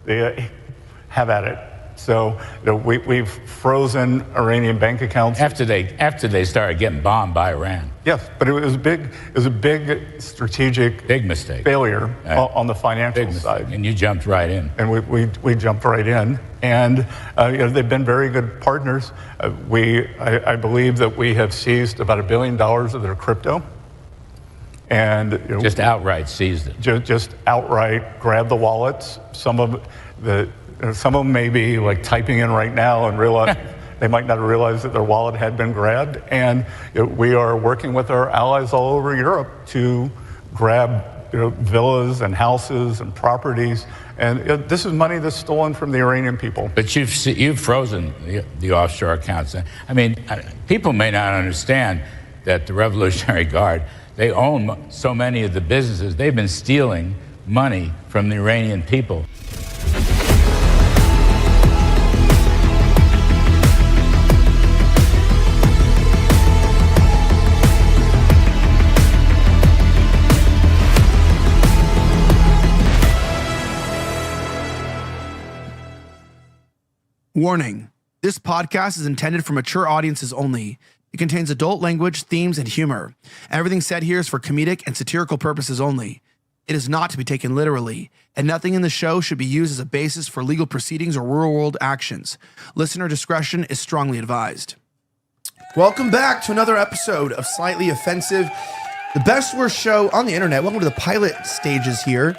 they have at it. So we've frozen Iranian bank accounts after they started getting bombed by Iran. Yes, but it was a big strategic mistake failure on the financial side. And you jumped right in. And we jumped right in, and they've been very good partners. I believe that we have seized about $1 billion of their crypto. And just outright seized it. Just outright grabbed the wallets. Some of them may be like typing in right now and realize they might not have realized that their wallet had been grabbed. And we are working with our allies all over Europe to grab villas and houses and properties. And this is money that's stolen from the Iranian people. But you've frozen the offshore accounts. I mean, people may not understand that the Revolutionary Guard, they own so many of the businesses. They've been stealing money from the Iranian people. Warning, this podcast is intended for mature audiences only. It contains adult language, themes, and humor. Everything said here is for comedic and satirical purposes only. It is not to be taken literally, and nothing in the show should be used as a basis for legal proceedings or real-world actions. Listener discretion is strongly advised. Welcome back to another episode of Slightly Offensive, the best worst show on the internet. Welcome to the pilot stages here.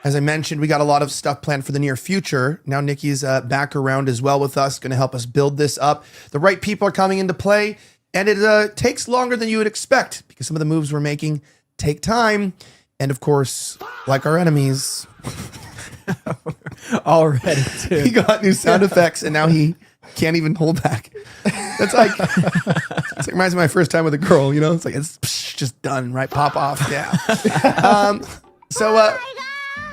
As I mentioned, we got a lot of stuff planned for the near future. Now Nicky's back around as well with us, going to help us build this up. The right people are coming into play, and it takes longer than you would expect because some of the moves we're making take time. And of course, like our enemies, already too. He got new sound effects, and now he can't even hold back. That's like, it reminds me of my first time with a girl, it's like, it's just done, right? Pop off. Yeah.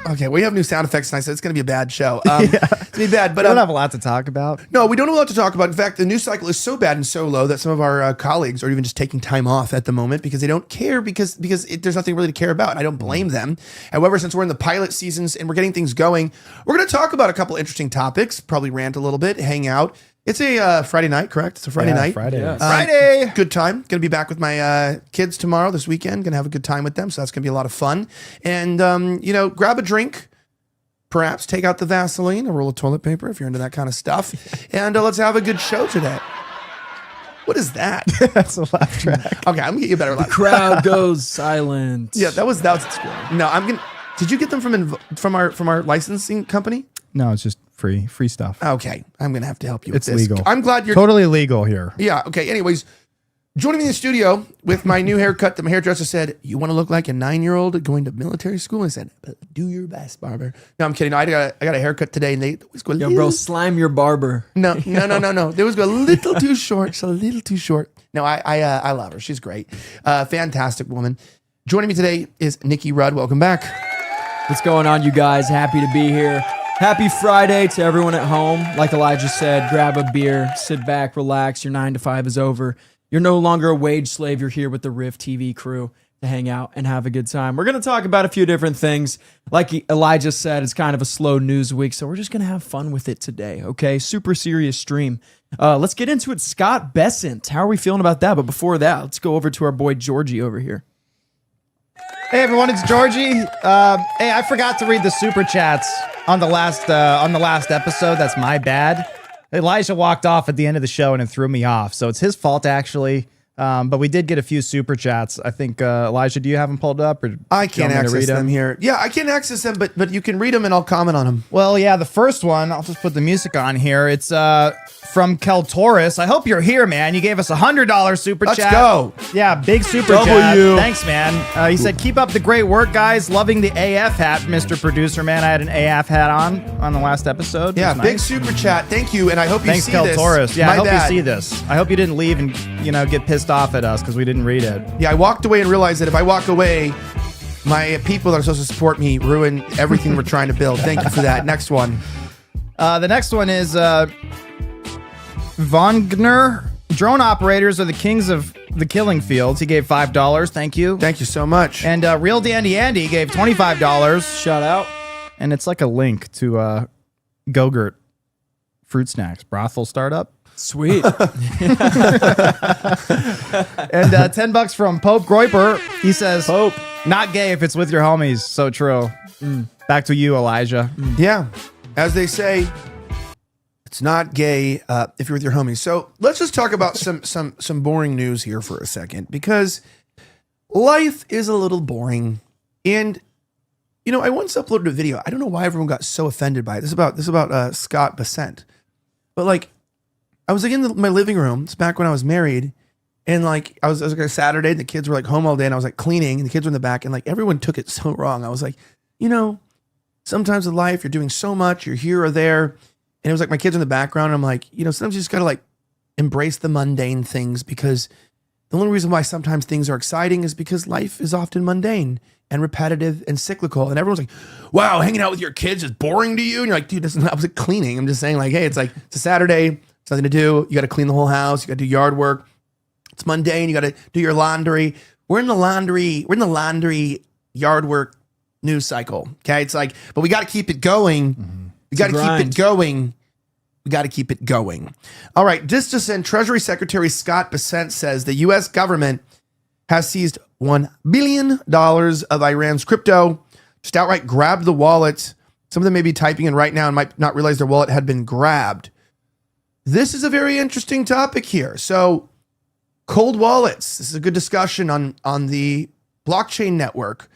Okay, we have new sound effects, and I said it's going to be a bad show. It's going to be bad, but we don't have a lot to talk about. No, we don't have a lot to talk about. In fact, the news cycle is so bad and so low that some of our colleagues are even just taking time off at the moment because they don't care because there's nothing really to care about. And I don't blame them. However, since we're in the pilot seasons and we're getting things going, we're going to talk about a couple interesting topics, probably rant a little bit, hang out. It's a Friday night, correct? It's a Friday night. Friday. Yes. Friday. Good time. Going to be back with my kids tomorrow, this weekend. Going to have a good time with them. So that's going to be a lot of fun. And, grab a drink. Perhaps take out the Vaseline, a roll of toilet paper if you're into that kind of stuff. And let's have a good show today. What is that? That's a laugh track. Okay, I'm going to get you a better laugh. The crowd goes silent. Yeah, that was no, I'm going to. Did you get them from our licensing company? No, it's just free stuff. Okay, I'm going to have to help you with this. It's legal. I'm glad you're totally legal here. Yeah, okay. Anyways, joining me in the studio with my new haircut that my hairdresser said, you want to look like a 9-year-old going to military school? I said, do your best, barber. No, I'm kidding. No, I got a haircut today, and they always go, yo, bro, slime your barber. No. They always go a little too short. It's a little too short. No, I love her. She's great. Fantastic woman. Joining me today is Nicky Rudd. Welcome back. What's going on, you guys? Happy to be here. Happy Friday to everyone at home. Like Elijah said, grab a beer, sit back, relax. Your 9 to 5 is over. You're no longer a wage slave. You're here with the Riff TV crew to hang out and have a good time. We're going to talk about a few different things. Like Elijah said, it's kind of a slow news week, so we're just going to have fun with it today, okay? Super serious stream. Let's get into it. Scott Bessent, how are we feeling about that? But before that, let's go over to our boy Georgie over here. Hey everyone, it's Georgie. Hey, I forgot to read the super chats on the last episode. That's my bad. Elijah walked off at the end of the show and it threw me off, so it's his fault actually. But we did get a few super chats. I think Elijah, do you have them pulled up? Or I can't access them here. Yeah, I can't access them, but you can read them and I'll comment on them. Well, yeah, the first one, I'll just put the music on here. It's from Kel Torres. I hope you're here, man. You gave us $100 super chat. Let's go. Yeah, big super chat. Thanks, man. He said, keep up the great work, guys. Loving the AF hat, Mr. Producer, man. I had an AF hat on the last episode. Yeah, big super chat. Thank you, and I hope you see Kel this. Torres. Yeah, My I hope bad. you see this. I hope you didn't leave and, get pissed off at us because we didn't read it. Yeah, I walked away and realized that if I walk away, my people that are supposed to support me ruin everything we're trying to build. Thank you for that. Next one. The next one is Vongner. Drone operators are the kings of the killing fields. He gave $5. Thank you. Thank you so much. And Real Dandy Andy gave $25. Shout out. And it's like a link to Go-Gurt fruit snacks brothel startup. Sweet. And $10 from Pope Groiper. He says, Pope. Not gay if it's with your homies. So true. Back to you, Elijah. Yeah. As they say, it's not gay if you're with your homies. So let's just talk about some boring news here for a second, because life is a little boring. And, you know, I once uploaded a video. I don't know why everyone got so offended by it. This is about Scott Bassett. But like, I was like in my living room. It's back when I was married. And like, I was like a Saturday, and the kids were like home all day, and I was like cleaning, and the kids were in the back, and like everyone took it so wrong. I was like, you know, sometimes in life you're doing so much, you're here or there. And it was like my kids in the background. And I'm like, you know, sometimes you just got to like embrace the mundane things, because the only reason why sometimes things are exciting is because life is often mundane and repetitive and cyclical. And everyone's like, wow, hanging out with your kids is boring to you. And you're like, dude, I was like cleaning. I'm just saying like, hey, it's like, it's a Saturday. It's nothing to do. You got to clean the whole house. You got to do yard work. It's mundane. You got to do your laundry. We're in the laundry yard work news cycle. Okay. It's like, but we got to keep it going. We got to keep it going. We got to keep it going. All right. Just in, Treasury Secretary Scott Bassett says the U.S. government has seized $1 billion of Iran's crypto, just outright grabbed the wallet. Some of them may be typing in right now and might not realize their wallet had been grabbed. This is a very interesting topic here. So cold wallets. This is a good discussion on the blockchain network.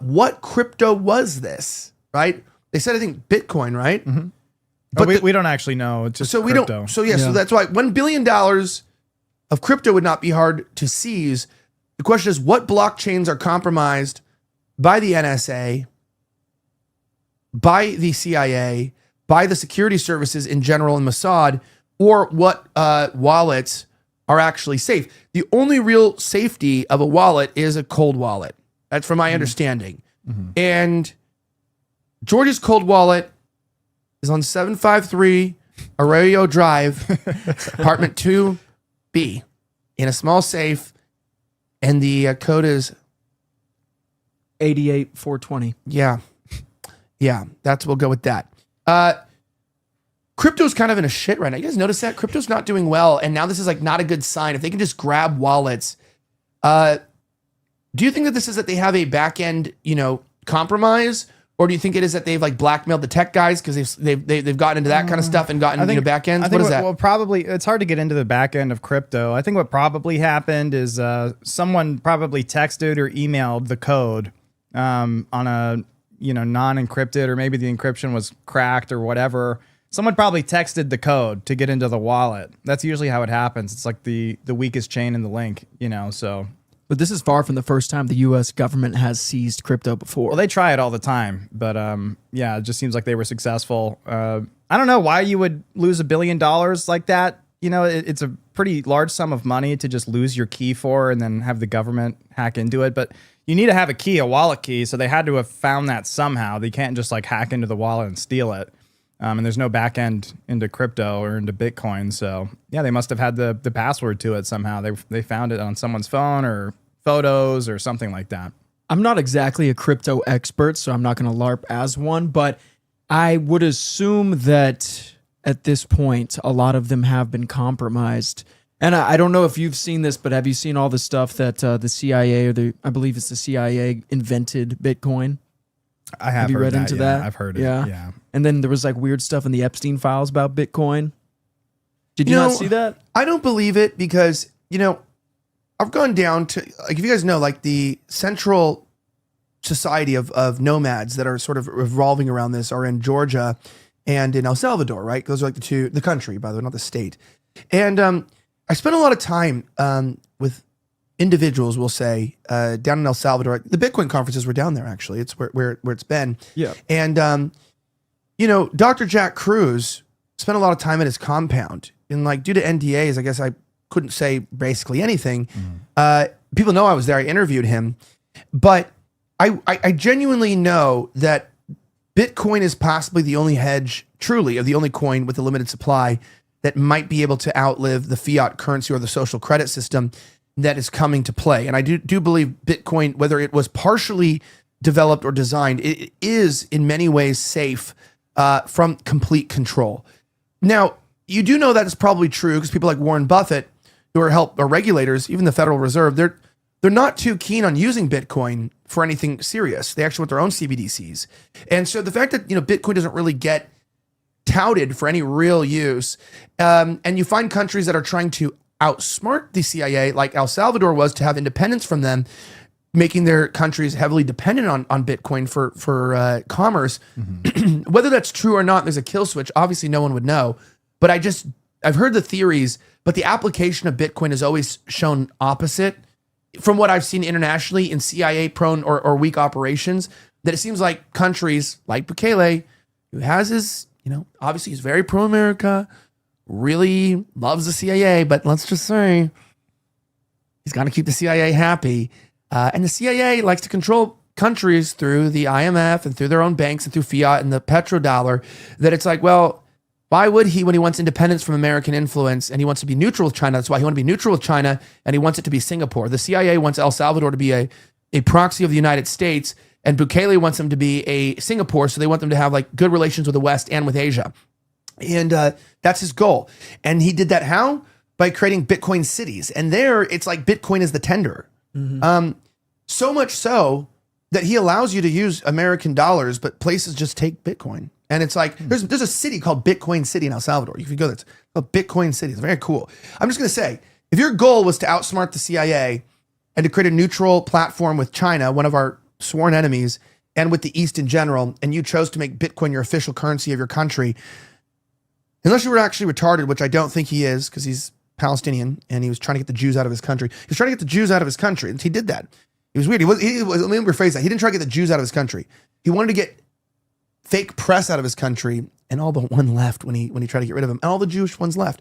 What crypto was this, right? They said, I think Bitcoin, right? Mm-hmm. But we don't actually know. It's just so we crypto. don't. So yeah, so that's why $1 billion of crypto would not be hard to seize. The question is, what blockchains are compromised by the NSA, by the CIA, by the security services in general and Mossad, or what wallets are actually safe? The only real safety of a wallet is a cold wallet. That's from my understanding. And George's cold wallet is on 753 Arroyo Drive, apartment 2B, in a small safe. And the code is 88420. Yeah. We'll go with that. Crypto's kind of in a shit right now. You guys notice that? Crypto's not doing well. And now this is like not a good sign. If they can just grab wallets. Do you think that this is that they have a back end, compromise? Or do you think it is that they've like blackmailed the tech guys because they've gotten into that kind of stuff and gotten back ends? What is that? Well, probably it's hard to get into the back end of crypto. I think what probably happened is someone probably texted or emailed the code on a non-encrypted, or maybe the encryption was cracked or whatever. Someone probably texted the code to get into the wallet. That's usually how it happens. It's like the weakest chain in the link, so. But this is far from the first time the U.S. government has seized crypto before. Well, they try it all the time, but it just seems like they were successful. I don't know why you would lose $1 billion like that. It's a pretty large sum of money to just lose your key for and then have the government hack into it. But you need to have a key, a wallet key, so they had to have found that somehow. They can't just like hack into the wallet and steal it. And there's no back end into crypto or into Bitcoin. So yeah, they must have had the password to it somehow. They found it on someone's phone or photos or something like that. I'm not exactly a crypto expert, so I'm not going to LARP as one, but I would assume that at this point, a lot of them have been compromised. And I don't know if you've seen this, but have you seen all the stuff that the CIA, I believe it's the CIA, invented Bitcoin? I have you heard read that, into yeah. that? I've heard it. Yeah. And then there was like weird stuff in the Epstein files about Bitcoin. Did you not see that? I don't believe it because, I've gone down to, like, if you guys know, like the central society of nomads that are sort of revolving around this are in Georgia and in El Salvador, right? Those are like the country, by the way, not the state. And I spent a lot of time with individuals, we'll say, down in El Salvador. The Bitcoin conferences were down there, actually. It's where it's been. Yeah. And, Dr. Jack Cruz spent a lot of time at his compound. And like due to NDAs, I guess I couldn't say basically anything. People know I was there. I interviewed him. But I genuinely know that Bitcoin is possibly the only hedge, truly, of the only coin with a limited supply that might be able to outlive the fiat currency or the social credit system that is coming to play. And I do believe Bitcoin, whether it was partially developed or designed, it is in many ways safe from complete control. Now, you do know that is probably true because people like Warren Buffett, who are regulators, even the Federal Reserve, they're not too keen on using Bitcoin for anything serious. They actually want their own CBDCs. And so the fact that, Bitcoin doesn't really get touted for any real use, and you find countries that are trying to outsmart the CIA, like El Salvador was, to have independence from them, making their countries heavily dependent on Bitcoin for commerce. Mm-hmm. Whether that's true or not, there's a kill switch. Obviously, no one would know. But I've heard the theories, but the application of Bitcoin has always shown opposite. From what I've seen internationally in CIA-prone or weak operations, that it seems like countries like Bukele, who has his, obviously he's very pro-America, really loves the CIA, but let's just say he's got to keep the CIA happy. And the CIA likes to control countries through the IMF and through their own banks and through fiat and the petrodollar, that it's like, well, why would he, when he wants independence from American influence and he wants to be neutral with China? That's why he wants to be neutral with China, and he wants it to be Singapore. The CIA wants El Salvador to be a proxy of the United States, and Bukele wants them to be a Singapore, so they want them to have like good relations with the West and with Asia. And that's his goal. And he did that how? By creating Bitcoin cities. And there, it's like Bitcoin is the tender. Mm-hmm. So much so that he allows you to use American dollars, but places just take Bitcoin. And it's like, there's a city called Bitcoin City in El Salvador. If you go there, it's called Bitcoin City. It's very cool. I'm just going to say, if your goal was to outsmart the CIA and to create a neutral platform with China, one of our sworn enemies, and with the East in general, and you chose to make Bitcoin your official currency of your country, unless you were actually retarded, which I don't think he is, because he's Palestinian and he was trying to get the Jews out of his country. He was trying to get the Jews out of his country, and he did that. It was weird. Let me rephrase that. He didn't try to get the Jews out of his country. He wanted to get fake press out of his country, and all but one left when he tried to get rid of him, and all the Jewish ones left.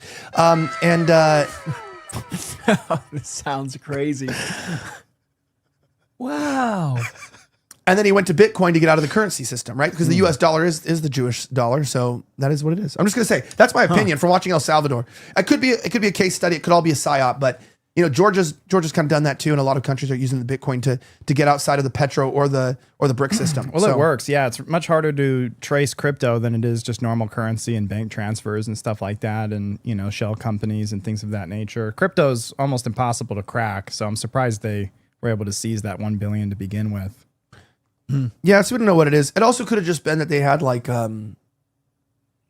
This sounds crazy. Wow. And then he went to Bitcoin to get out of the currency system, right? Because the US dollar is the Jewish dollar, so that is what it is. I'm just going to say, that's my opinion from watching El Salvador. It could be a case study, it could all be a psyop, but Georgia's kind of done that too, and a lot of countries are using the Bitcoin to get outside of the petro or the brick system. Well, it works. Yeah, it's much harder to trace crypto than it is just normal currency and bank transfers and stuff like that, and shell companies and things of that nature. Crypto's almost impossible to crack, so I'm surprised they were able to seize that $1 billion to begin with. Yeah, so we don't know what it is. It also could have just been that they had like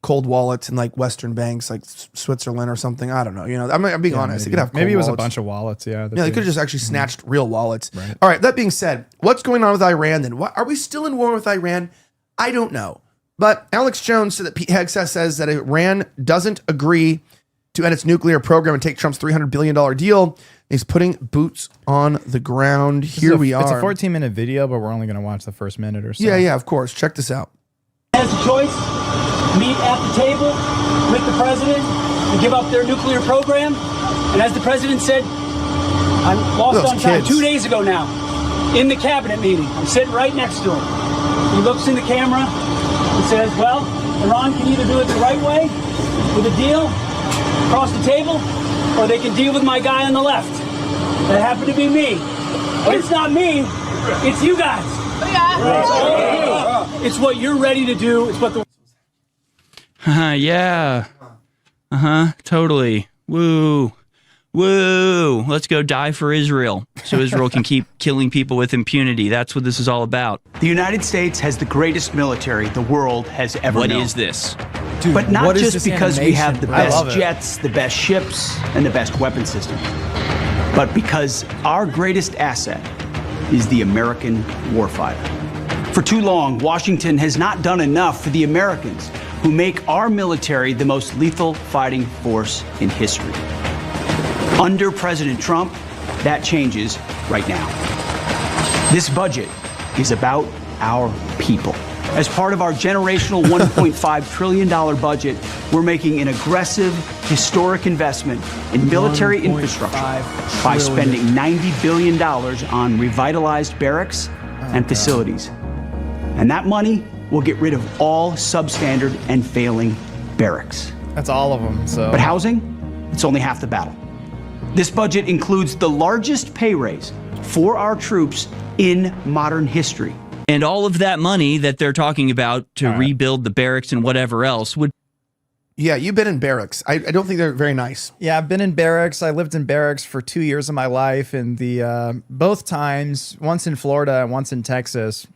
cold wallets in like Western banks, like Switzerland or something. I don't know. I'm being honest. They could have maybe it was wallets. A bunch of wallets. Yeah, they could have just actually snatched real wallets. Right. All right. That being said, what's going on with Iran then? Are we still in war with Iran? I don't know. But Alex Jones said that Pete Hegseth says that Iran doesn't agree to end its nuclear program and take Trump's $300 billion deal. He's putting boots on the ground. Here we are. It's a 14-minute video, but we're only going to watch the first minute or so. Yeah, of course. Check this out. Has a choice, meet at the table with the president and give up their nuclear program. And as the president said, I'm lost on time, 2 days ago now, in the cabinet meeting. I'm sitting right next to him. He looks in the camera and says, well, Iran can either do it the right way with a deal across the table, or they can deal with my guy on the left. That happened to be me. But it's not me, it's you guys. It's what you're ready to do. It's what the... Yeah. Totally. Woo. Let's go die for Israel so Israel can keep killing people with impunity. That's what this is all about. The United States has the greatest military the world has ever known. What is this? Dude, but not just because we animation, have the best jets, the best ships, and the best weapon systems, but because our greatest asset is the American warfighter. For too long, Washington has not done enough for the Americans, who make our military the most lethal fighting force in history. Under President Trump, that changes right now. This budget is about our people. As part of our generational $1.5 trillion budget, we're making an aggressive, historic investment in military infrastructure by spending $90 billion on revitalized barracks and facilities. And that money will get rid of all substandard and failing barracks. That's all of them. But housing, it's only half the battle. This budget includes the largest pay raise for our troops in modern history. And all of that money that they're talking about to rebuild the barracks and whatever else would. Yeah, you've been in barracks. I don't think they're very nice. Yeah, I've been in barracks. I lived in barracks for 2 years of my life, and the both times, once in Florida and once in Texas,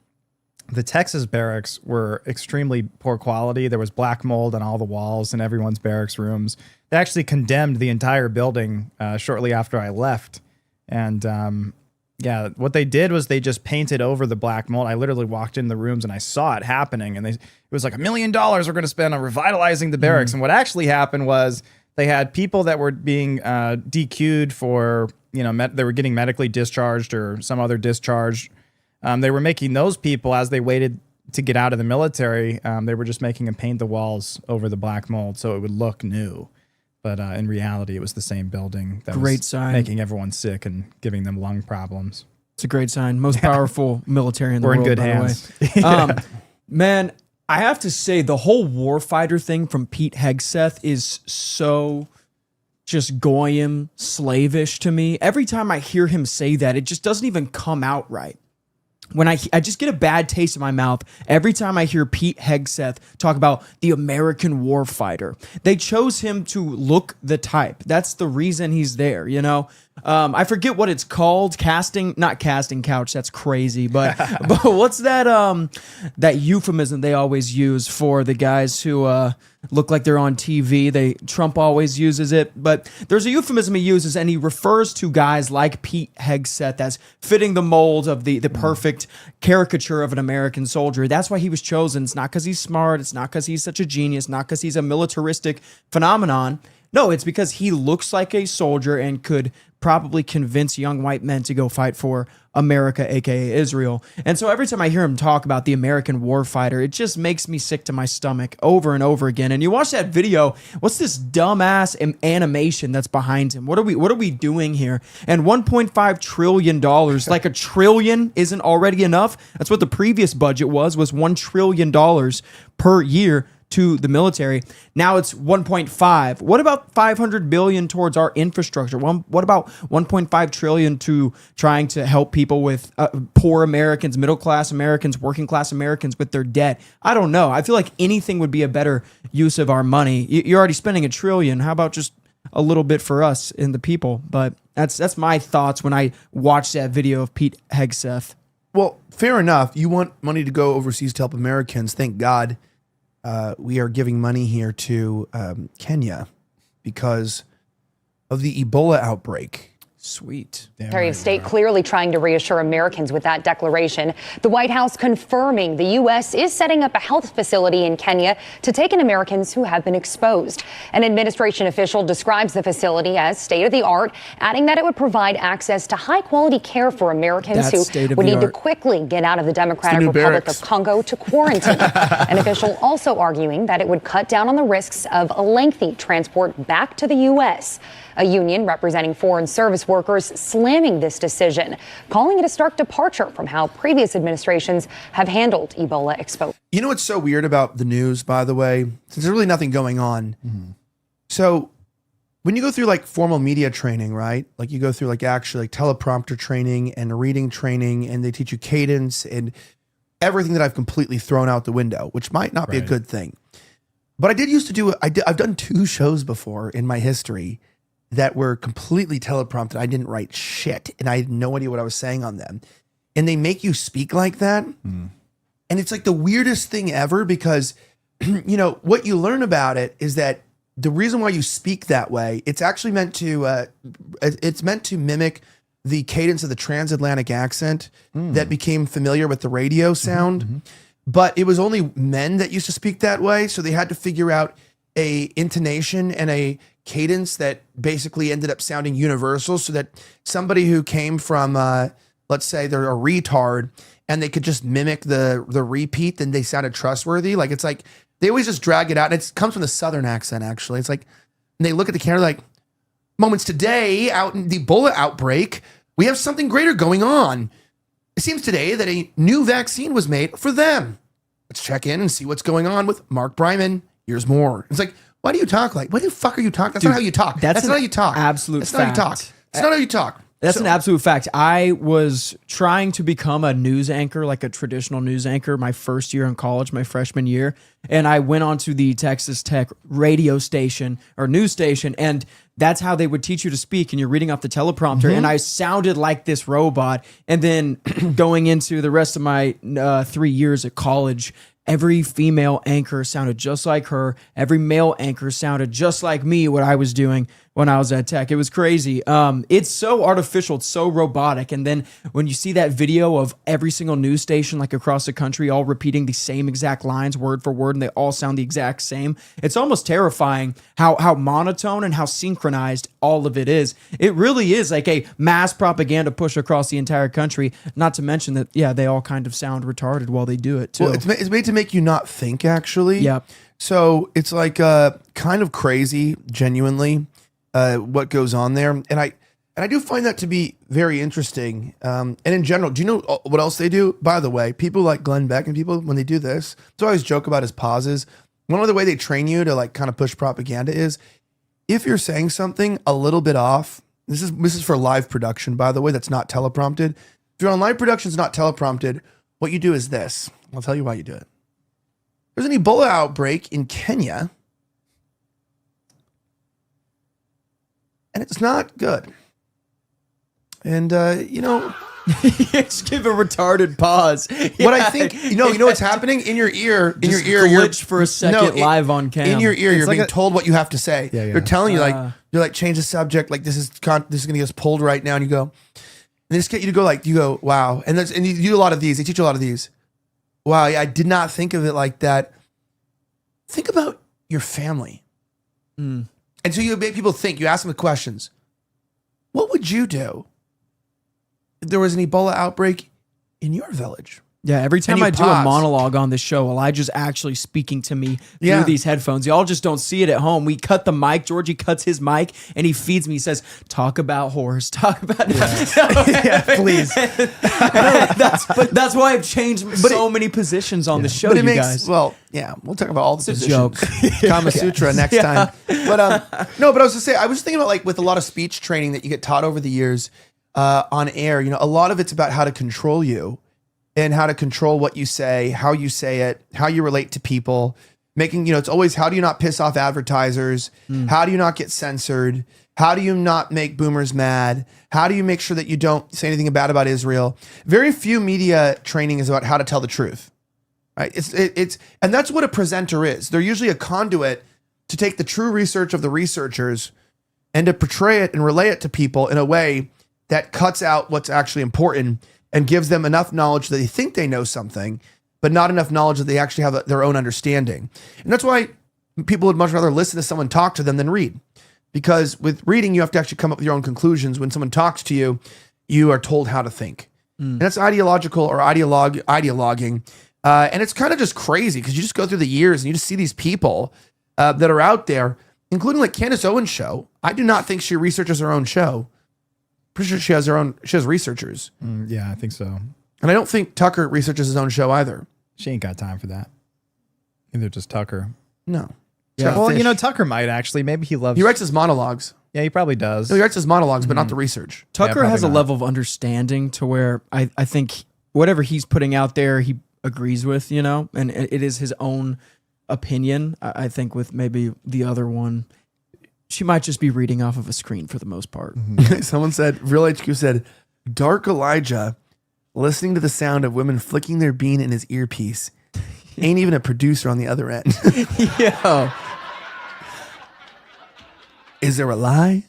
the Texas barracks were extremely poor quality. There was black mold on all the walls in everyone's barracks rooms. They actually condemned the entire building shortly after I left, and yeah, what they did was they just painted over the black mold. I literally walked in the rooms and I saw it happening, and it was like $1 million we're going to spend on revitalizing the barracks. And what actually happened was they had people that were being DQ'd for, they were getting medically discharged or some other discharge. They were making those people, as they waited to get out of the military, they were just making them paint the walls over the black mold so it would look new. But in reality, it was the same building that was making everyone sick and giving them lung problems. It's a great sign. Most powerful military in the world. We're in good hands. Man, I have to say, the whole warfighter thing from Pete Hegseth is so just goyim, slavish to me. Every time I hear him say that, it just doesn't even come out right. When I just get a bad taste in my mouth every time I hear Pete Hegseth talk about the American warfighter. They chose him to look the type. That's the reason he's there, I forget what it's called. Not casting couch. That's crazy. But what's that that euphemism they always use for the guys who look like they're on TV? Trump always uses it. But there's a euphemism he uses, and he refers to guys like Pete Hegseth as fitting the mold of the perfect caricature of an American soldier. That's why he was chosen. It's not because he's smart. It's not because he's such a genius. Not because he's a militaristic phenomenon. No, it's because he looks like a soldier and could probably convince young white men to go fight for America, aka Israel. And so every time I hear him talk about the American warfighter, it just makes me sick to my stomach over and over again. And you watch that video, what's this dumbass animation that's behind him? What are we doing here? And $1.5 trillion, like a trillion isn't already enough. That's what the previous budget was $1 trillion per year to the military. Now it's 1.5. What about 500 billion towards our infrastructure? What about 1.5 trillion to trying to help people with poor Americans, middle class Americans, working class Americans with their debt? I don't know. I feel like anything would be a better use of our money. You're already spending $1 trillion. How about just a little bit for us and the people? But that's my thoughts when I watch that video of Pete Hegseth. Well, fair enough. You want money to go overseas to help Americans. Thank God. We are giving money here to Kenya because of the Ebola outbreak. Sweet. Secretary of State clearly trying to reassure Americans with that declaration. The White House confirming the U.S. is setting up a health facility in Kenya to take in Americans who have been exposed. An administration official describes the facility as state-of-the-art, adding that it would provide access to high-quality care for Americans who would need to quickly get out of the Democratic Republic of Congo to quarantine. An official also arguing that it would cut down on the risks of a lengthy transport back to the U.S. A union representing foreign service workers slamming this decision, calling it a stark departure from how previous administrations have handled Ebola exposure. You know what's so weird about the news, by the way? Since there's really nothing going on. Mm-hmm. So when you go through like formal media training, right? Like you go through like actually like teleprompter training and reading training, and they teach you cadence and everything that I've completely thrown out the window, which might not be a good thing. But I did used to do, I've done 2 shows before in my history that were completely teleprompted. I didn't write shit, and I had no idea what I was saying on them. And they make you speak like that. Mm. And it's like the weirdest thing ever because, what you learn about it is that the reason why you speak that way, it's actually meant to, mimic the cadence of the transatlantic accent that became familiar with the radio sound. Mm-hmm. But it was only men that used to speak that way. So they had to figure out a intonation and a cadence that basically ended up sounding universal so that somebody who came from, let's say they're a retard and they could just mimic the repeat, then they sounded trustworthy. Like, it's like, they always just drag it out. And it comes from the Southern accent, actually. It's like, and they look at the camera like, moments today out in the Ebola outbreak, we have something greater going on. It seems today that a new vaccine was made for them. Let's check in and see what's going on with Mark Bryman. Here's more. It's like, why do you talk like? What the fuck are you talking? That's not how you talk. That's not how you talk. Absolute That's not how you talk. It's not how you talk. That's an absolute fact. I was trying to become a news anchor, like a traditional news anchor, my first year in college, my freshman year. And I went on to the Texas Tech radio station or news station, and that's how they would teach you to speak. And you're reading off the teleprompter. And I sounded like this robot. And then going into the rest of my 3 years at college, every female anchor sounded just like her. Every male anchor sounded just like me, what I was doing when I was at Tech. It was crazy. It's so artificial. It's so robotic. And then when you see that video of every single news station, like across the country, all repeating the same exact lines word for word, and they all sound the exact same, it's almost terrifying how monotone and how synchronized all of it is. It really is like a mass propaganda push across the entire country. Not to mention that, yeah, they all kind of sound retarded while they do it too. Well, it's made to make you not think, actually. Yeah. So it's like kind of crazy, genuinely, what goes on there. And I do find that to be very interesting. And in general, do you know what else they do? By the way, people like Glenn Beck and people, when they do this, so I always joke about his pauses. One other way they train you to like kind of push propaganda is if you're saying something a little bit off, this is for live production, by the way, that's not teleprompted. If you're on live production, it's not teleprompted, what you do is this. I'll tell you why you do it. There's an Ebola outbreak in Kenya, and it's not good. And, Just give a retarded pause. What I think, you know what's happening in your ear, Just you're glitch for a second live on cam. In your ear, you're like being told what you have to say. Yeah, yeah. They're telling you you're like, change the subject. Like this is going to get us pulled right now. And you go, and they just get you to go, wow. And you do a lot of these. They teach you a lot of these. Wow. I did not think of it like that. Think about your family. And so you make people think, you ask them the questions. What would you do if there was an Ebola outbreak in your village? Yeah, every time I do a monologue on this show, Elijah's actually speaking to me through these headphones. Y'all just don't see it at home. We cut the mic. Georgie cuts his mic, and he feeds me. He says, talk about horrors. Talk about... Yeah, please. That's why I've changed so many positions on the show, guys. Well, yeah, we'll talk about all the It's a positions. joke. Kama Sutra next time. But no, but I was to say, I was thinking about like with a lot of speech training that you get taught over the years on air, a lot of it's about how to control you and how to control what you say, how you say it, how you relate to people, making, it's always, how do you not piss off advertisers? How do you not get censored? How do you not make boomers mad? How do you make sure that you don't say anything bad about Israel? Very few media training is about how to tell the truth. Right? And that's what a presenter is. They're usually a conduit to take the true research of the researchers and to portray it and relay it to people in a way that cuts out what's actually important and gives them enough knowledge that they think they know something, but not enough knowledge that they actually have their own understanding. And that's why people would much rather listen to someone talk to them than read. Because with reading, you have to actually come up with your own conclusions. When someone talks to you, you are told how to think. And that's ideological or ideologuing. And it's kind of just crazy because you just go through the years and you just see these people that are out there, including like Candace Owens' show. I do not think she researches her own show. Pretty sure she has researchers. Yeah, I think so. And I don't think Tucker researches his own show either. She ain't got time for that. Either just Tucker. No. Yeah. Well, Tucker might actually. Maybe he loves... He writes his monologues. Yeah, he probably does. No, he writes his monologues, but not the research. Tucker has a level of understanding to where I think whatever he's putting out there, he agrees with, and it is his own opinion. I think with maybe the other one, she might just be reading off of a screen for the most part. Someone said, Real HQ said, Dark Elijah, listening to the sound of women flicking their bean in his earpiece, ain't even a producer on the other end. Yeah. Is there a lie?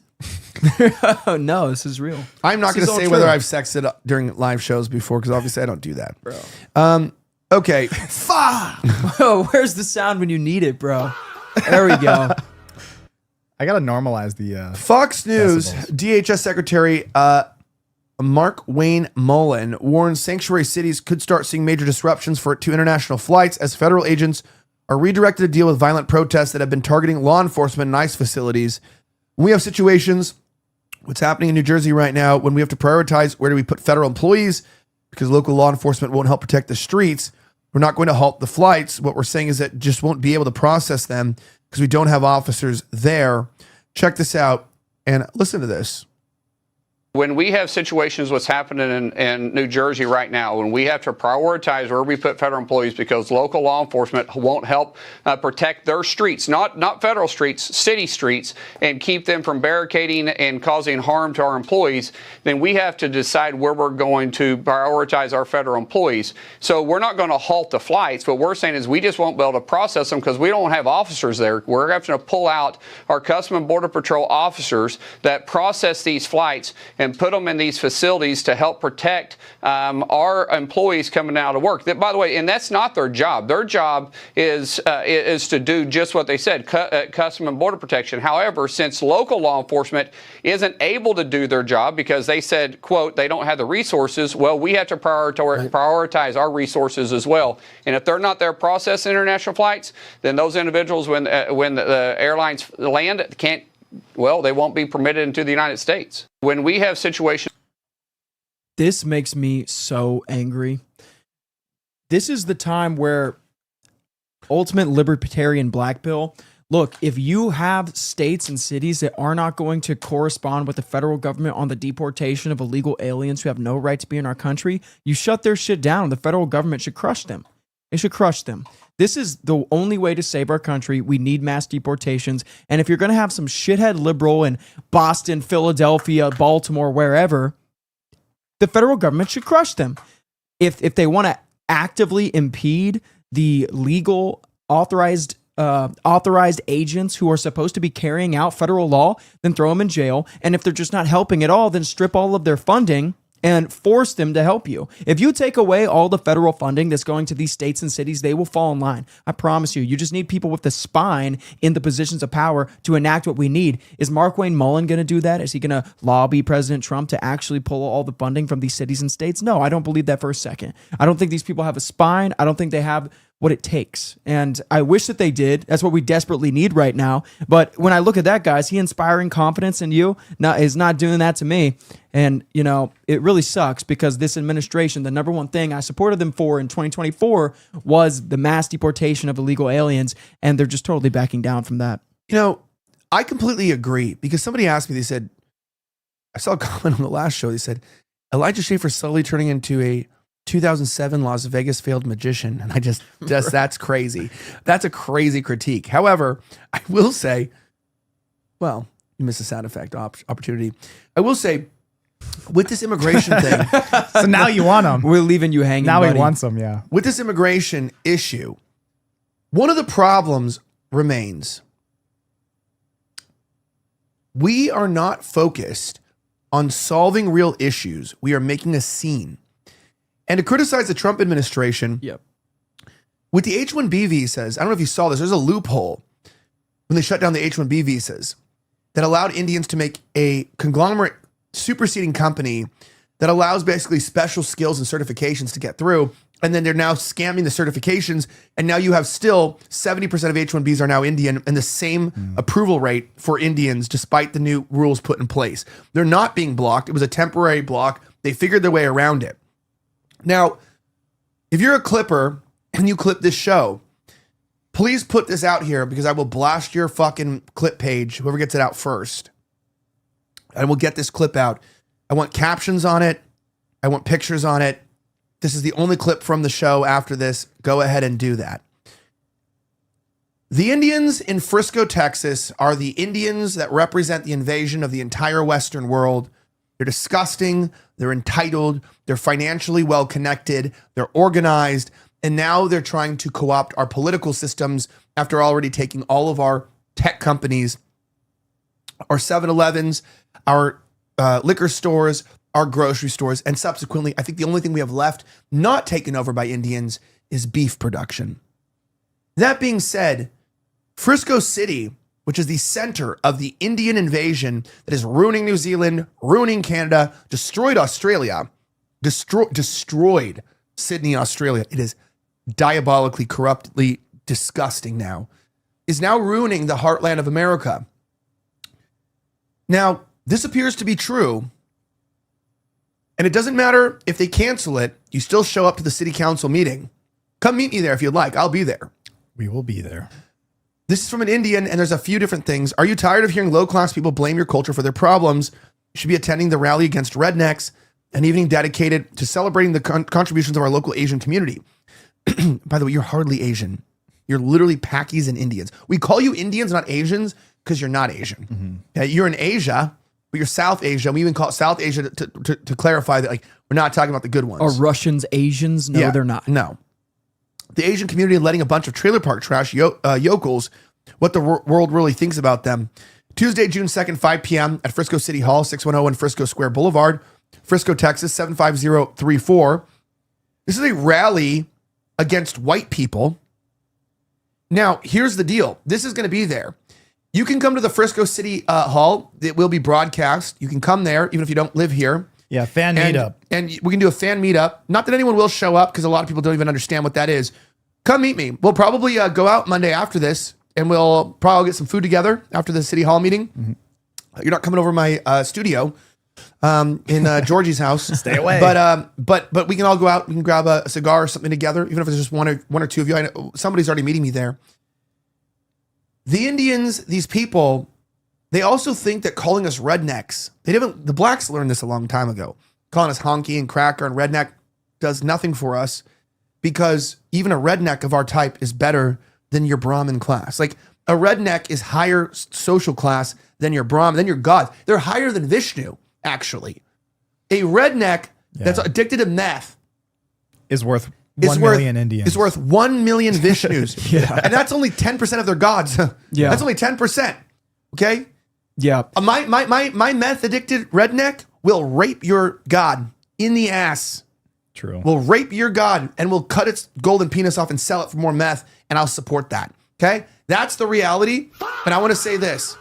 Oh, no, this is real. I'm not going to say whether I've sexted during live shows before, because obviously I don't do that. Bro. Okay. Oh, where's the sound when you need it, bro? There we go. I got to normalize the... Fox News decibels. DHS Secretary Mark Wayne Mullen warns sanctuary cities could start seeing major disruptions to international flights as federal agents are redirected to deal with violent protests that have been targeting law enforcement and ICE facilities. When we have situations, what's happening in New Jersey right now, when we have to prioritize where do we put federal employees because local law enforcement won't help protect the streets, we're not going to halt the flights. What we're saying is that just won't be able to process them because we don't have officers there. Check this out and listen to this. When we have situations, what's happening in New Jersey right now, when we have to prioritize where we put federal employees because local law enforcement won't help protect their streets, not federal streets, city streets, and keep them from barricading and causing harm to our employees, then we have to decide where we're going to prioritize our federal employees. So we're not going to halt the flights. What we're saying is we just won't be able to process them because we don't have officers there. We're having to pull out our Customs and Border Patrol officers that process these flights and put them in these facilities to help protect our employees coming out of work. That, by the way, and that's not their job. Their job is to do just what they said, Customs and Border Protection. However, since local law enforcement isn't able to do their job because they said, quote, they don't have the resources, well, we have to prioritize our resources as well. And if they're not there processing international flights, then those individuals, when the airlines land, can't. Well, they won't be permitted into the United States. When we have situations. This makes me so angry. This is the time where ultimate libertarian black pill. Look, if you have states and cities that are not going to correspond with the federal government on the deportation of illegal aliens who have no right to be in our country, you shut their shit down. The federal government should crush them. It should crush them. This is the only way to save our country. We need mass deportations. And if you're going to have some shithead liberal in Boston, Philadelphia, Baltimore, wherever, the federal government should crush them. If they want to actively impede the legal authorized agents who are supposed to be carrying out federal law, then throw them in jail. And if they're just not helping at all, then strip all of their funding and force them to help you. If you take away all the federal funding that's going to these states and cities, they will fall in line. I promise you. You just need people with the spine in the positions of power to enact what we need. Is Markwayne Mullen going to do that? Is he going to lobby President Trump to actually pull all the funding from these cities and states? No, I don't believe that for a second. I don't think these people have a spine. I don't think they have what it takes. And I wish that they did. That's what we desperately need right now. But when I look at that, guys, he inspiring confidence in you is not doing that to me. And, you know, it really sucks because this administration, the number one thing I supported them for in 2024 was the mass deportation of illegal aliens. And they're just totally backing down from that. You know, I completely agree because somebody asked me, they said, I saw a comment on the last show. They said, Elijah Schaffer slowly turning into a 2007 Las Vegas failed magician. And I just that's crazy. That's a crazy critique. However, I will say, well, you missed a sound effect opportunity. I will say, with this immigration thing. So now you want them. We're leaving you hanging, Now buddy. he wants them, yeah. With this immigration issue, one of the problems remains. We are not focused on solving real issues. We are making a scene. And to criticize the Trump administration, yep. With the H-1B visas, I don't know if you saw this, there's a loophole when they shut down the H-1B visas that allowed Indians to make a conglomerate superseding company that allows basically special skills and certifications to get through. And then they're now scamming the certifications. And now you have still 70% of H-1Bs are now Indian and the same approval rate for Indians despite the new rules put in place. They're not being blocked. It was a temporary block. They figured their way around it. Now, if you're a clipper and you clip this show, please put this out here because I will blast your fucking clip page, whoever gets it out first. I will get this clip out. I want captions on it. I want pictures on it. This is the only clip from the show after this. Go ahead and do that. The Indians in Frisco, Texas are the Indians that represent the invasion of the entire Western world. They're disgusting. They're entitled. They're financially well connected. They're organized. And now they're trying to co-opt our political systems after already taking all of our tech companies, our 7-Elevens, our liquor stores, our grocery stores, and subsequently, I think the only thing we have left not taken over by Indians is beef production. That being said, Frisco City, which is the center of the Indian invasion that is ruining New Zealand, ruining Canada, destroyed Australia, destroyed Sydney, Australia. It is diabolically, corruptly disgusting now, is now ruining the heartland of America. Now, this appears to be true, and it doesn't matter if they cancel it, you still show up to the city council meeting. Come meet me there if you'd like. I'll be there. We will be there. This is from an Indian, and there's a few different things. Are you tired of hearing low-class people blame your culture for their problems? You should be attending the rally against rednecks, an evening dedicated to celebrating the contributions of our local Asian community. By the way, you're hardly Asian. You're literally Pakis and Indians. We call you Indians, not Asians, because you're not Asian. Okay, you're in Asia, but you're South Asia. We even call it South Asia to clarify that, like, we're not talking about the good ones. Are Russians Asians? No, they're not. No. The Asian community letting a bunch of trailer park trash yokels what the world really thinks about them. Tuesday, June 2nd, 5 p.m. at Frisco City Hall, 610 Frisco Square Boulevard, Frisco, Texas, 75034. This is a rally against white people. Now, here's the deal. This is going to be there. You can come to the Frisco City Hall. It will be broadcast. You can come there, even if you don't live here. Yeah, fan meetup. And we can do a fan meetup. Not that anyone will show up, because a lot of people don't even understand what that is. Come meet me. We'll probably go out Monday after this, and we'll probably get some food together after the City Hall meeting. You're not coming over my studio in Georgie's house. Stay away. But we can all go out. We can grab a cigar or something together, even if it's just one or two of you. I know somebody's already meeting me there. The Indians, these people, they also think that calling us rednecks, the blacks learned this a long time ago. Calling us honky and cracker and redneck does nothing for us, because even a redneck of our type is better than your Brahmin class. Like, a redneck is higher social class than your Brahmin, than your gods. They're higher than Vishnu, actually. A redneck that's addicted to meth is worth 1 million Indians. It's worth 1 million Vishnus. And that's only 10% of their gods. That's only 10%. Okay? Yeah. My meth addicted redneck will rape your god in the ass. True. Will rape your god and will cut its golden penis off and sell it for more meth, and I'll support that. Okay? That's the reality. And I want to say this.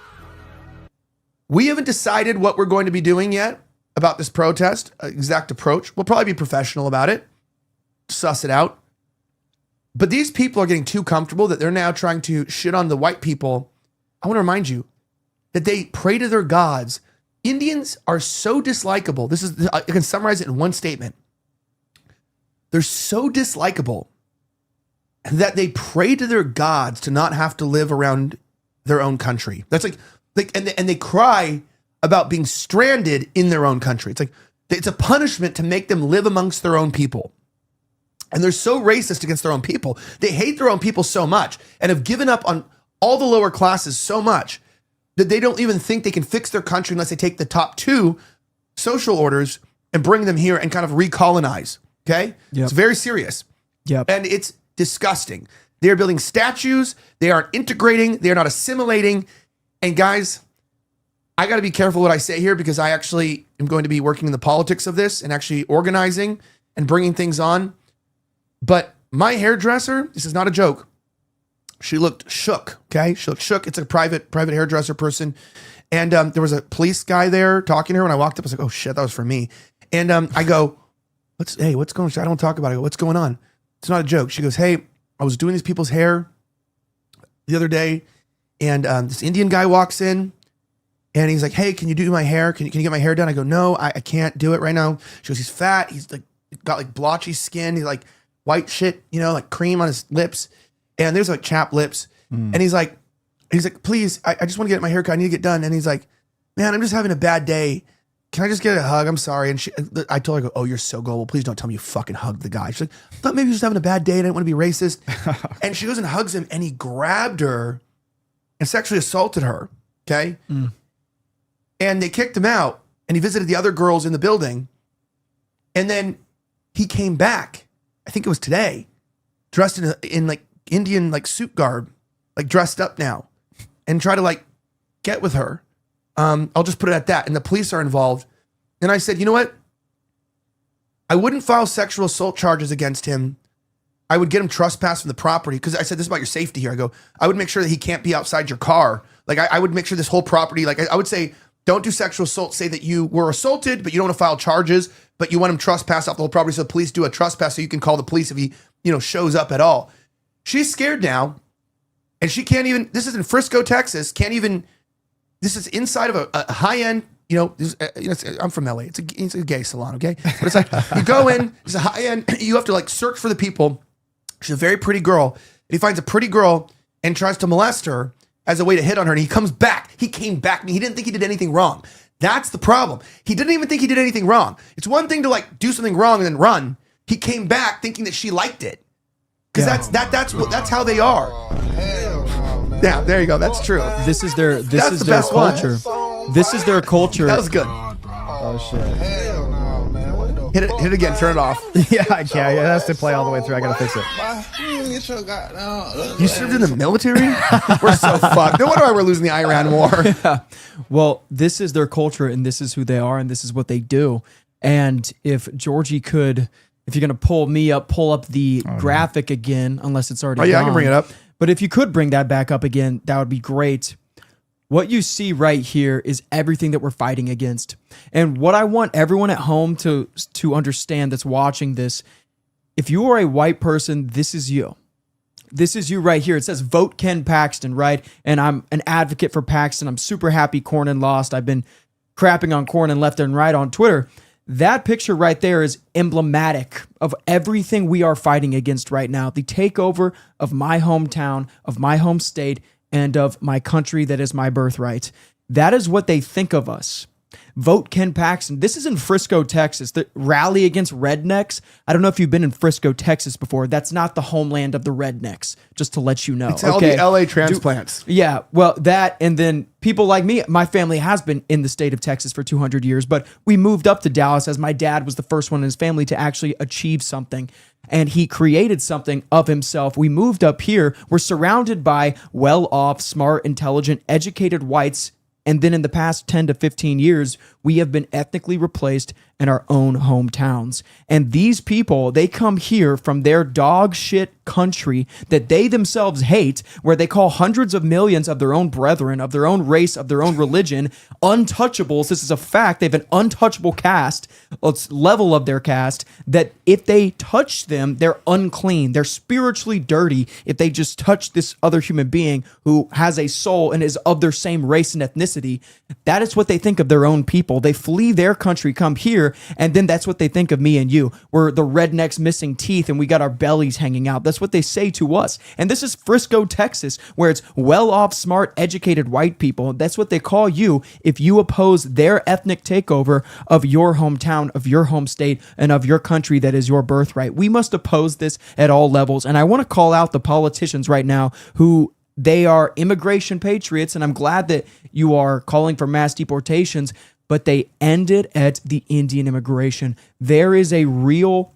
We haven't decided what we're going to be doing yet about this protest, exact approach. We'll probably be professional about it. Suss it out. But these people are getting too comfortable that they're now trying to shit on the white people. I want to remind you that they pray to their gods. Indians are so dislikable. I can summarize it in one statement. They're so dislikable that they pray to their gods to not have to live around their own country. That's and they cry about being stranded in their own country. It's a punishment to make them live amongst their own people. And they're so racist against their own people. They hate their own people so much and have given up on all the lower classes so much that they don't even think they can fix their country unless they take the top 2 social orders and bring them here and kind of recolonize. Okay? Yep. It's very serious. Yep. And it's disgusting. They are building statues. They aren't integrating. They are not assimilating. And guys, I got to be careful what I say here, because I actually am going to be working in the politics of this and actually organizing and bringing things on. But my hairdresser, this is not a joke. She looked shook. Okay. She looked shook. It's a private hairdresser person. And there was a police guy there talking to her. When I walked up, I was like, oh shit, that was for me. And I go, what's going on? I don't want to talk about it. I go, what's going on? It's not a joke. She goes, hey, I was doing these people's hair the other day, and this Indian guy walks in, and he's like, hey, can you do my hair? Can you get my hair done? I go, no, I can't do it right now. She goes, he's fat. He's like got like blotchy skin. He's like white shit, like cream on his lips. And there's like chapped lips. And he's like, please, I just want to get my hair cut. I need to get done. And he's like, man, I'm just having a bad day. Can I just get a hug? I'm sorry. And I told her, I go, oh, you're so gullible. Please don't tell me you fucking hugged the guy. She's like, I thought maybe he was just having a bad day. I didn't want to be racist. And she goes and hugs him, and he grabbed her and sexually assaulted her. Okay. And they kicked him out, and he visited the other girls in the building. And then he came back, I think it was today, dressed in like Indian like suit garb, like dressed up now, and try to like get with her. I'll just put it at that. And the police are involved. And I said, you know what? I wouldn't file sexual assault charges against him. I would get him trespass from the property, because I said, this is about your safety here. I go, I would make sure that he can't be outside your car. Like I would make sure this whole property, like I would say, don't do sexual assault. Say that you were assaulted, but you don't want to file charges, but you want him trespass off the whole property. So the police do a trespass, so you can call the police if he, shows up at all. She's scared now, and she can't even, this is in Frisco, Texas, this is inside of a high-end, I'm from LA. It's a gay salon, okay? But it's like, you go in, it's a high-end, you have to like search for the people. She's a very pretty girl. And he finds a pretty girl and tries to molest her as a way to hit on her. And he comes back. He came back. He didn't think he did anything wrong. That's the problem. He didn't even think he did anything wrong. It's one thing to like do something wrong and then run. He came back thinking that she liked it. Because that's how they are. Yeah, there you go. That's true. This is their culture. This is their culture. That was good. Oh shit. Hit it again. Turn it off. Yeah, I can't. It has to play all the way through. I gotta fix it. You served in the military? We're so fucked. No wonder why we're losing the Iran war. Yeah. Well, this is their culture, and this is who they are, and this is what they do. And if Georgie could, if you're gonna pull me up, pull up the graphic again, unless it's already I can bring it up. But if you could bring that back up again, that would be great. What you see right here is everything that we're fighting against. And what I want everyone at home to understand that's watching this, if you are a white person, this is you. This is you right here. It says vote Ken Paxton, right? And I'm an advocate for Paxton. I'm super happy Cornyn lost. I've been crapping on Cornyn left and right on Twitter. That picture right there is emblematic of everything we are fighting against right now. The takeover of my hometown, of my home state, and of my country that is my birthright. That is what they think of us. Vote Ken Paxton. This is in Frisco, Texas. The rally against rednecks. I don't know if you've been in Frisco, Texas before. That's not the homeland of the rednecks, just to let you know. It's all the LA transplants. Yeah, well, that, and then people like me, my family has been in the state of Texas for 200 years, but we moved up to Dallas as my dad was the first one in his family to actually achieve something. And he created something of himself. We moved up here. We're surrounded by well-off, smart, intelligent, educated whites. And then in the past 10 to 15 years, we have been ethnically replaced in our own hometowns. And these people, they come here from their dog shit country that they themselves hate, where they call hundreds of millions of their own brethren, of their own race, of their own religion, untouchables. This is a fact. They have an untouchable caste, level of their caste, that if they touch them, they're unclean. They're spiritually dirty if they just touch this other human being who has a soul and is of their same race and ethnicity. That is what they think of their own people. They flee their country, come here, and then that's what they think of me and you. We're the rednecks missing teeth and we got our bellies hanging out. That's what they say to us. And this is Frisco, Texas, where it's well-off, smart, educated white people. That's what they call you if you oppose their ethnic takeover of your hometown, of your home state, and of your country that is your birthright. We must oppose this at all levels. And I want to call out the politicians right now who they are immigration patriots, and I'm glad that you are calling for mass deportations, but they ended at the Indian immigration. There is a real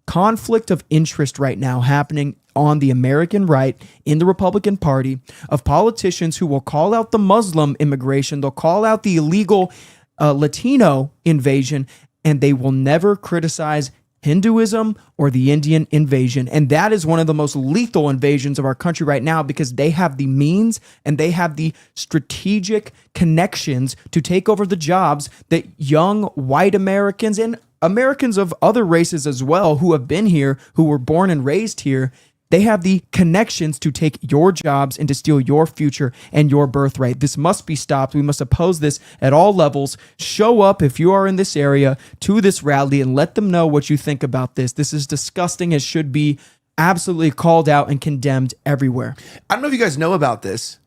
conflict of interest right now happening on the American right in the Republican Party of politicians who will call out the Muslim immigration, they'll call out the illegal Latino invasion, and they will never criticize Hinduism or the Indian invasion. And that is one of the most lethal invasions of our country right now because they have the means and they have the strategic connections to take over the jobs that young white Americans and Americans of other races as well who have been here, who were born and raised here, they have the connections to take your jobs and to steal your future and your birthright. This must be stopped. We must oppose this at all levels. Show up if you are in this area to this rally and let them know what you think about this. This is disgusting. It should be absolutely called out and condemned everywhere. I don't know if you guys know about this.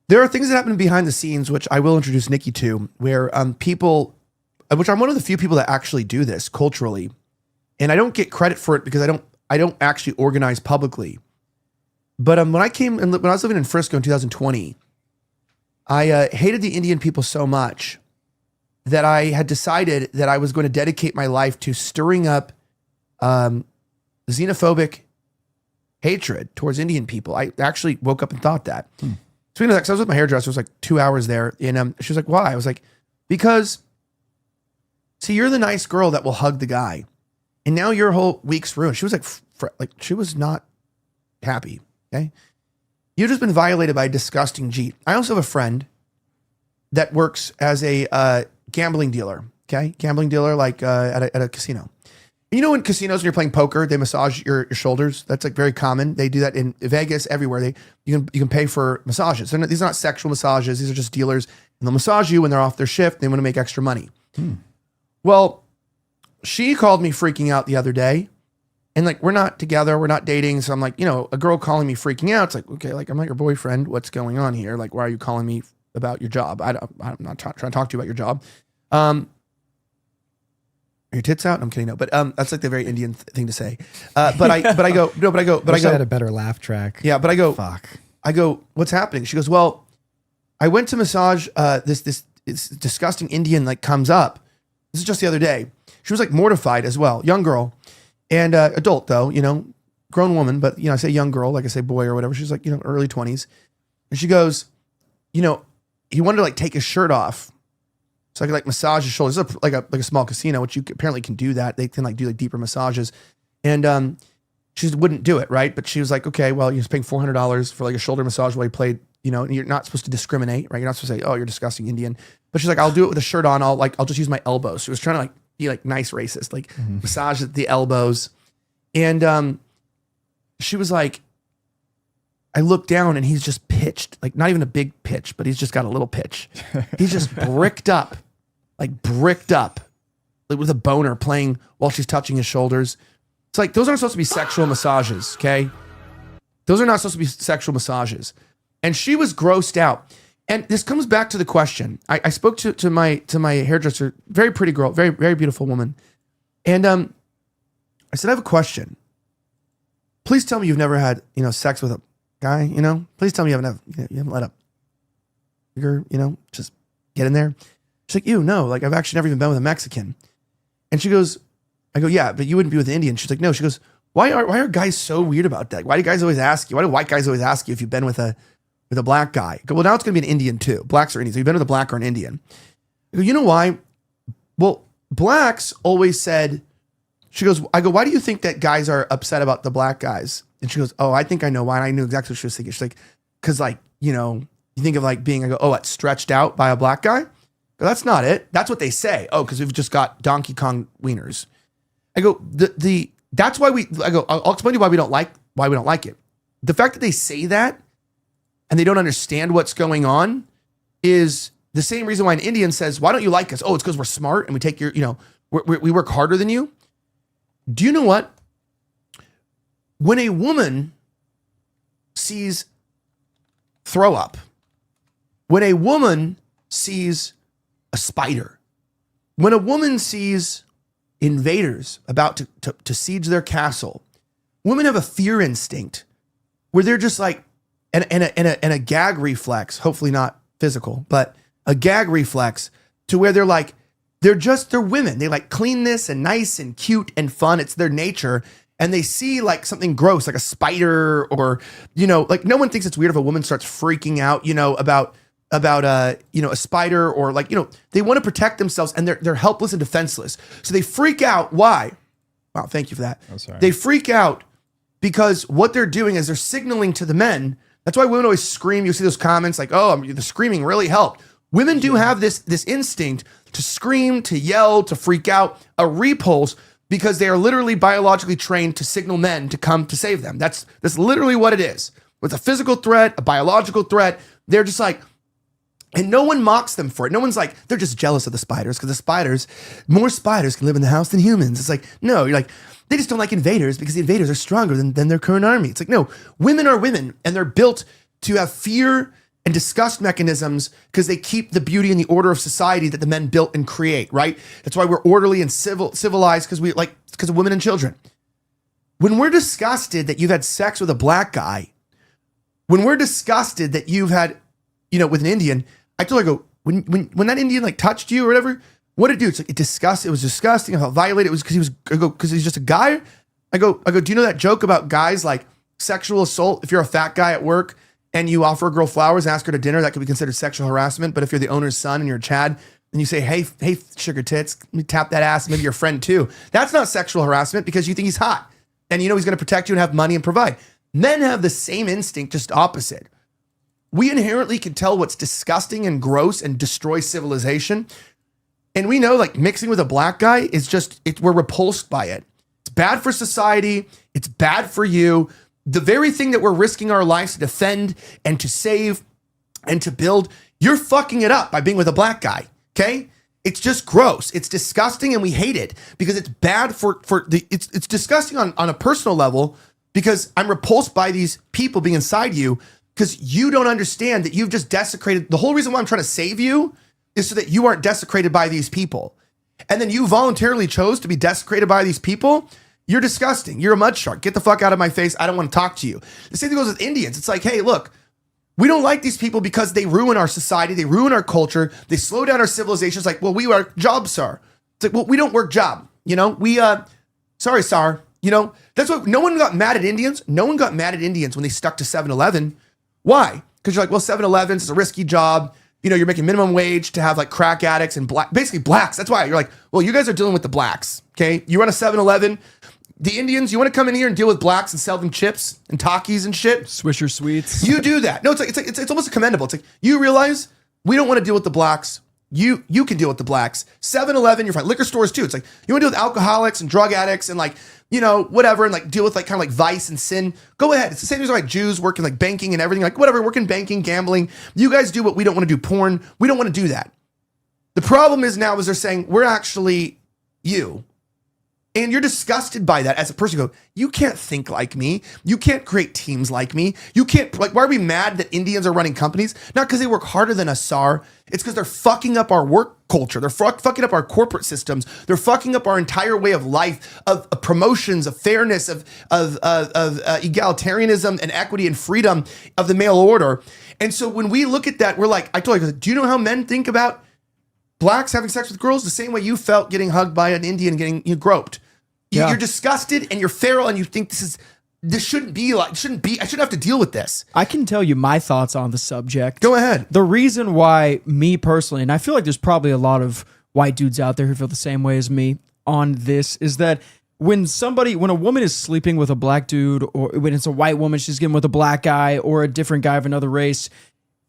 There are things that happen behind the scenes, which I will introduce Nicky to, where people, which I'm one of the few people that actually do this culturally. And I don't get credit for it because I don't actually organize publicly. But when I was living in Frisco in 2020, I hated the Indian people so much that I had decided that I was going to dedicate my life to stirring up xenophobic hatred towards Indian people. I actually woke up and thought that. So, I was with my hairdresser, it was like 2 hours there, and she was like, why? I was like, because, see, you're the nice girl that will hug the guy. And now your whole week's ruined. She was like she was not happy. Okay. You've just been violated by a disgusting Jeep. I also have a friend that works as a gambling dealer. Okay. Gambling dealer, like at a casino. And you know, in casinos, when you're playing poker, they massage your shoulders. That's like very common. They do that in Vegas, everywhere. You can pay for massages. These are not sexual massages. These are just dealers. And they'll massage you when they're off their shift. They want to make extra money. Well, she called me freaking out the other day, and like, we're not together, we're not dating. So I'm like, a girl calling me freaking out. It's like, okay, like, I'm not your boyfriend. What's going on here? Like, why are you calling me about your job. I'm not trying to talk to you about your job. Are your tits out? I'm kidding. No, but that's like the very Indian thing to say. But I had a better laugh track. Yeah, but I go, fuck. I go, what's happening? She goes, well, I went to massage. This disgusting Indian like comes up. This is just the other day. She was like mortified as well, young girl, and adult though, you know, grown woman. But you know, I say young girl, like I say boy or whatever. She's like, you know, early 20s, and she goes, you know, he wanted to like take his shirt off, so I could like massage his shoulders. It's like a small casino, which you apparently can do that. They can like do like deeper massages, and she wouldn't do it, right? But she was like, okay, well, you're paying $400 for like a shoulder massage while you played, you know, and you're not supposed to discriminate, right? You're not supposed to say, oh, you're disgusting Indian. But she's like, I'll do it with a shirt on. I'll just use my elbows. She was trying to like be like nice racist, like massage the elbows. And she was like, I look down and he's just pitched, like not even a big pitch, but he's just got a little pitch. He's just bricked up, like with a boner playing while she's touching his shoulders. It's like, those aren't supposed to be sexual massages, okay? Those are not supposed to be sexual massages. And she was grossed out. And this comes back to the question. I spoke to my hairdresser, very pretty girl, very, very beautiful woman. And I said, I have a question. Please tell me you've never had, you know, sex with a guy, you know? Please tell me you haven't let up. You know, just get in there. She's like, ew, no, like I've actually never even been with a Mexican. And she goes, I go, yeah, but you wouldn't be with an Indian. She's like, no. She goes, why are guys so weird about that? Why do guys always ask you? Why do white guys always ask you if you've been with a black guy? I go, well, now it's going to be an Indian too. Blacks are Indians. So you've been with a black or an Indian. I go, you know why? Well, blacks always said, she goes, I go, why do you think that guys are upset about the black guys? And she goes, oh, I think I know why. And I knew exactly what she was thinking. She's like, because like, you know, you think of like being, I go, oh, it's stretched out by a black guy? I go, that's not it. That's what they say. Oh, because we've just got Donkey Kong wieners. I go, that's why I'll explain to you why we don't like it. The fact that they say that and they don't understand what's going on is the same reason why an Indian says, why don't you like us? Oh, it's because we're smart and we take your, you know, we work harder than you. Do you know what? When a woman sees throw up, when a woman sees a spider, when a woman sees invaders about to siege their castle, women have a fear instinct where they're just like, and a gag reflex, hopefully not physical, but a gag reflex to where they're like, they're women. They like cleanness and nice and cute and fun. It's their nature. And they see like something gross, like a spider or, you know, like no one thinks it's weird if a woman starts freaking out, you know, about you know, a spider or like, you know, they want to protect themselves and they're helpless and defenseless. So they freak out. Why? Wow. Thank you for that. Oh, sorry. They freak out because what they're doing is they're signaling to the men. That's why women always scream. You see those comments like, oh, the screaming really helped. Women do have this instinct to scream, to yell, to freak out, a repulse, because they are literally biologically trained to signal men to come to save them. That's literally what it is. With a physical threat, a biological threat, they're just like, and no one mocks them for it. No one's like, they're just jealous of the spiders because more spiders can live in the house than humans. It's like, no, you're like, they just don't like invaders because the invaders are stronger than their current army. It's like, no, women are women and they're built to have fear and disgust mechanisms because they keep the beauty and the order of society that the men built and create, right? That's why we're orderly and civilized because of women and children. When we're disgusted that you've had sex with a black guy, when we're disgusted that you've had, you know, with an Indian, I told her, I go, when that Indian like touched you or whatever, what did it do? It's like, it was disgusting. I felt violated. It was because he's just a guy. I go, do you know that joke about guys like sexual assault? If you're a fat guy at work and you offer a girl flowers, ask her to dinner, that could be considered sexual harassment. But if you're the owner's son and you're a Chad and you say, hey, sugar tits, let me tap that ass, maybe your friend too. That's not sexual harassment because you think he's hot and you know he's going to protect you and have money and provide. Men have the same instinct, just opposite. We inherently can tell what's disgusting and gross and destroys civilization. And we know like mixing with a black guy is we're repulsed by it. It's bad for society. It's bad for you. The very thing that we're risking our lives to defend and to save and to build, you're fucking it up by being with a black guy, okay? It's just gross. It's disgusting and we hate it because it's bad it's disgusting on a personal level because I'm repulsed by these people being inside you, because you don't understand that you've just desecrated. The whole reason why I'm trying to save you is so that you aren't desecrated by these people. And then you voluntarily chose to be desecrated by these people. You're disgusting. You're a mud shark. Get the fuck out of my face. I don't want to talk to you. The same thing goes with Indians. It's like, hey, look, we don't like these people because they ruin our society. They ruin our culture. They slow down our civilization. It's like, well, we work job, sir. It's like, well, we don't work job. You know, sorry, sir. You know, that's what, no one got mad at Indians. No one got mad at Indians when they stuck to 7-Eleven. Why? Because you're like, well, 7-Elevens is a risky job. You know, you're making minimum wage to have like crack addicts and basically blacks. That's why you're like, well, you guys are dealing with the blacks. Okay. You run a 7-Eleven. The Indians, you want to come in here and deal with blacks and sell them chips and Takis and shit? Swisher Sweets. You do that. No, it's almost commendable. It's like, you realize we don't want to deal with the blacks. You can deal with the blacks. 7-Eleven, you're fine. Liquor stores too. It's like, you want to deal with alcoholics and drug addicts and like, you know, whatever, and like deal with like kind of like vice and sin. Go ahead. It's the same as like Jews working like banking and everything. Like whatever, working banking, gambling. You guys do what we don't want to do. Porn. We don't want to do that. The problem is now is they're saying we're actually you. And you're disgusted by that as a person. You go, you can't think like me. You can't create teams like me. You can't, like, why are we mad that Indians are running companies? Not because they work harder than us, SAR. It's because they're fucking up our work culture. They're fucking up our corporate systems. They're fucking up our entire way of life, of promotions, of fairness, of egalitarianism and equity and freedom of the male order. And so when we look at that, we're like, I told you, do you know how men think about blacks having sex with girls? The same way you felt getting hugged by an Indian getting groped. Yeah. You're disgusted and you're feral and you think this shouldn't be. I shouldn't have to deal with this. I can tell you my thoughts on the subject. Go ahead. The reason why me personally, and I feel like there's probably a lot of white dudes out there who feel the same way as me on this, is that when a woman is sleeping with a black dude, or when it's a white woman, she's getting with a black guy or a different guy of another race.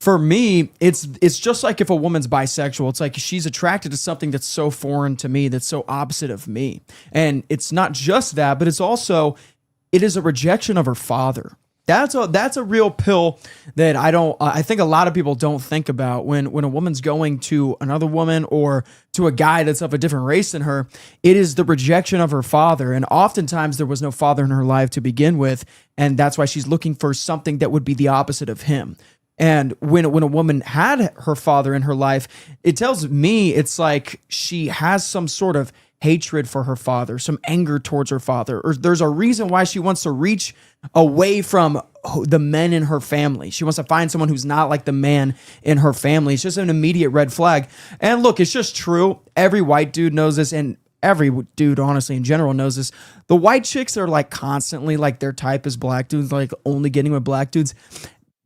For me, it's just like if a woman's bisexual, it's like she's attracted to something that's so foreign to me, that's so opposite of me. And it's not just that, but it is a rejection of her father. That's a real pill that I think a lot of people don't think about when a woman's going to another woman or to a guy that's of a different race than her. It is the rejection of her father. And oftentimes there was no father in her life to begin with. And that's why she's looking for something that would be the opposite of him. And when a woman had her father in her life, it tells me it's like she has some sort of hatred for her father, some anger towards her father, or there's a reason why she wants to reach away from the men in her family. She wants to find someone who's not like the man in her family. It's just an immediate red flag. And look, it's just true. Every white dude knows this, and every dude, honestly, in general knows this. The white chicks are like constantly like their type is black dudes, like only getting with black dudes.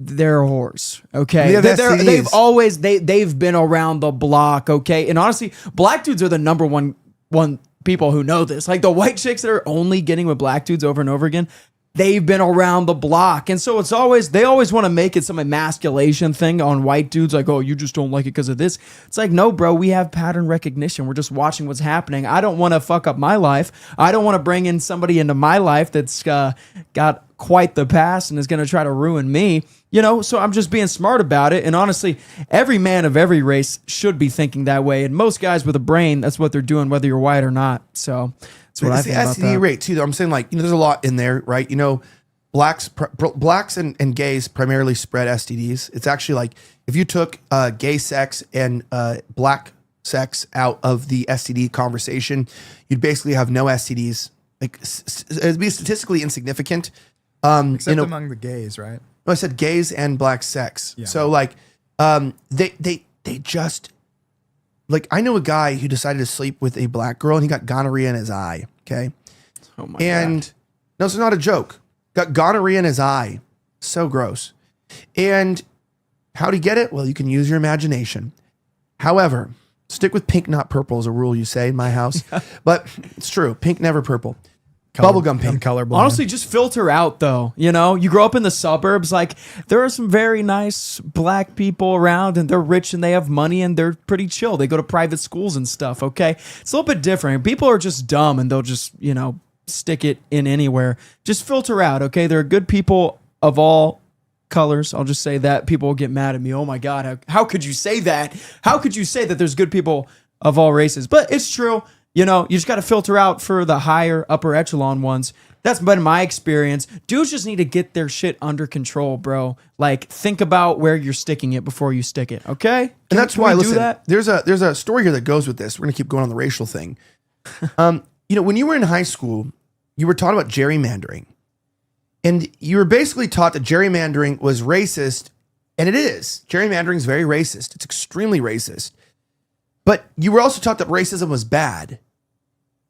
They're whores, okay? They've been around the block, okay? And honestly, black dudes are the number one people who know this. Like the white chicks that are only getting with black dudes over and over again, they've been around the block. And so they always want to make it some emasculation thing on white dudes, like, oh, you just don't like it because of this. It's like, no, bro, we have pattern recognition. We're just watching what's happening. I don't want to fuck up my life. I don't want to bring in somebody into my life that's got quite the past and is going to try to ruin me. You know, so I'm just being smart about it. And honestly, every man of every race should be thinking that way. And most guys with a brain, that's what they're doing, whether you're white or not. So that's what I think about that. STD rate too, though. I'm saying, like, there's a lot in there, right? Blacks and gays primarily spread STDs. It's actually like if you took gay sex and black sex out of the STD conversation, you'd basically have no STDs. Like it'd be statistically insignificant. Except among the gays, right? No, I said gays and black sex. Yeah. So like, they just, like, I know a guy who decided to sleep with a black girl and he got gonorrhea in his eye. Okay. Oh my God. No, it's not a joke. Got gonorrhea in his eye. So gross. And how'd he get it? Well, you can use your imagination. However, stick with pink, not purple is a rule you say in my house, but it's true. Pink, never purple. Bubblegum pink. Colorblind. Honestly, just filter out though. You know, you grow up in the suburbs, like there are some very nice black people around and they're rich and they have money and they're pretty chill. They go to private schools and stuff. Okay. It's a little bit different. People are just dumb and they'll just, stick it in anywhere. Just filter out. Okay. There are good people of all colors. I'll just say that. People will get mad at me. Oh my God. How could you say that? How could you say that there's good people of all races? But it's true. You know, you just got to filter out for the higher upper echelon ones. That's been my experience. Dudes just need to get their shit under control, bro. Like, think about where you're sticking it before you stick it, okay? And that's why, listen, that? there's a story here that goes with this. We're going to keep going on the racial thing. You know, when you were in high school, you were taught about gerrymandering. And you were basically taught that gerrymandering was racist, and it is. Gerrymandering is very racist. It's extremely racist. But you were also taught that racism was bad.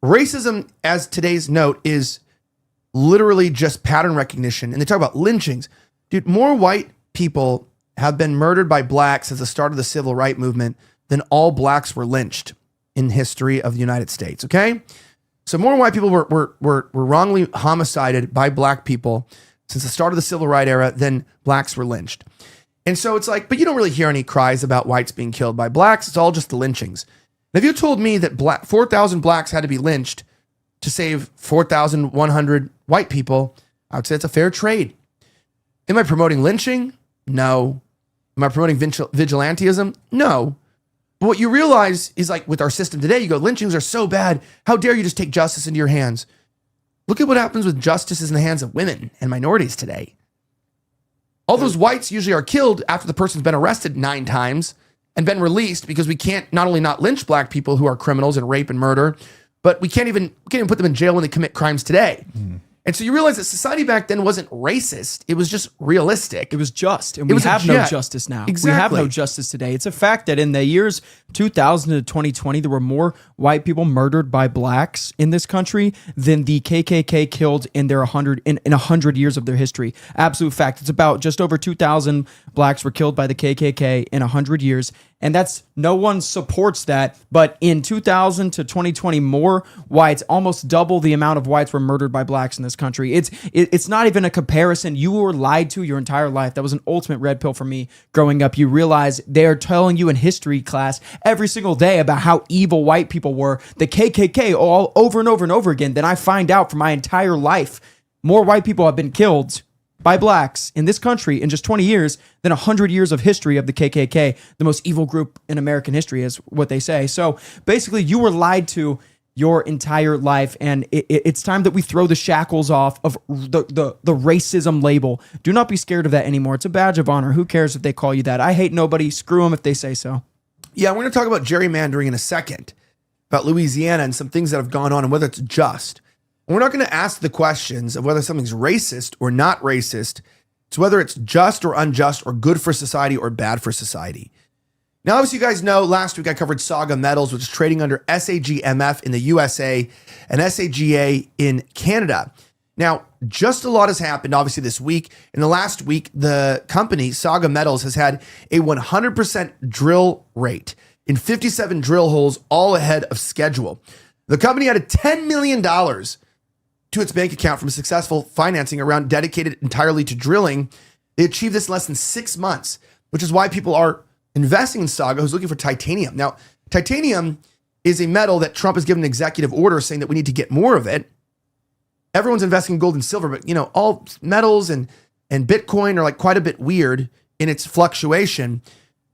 Racism, as today's note, is literally just pattern recognition. And they talk about lynchings. Dude, more white people have been murdered by blacks since the start of the civil rights movement than all blacks were lynched in history of the United States, okay? So more white people were wrongly homicided by black people since the start of the civil rights era than blacks were lynched. And so it's like, but you don't really hear any cries about whites being killed by blacks. It's all just the lynchings. And if you told me that 4,000 blacks had to be lynched to save 4,100 white people, I would say it's a fair trade. Am I promoting lynching? No. Am I promoting vigilantism? No. But what you realize is, like, with our system today, you go, lynchings are so bad. How dare you just take justice into your hands? Look at what happens with justice in the hands of women and minorities today. All those whites usually are killed after the person's been arrested 9 times and been released, because we can't not only not lynch black people who are criminals and rape and murder, but we can't even put them in jail when they commit crimes today. And so you realize that society back then wasn't racist. It was just realistic. It was just. And we have no justice now. Exactly. We have no justice today. It's a fact that in the years 2000 to 2020, there were more white people murdered by blacks in this country than the KKK killed in their 100 years of their history. Absolute fact. It's about just over 2,000 blacks were killed by the KKK in 100 years. And that's, no one supports that. But in 2000 to 2020, more whites, almost double the amount of whites were murdered by blacks in this country. It's not even a comparison. You were lied to your entire life. That was an ultimate red pill for me growing up. You realize they're telling you in history class every single day about how evil white people were, the KKK, all over and over and over again. Then I find out for my entire life, more white people have been killed by blacks in this country in just 20 years than 100 years of history of the KKK, the most evil group in American history, is what they say. So basically, you were lied to your entire life, and it's time that we throw the shackles off of the racism label. Do not be scared of that anymore. It's a badge of honor. Who cares if they call you that? I hate nobody. Screw them if they say so. Yeah, we're going to talk about gerrymandering in a second, about Louisiana and some things that have gone on and whether it's just. And we're not going to ask the questions of whether something's racist or not racist. It's whether it's just or unjust or good for society or bad for society. Now, obviously, you guys know last week I covered SAGA Metals, which is trading under SAGMF in the USA and SAGA in Canada. Now, just a lot has happened, obviously, this week. In the last week, the company, SAGA Metals, has had a 100% drill rate in 57 drill holes, all ahead of schedule. The company added $10 million to its bank account from successful financing around dedicated entirely to drilling. They achieved this in less than 6 months, which is why people are investing in SAGA, who's looking for titanium. Now, titanium is a metal that Trump has given an executive order saying that we need to get more of it. Everyone's investing in gold and silver, but all metals and Bitcoin are like quite a bit weird in its fluctuation.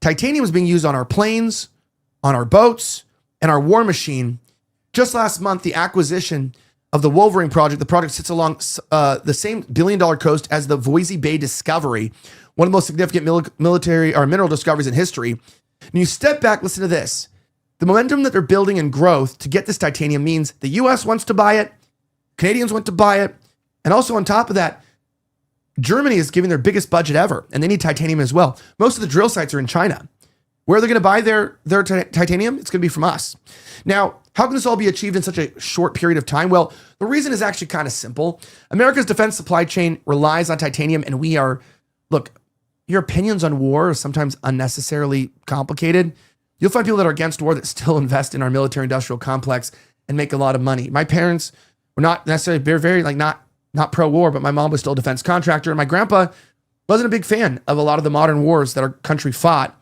Titanium is being used on our planes, on our boats, and our war machine. Just last month, the acquisition of the Wolverine project, the project sits along the same billion-dollar coast as the Voisey Bay discovery, one of the most significant military or mineral discoveries in history. And you step back, listen to this. The momentum that they're building in growth to get this titanium means the U.S. wants to buy it, Canadians want to buy it, and also on top of that, Germany is giving their biggest budget ever, and they need titanium as well. Most of the drill sites are in China. Where are they going to buy their titanium? It's going to be from us. Now, how can this all be achieved in such a short period of time? Well, the reason is actually kind of simple. America's defense supply chain relies on titanium, and we are, look, your opinions on war are sometimes unnecessarily complicated. You'll find people that are against war that still invest in our military industrial complex and make a lot of money. My parents were not necessarily very not pro-war, but my mom was still a defense contractor, and my grandpa wasn't a big fan of a lot of the modern wars that our country fought.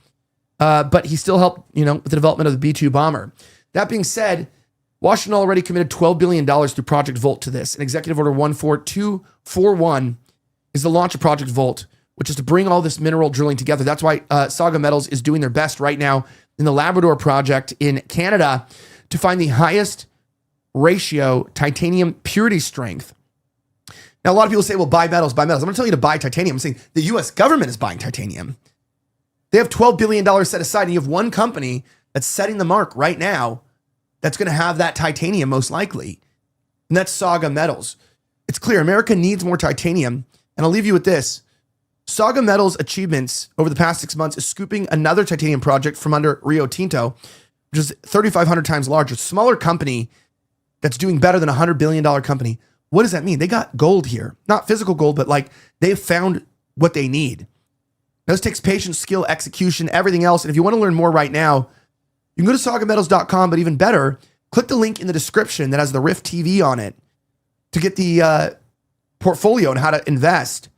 But he still helped, with the development of the B-2 bomber. That being said, Washington already committed $12 billion through Project Volt to this. And Executive Order 14241 is the launch of Project Volt, which is to bring all this mineral drilling together. That's why SAGA Metals is doing their best right now in the Labrador project in Canada to find the highest ratio titanium purity strength. Now, a lot of people say, well, buy metals, buy metals. I'm not telling you to buy titanium. I'm saying the US government is buying titanium. They have $12 billion set aside, and you have one company that's setting the mark right now that's going to have that titanium most likely, and that's SAGA Metals. It's clear America needs more titanium, and I'll leave you with this. SAGA Metals' achievements over the past 6 months is scooping another titanium project from under Rio Tinto, which is 3,500 times larger. Smaller company that's doing better than a $100 billion company. What does that mean? They got gold here. Not physical gold, but like they've found what they need. Now, this takes patience, skill, execution, everything else. And if you want to learn more right now, you can go to sagametals.com, but even better, click the link in the description that has the Rift TV on it to get the portfolio and how to invest.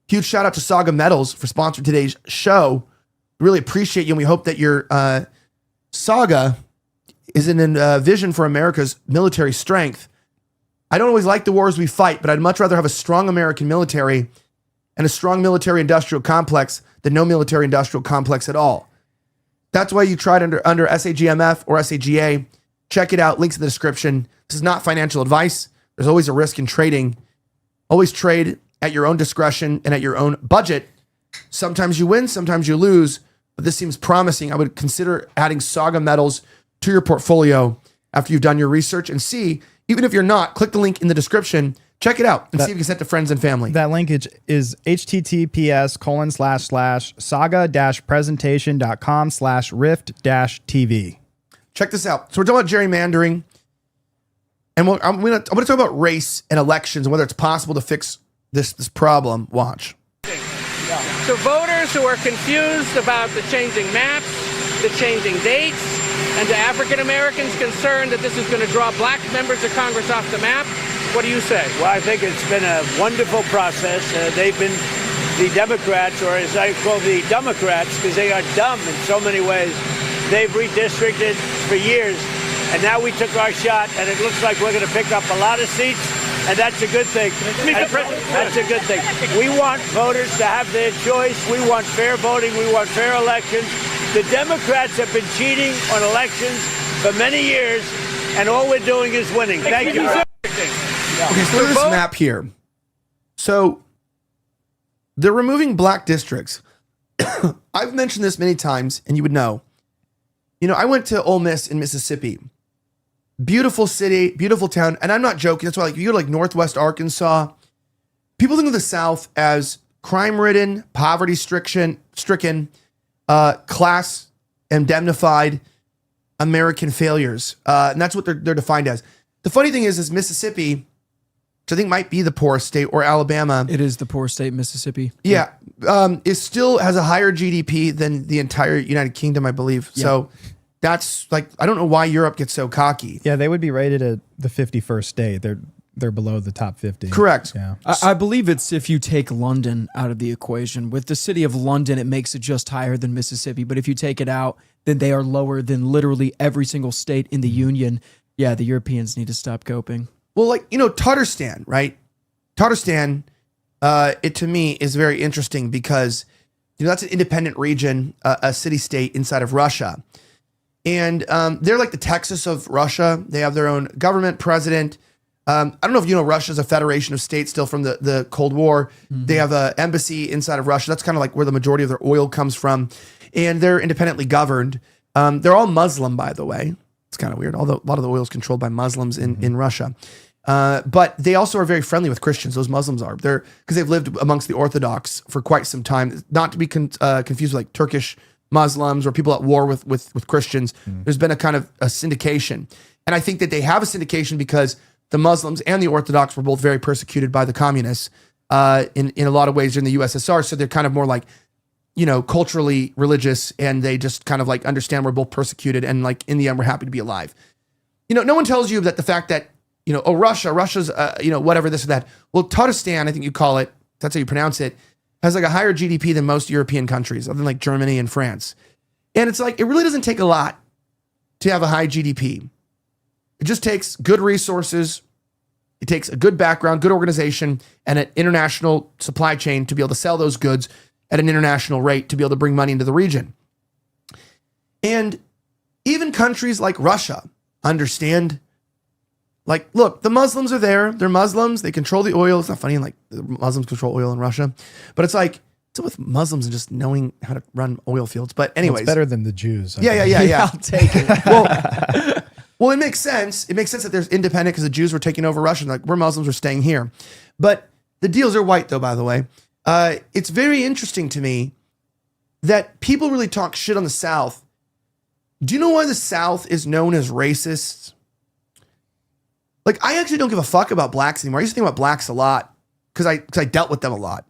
Huge shout out to Saga Metals for sponsoring today's show. Really appreciate you, and we hope that your Saga is in a vision for America's military strength. I don't always like the wars we fight, but I'd much rather have a strong American military and a strong military-industrial complex than no military-industrial complex at all. That's why you tried under SAGMF or SAGA. Check it out. Links in the description. This is not financial advice. There's always a risk in trading. Always trade at your own discretion and at your own budget. Sometimes you win, sometimes you lose, but this seems promising. I would consider adding Saga Metals to your portfolio after you've done your research and see, even if you're not, click the link in the description. Check it out and see if you can send it to friends and family. That linkage is https://saga-presentation.com/rift-tv. Check this out. So we're talking about gerrymandering, and I'm going to talk about race and elections and whether it's possible to fix this problem. Watch. So voters who are confused about the changing maps, the changing dates, and to African Americans concerned that this is going to draw black members of Congress off the map, what do you say? Well, I think it's been a wonderful process. They've been the Democrats, or as I call the Democrats, because they are dumb in so many ways. They've redistricted for years, and now we took our shot, and it looks like we're going to pick up a lot of seats, and that's a good thing. That's a good thing. We want voters to have their choice. We want fair voting. We want fair elections. The Democrats have been cheating on elections for many years, and all we're doing is winning. Thank you. Okay, so look at this map here. So they're removing black districts. I've mentioned this many times, and you would know. You know, I went to Ole Miss in Mississippi. Beautiful city, beautiful town. And I'm not joking. That's why, like, if you go to like Northwest Arkansas, people think of the South as crime-ridden, poverty-stricken, class indemnified American failures. And that's what they're defined as. The funny thing is Mississippi, which I think might be the poorest state, or Alabama. It is the poorest state, Mississippi. Yeah. It still has a higher GDP than the entire United Kingdom, I believe. Yeah. So that's like, I don't know why Europe gets so cocky. Yeah, they would be rated at the 51st state. They're below the top 50. Correct. Yeah. I believe it's if you take London out of the equation. With the city of London, it makes it just higher than Mississippi. But if you take it out, then they are lower than literally every single state in the Union. Yeah, the Europeans need to stop coping. Well, like, you know, Tatarstan, right? Tatarstan, it to me is very interesting because, you know, that's an independent region, a city-state inside of Russia. And they're like the Texas of Russia. They have their own government, president. I don't know if you know, Russia's a federation of states still from the Cold War. Mm-hmm. They have an embassy inside of Russia. That's kind of like where the majority of their oil comes from. And they're independently governed. They're all Muslim, by the way. It's kind of weird. Although a lot of the oil is controlled by Muslims in Russia. But they also are very friendly with Christians. Those Muslims are. They're because they've lived amongst the Orthodox for quite some time. Not to be confused with like Turkish Muslims or people at war with Christians. There's been a kind of a syndication. And I think that they have a syndication because the Muslims and the Orthodox were both very persecuted by the communists in a lot of ways during the USSR. So they're kind of more like, you know, culturally religious, and they just kind of like understand we're both persecuted, and like in the end we're happy to be alive. You know, no one tells you that the fact that, you know, oh, Russia's, you know, whatever, this or that. Well, Tatarstan, I think you call it, that's how you pronounce it, has like a higher GDP than most European countries, other than like Germany and France. And it's like, it really doesn't take a lot to have a high GDP. It just takes good resources. It takes a good background, good organization, and an international supply chain to be able to sell those goods at an international rate to be able to bring money into the region. And even countries like Russia understand Like, look, the Muslims are there. They're Muslims. They control the oil. It's not funny, like the Muslims control oil in Russia. But it's like, what's with Muslims and just knowing how to run oil fields? But anyways. It's better than the Jews. Yeah. I'll take it. Well, it makes sense. It makes sense that there's independent because the Jews were taking over Russia. Like, we're Muslims, we're staying here. But the deals are white, though, by the way. It's very interesting to me that people really talk shit on the South. Do you know why the South is known as racist? Like, I actually don't give a fuck about blacks anymore. I used to think about blacks a lot because I dealt with them a lot.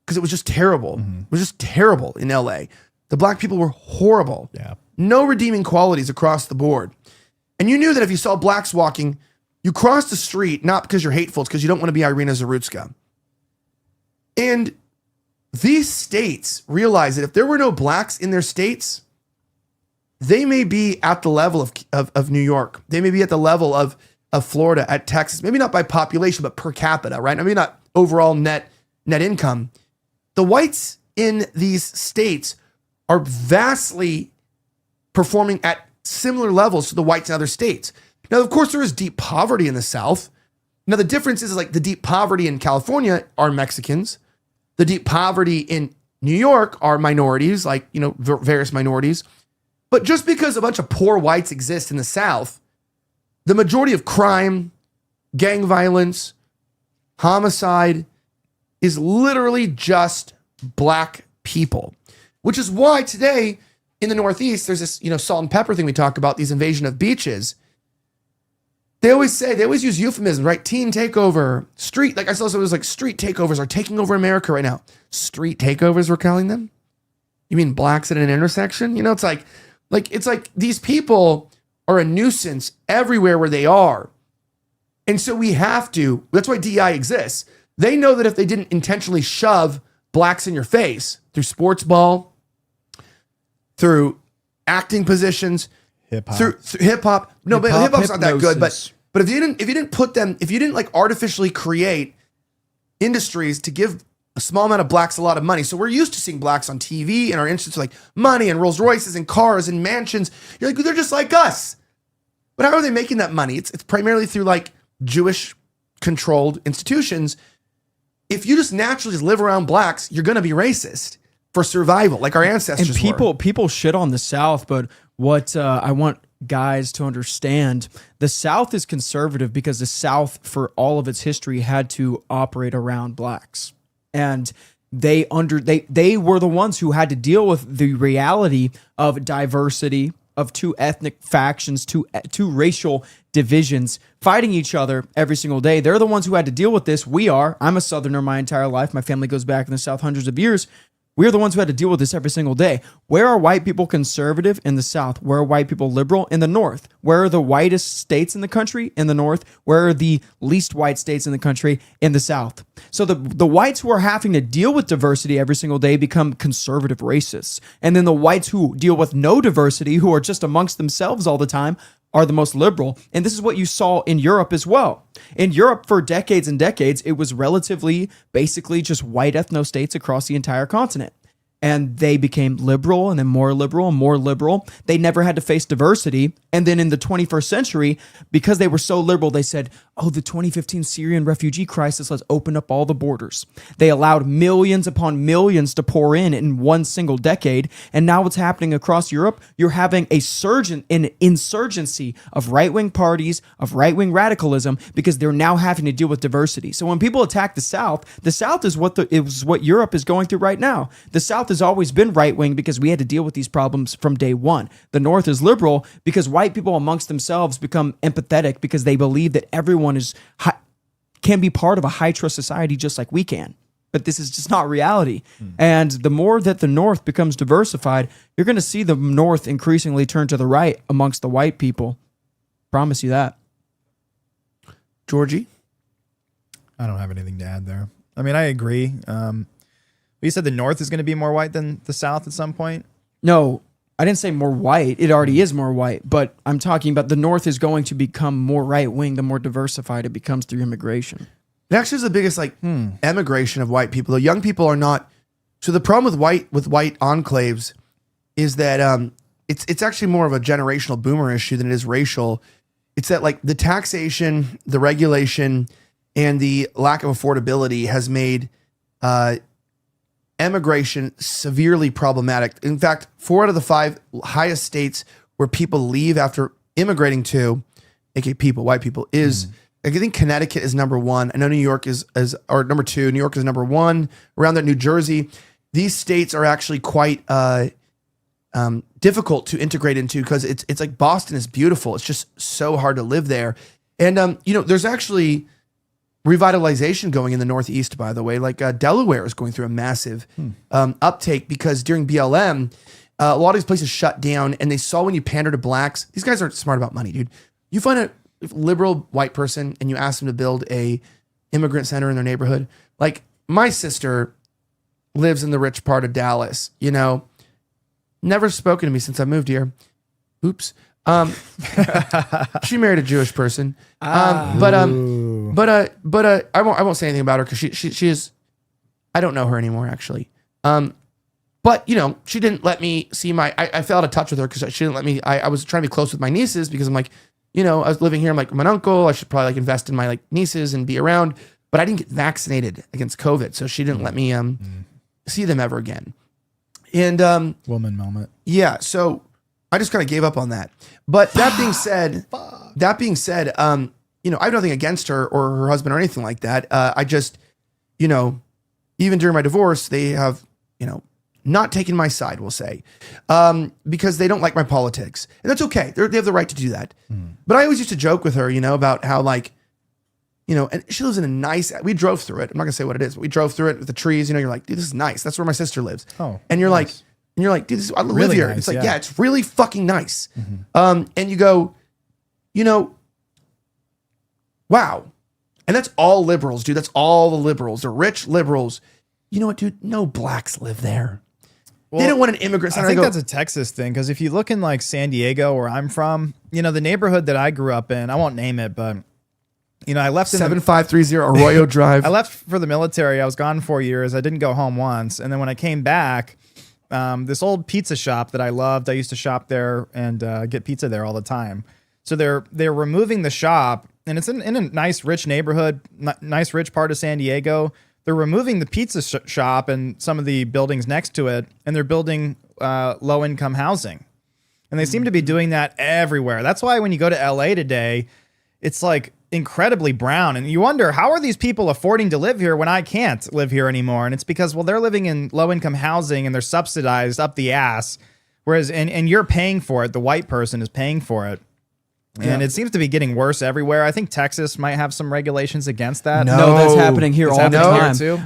Because it was just terrible. It was just terrible in LA. The black people were horrible. Yeah. No redeeming qualities across the board. And you knew that if you saw blacks walking, you crossed the street, not because you're hateful, it's because you don't want to be Irina Zarutska. And these states realize that if there were no blacks in their states, they may be at the level of New York. They may be at the level of Florida, at Texas, maybe not by population, but per capita, right? Maybe not overall net income. The whites in these states are vastly performing at similar levels to the whites in other states. Now, of course, there is deep poverty in the South. Now, the difference is like the deep poverty in California are Mexicans. The deep poverty in New York are minorities, like, you know, various minorities. But just because a bunch of poor whites exist in the South, the majority of crime, gang violence, homicide is literally just black people, which is why today in the Northeast, there's this, you know, salt and pepper thing we talk about, these invasion of beaches. They always use euphemisms, right? Teen takeover, street. Like I saw it was like street takeovers are taking over America right now. Street takeovers, we're calling them. You mean blacks at an intersection? You know, it's like these people are a nuisance everywhere where they are. And so we have to, that's why DEI exists. They know that if they didn't intentionally shove blacks in your face through sports ball, through acting positions, through hip hop. No, but hip hop's not that good. But if you didn't like artificially create industries to give a small amount of blacks a lot of money. So we're used to seeing blacks on TV and our interests like money and Rolls Royces and cars and mansions. You're like, they're just like us. But how are they making that money? It's primarily through like Jewish controlled institutions. If you just naturally just live around blacks, you're going to be racist for survival, like our ancestors were. People shit on the South, but what I want guys to understand, the South is conservative because the South, for all of its history, had to operate around blacks, and they were the ones who had to deal with the reality of diversity, of two ethnic factions, two racial divisions fighting each other every single day. They're the ones who had to deal with this. I'm a Southerner my entire life. My family goes back in the South hundreds of years. We're the ones who had to deal with this every single day. Where are white people conservative? In the South. Where are white people liberal? In the North. Where are the whitest states in the country? In the North. Where are the least white states in the country? In the South. So the whites who are having to deal with diversity every single day become conservative racists. And then the whites who deal with no diversity, who are just amongst themselves all the time, are the most liberal. And this is what you saw in Europe as well. In Europe, for decades and decades, it was relatively, basically just white ethno-states across the entire continent. And they became liberal and then more liberal and more liberal. They never had to face diversity. And then in the 21st century, because they were so liberal, they said, oh, the 2015 Syrian refugee crisis, let's open up all the borders. They allowed millions upon millions to pour in one single decade. And now what's happening across Europe, you're having a surge in insurgency of right-wing parties, of right-wing radicalism, because they're now having to deal with diversity. So when people attack the South is what Europe is going through right now. The South has always been right-wing because we had to deal with these problems from day one. The North is liberal because white people amongst themselves become empathetic because they believe that everyone can be part of a high-trust society just like we can. But this is just not reality. And the more that the North becomes diversified, you're going to see the North increasingly turn to the right amongst the white people. Promise you that. Georgie? I don't have anything to add there. I mean, I agree. You said the North is going to be more white than the South at some point? No, I didn't say more white. It already is more white. But I'm talking about the North is going to become more right-wing the more diversified it becomes through immigration. It actually is the biggest emigration of white people. The young people are not. So the problem with white enclaves is that it's actually more of a generational boomer issue than it is racial. It's that like the taxation, the regulation, and the lack of affordability has made emigration severely problematic. In fact, 4 out of the 5 highest states where people leave after immigrating to, aka people, white people, is I think Connecticut is number 1. I know New York is or number 2. New York is number 1. Around there, New Jersey. These states are actually quite difficult to integrate into because it's like Boston is beautiful. It's just so hard to live there. And there's actually revitalization going in the Northeast, by the way. Like Delaware is going through a massive uptake because during BLM, a lot of these places shut down, and they saw when you pander to blacks, these guys aren't smart about money, dude. You find a liberal white person and you ask them to build a immigrant center in their neighborhood. Like my sister lives in the rich part of Dallas, never spoken to me since I moved here. Oops. She married a Jewish person. But I won't say anything about her because she is, I don't know her anymore actually. But she didn't let me see I fell out of touch with her because she didn't let me, I was trying to be close with my nieces because I'm like, I was living here. I'm like, my uncle, I should probably like invest in my like nieces and be around, but I didn't get vaccinated against COVID. So she didn't let me, see them ever again. And, woman moment. Yeah. So I just kind of gave up on that. But that being said, I have nothing against her or her husband or anything like that. I just, even during my divorce, they have, not taken my side, we'll say, because they don't like my politics. And that's okay. They have the right to do that. But I always used to joke with her, about how like, and she lives in a nice, we drove through it. I'm not gonna say what it is, but we drove through it with the trees. You're like, dude, this is nice. That's where my sister lives. Oh, and you're nice. like, dude, I live Really here. nice, It's like, yeah. yeah, it's really fucking nice. And you go, wow. And that's all liberals, dude. That's all the liberals. They're rich liberals. You know what, dude? No blacks live there. Well, they don't want an immigrant center. I think that's a Texas thing because if you look in like San Diego, where I'm from, the neighborhood that I grew up in, I won't name it, but I left in 7530 Arroyo Drive. I left for the military. I was gone 4 years. I didn't go home once, and then when I came back, this old pizza shop that I loved, I used to shop there and get pizza there all the time. So they're removing the shop, and it's in a nice rich neighborhood, nice rich part of San Diego. They're removing the pizza shop and some of the buildings next to it, and they're building low-income housing. And they seem to be doing that everywhere. That's why when you go to LA today, it's like incredibly brown. And you wonder, how are these people affording to live here when I can't live here anymore? And it's because, well, they're living in low-income housing and they're subsidized up the ass. Whereas, and you're paying for it. The white person is paying for it. And it seems to be getting worse everywhere. I think Texas might have some regulations against that. No, that's happening here all the time. Too?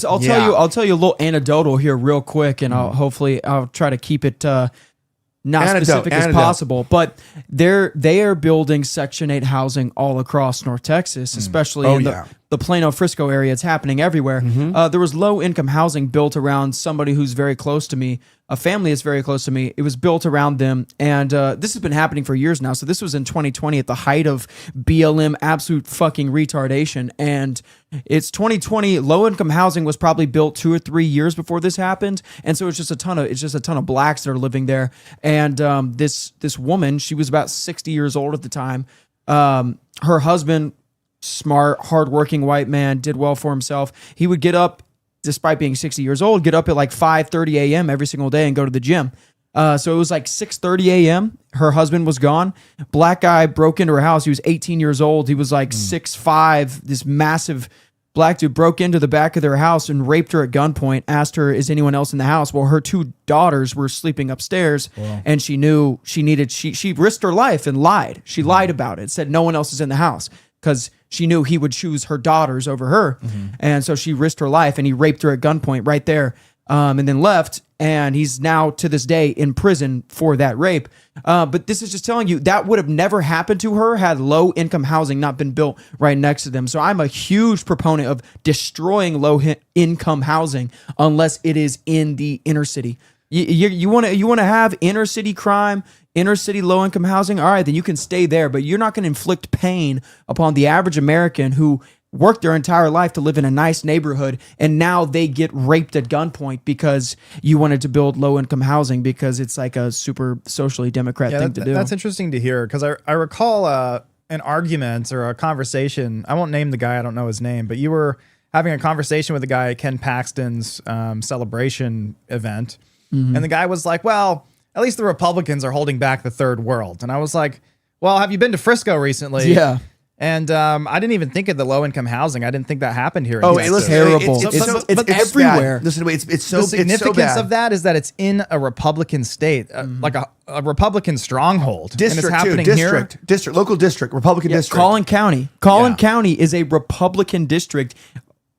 I'll tell you a little anecdotal here real quick, and I'll try to keep it not specific as possible. But they are building Section 8 housing all across North Texas, especially in the Plano Frisco area. It's happening everywhere. There was low income housing built around somebody who's very close to me, a family that's very close to me. It was built around them, and this has been happening for years now. So this was in 2020 at the height of BLM absolute fucking retardation, and it's 2020. Low income housing was probably built 2 or 3 years before this happened, and so it's just a ton of blacks that are living there. And this woman, she was about 60 years old at the time. Her husband, smart, hardworking white man, did well for himself. He would get up, despite being 60 years old, get up at like 5:30 a.m. every single day and go to the gym. So it was like 6:30 a.m. Her husband was gone. Black guy broke into her house. He was 18 years old. He was like 6'5", this massive black dude broke into the back of their house and raped her at gunpoint, asked her, is anyone else in the house? Well, her 2 daughters were sleeping upstairs, and she knew she risked her life and lied. She lied about it, said no one else is in the house because she knew he would choose her daughters over her. And so she risked her life, and he raped her at gunpoint right there, and then left. And he's now to this day in prison for that rape. But this is just telling you that would have never happened to her had low income housing not been built right next to them. So I'm a huge proponent of destroying low income housing unless it is in the inner city. You want to have inner city crime, inner city low income housing. All right, then you can stay there, but you're not going to inflict pain upon the average American who worked their entire life to live in a nice neighborhood, and now they get raped at gunpoint because you wanted to build low-income housing because it's like a super socially democrat thing to do. That's interesting to hear because I recall an argument or a conversation. I won't name the guy. I don't know his name, but you were having a conversation with a guy at Ken Paxton's celebration event. And the guy was like, well, at least the Republicans are holding back the third world. And I was like, well, have you been to Frisco recently? Yeah. And I didn't even think of the low-income housing. I didn't think that happened here. Oh, it's terrible. It's everywhere. Bad. Listen to me. It's so the significance it's so bad. of that is that it's in a Republican state, like a Republican stronghold. District, and it's happening district, here. district, local district, Republican district. Collin County. Collin County is a Republican district,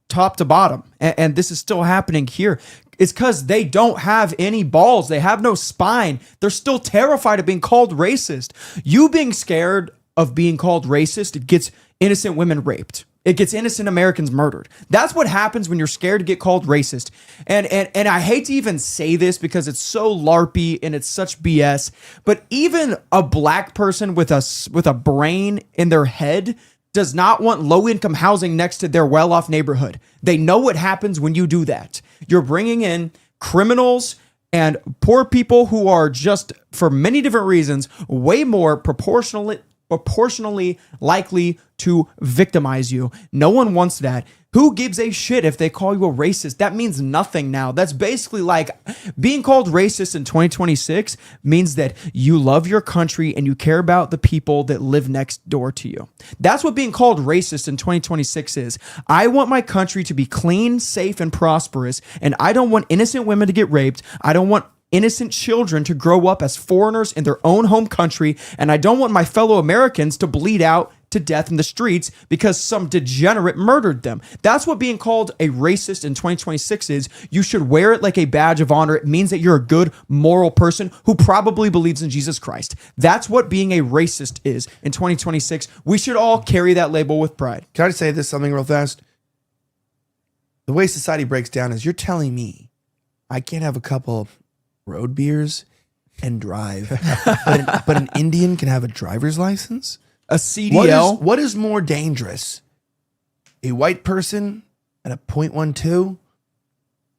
top to bottom, and this is still happening here. It's because they don't have any balls. They have no spine. They're still terrified of being called racist. You being scared of being called racist, it gets innocent women raped. It gets innocent Americans murdered. That's what happens when you're scared to get called racist. And I hate to even say this because it's so LARPy and it's such BS, but even a black person with a brain in their head does not want low-income housing next to their well-off neighborhood. They know what happens when you do that. You're bringing in criminals and poor people who are just, for many different reasons, way more proportionally likely to victimize you. No one wants that. Who gives a shit if they call you a racist? That means nothing now. That's basically like being called racist in 2026 means that you love your country and you care about the people that live next door to you. That's what being called racist in 2026 is. I want my country to be clean, safe, and prosperous, and I don't want innocent women to get raped. I don't want innocent children to grow up as foreigners in their own home country, and I don't want my fellow Americans to bleed out to death in the streets because some degenerate murdered them. That's what being called a racist in 2026 is. You should wear it like a badge of honor. It means that you're a good, moral person who probably believes in Jesus Christ. That's what being a racist is in 2026. We should all carry that label with pride. Can I just say this something real fast? The way society breaks down is you're telling me I can't have a couple road beers and drive, but an Indian can have a driver's license? A CDL? What is more dangerous? A white person at a .12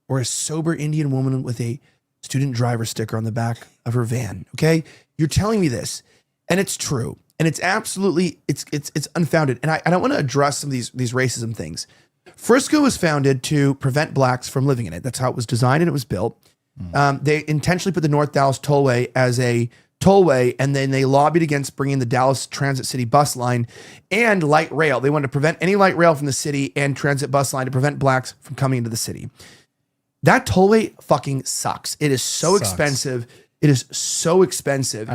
or a sober Indian woman with a student driver sticker on the back of her van? Okay? You're telling me this, and it's true. And it's absolutely, it's unfounded. And I don't want to address some of these racism things. Frisco was founded to prevent blacks from living in it. That's how it was designed and it was built. They intentionally put the North Dallas Tollway as a tollway, and then they lobbied against bringing the Dallas Transit City bus line and light rail. They wanted to prevent any light rail from the city and transit bus line to prevent blacks from coming into the city. That tollway fucking sucks. It is so expensive. It is so expensive.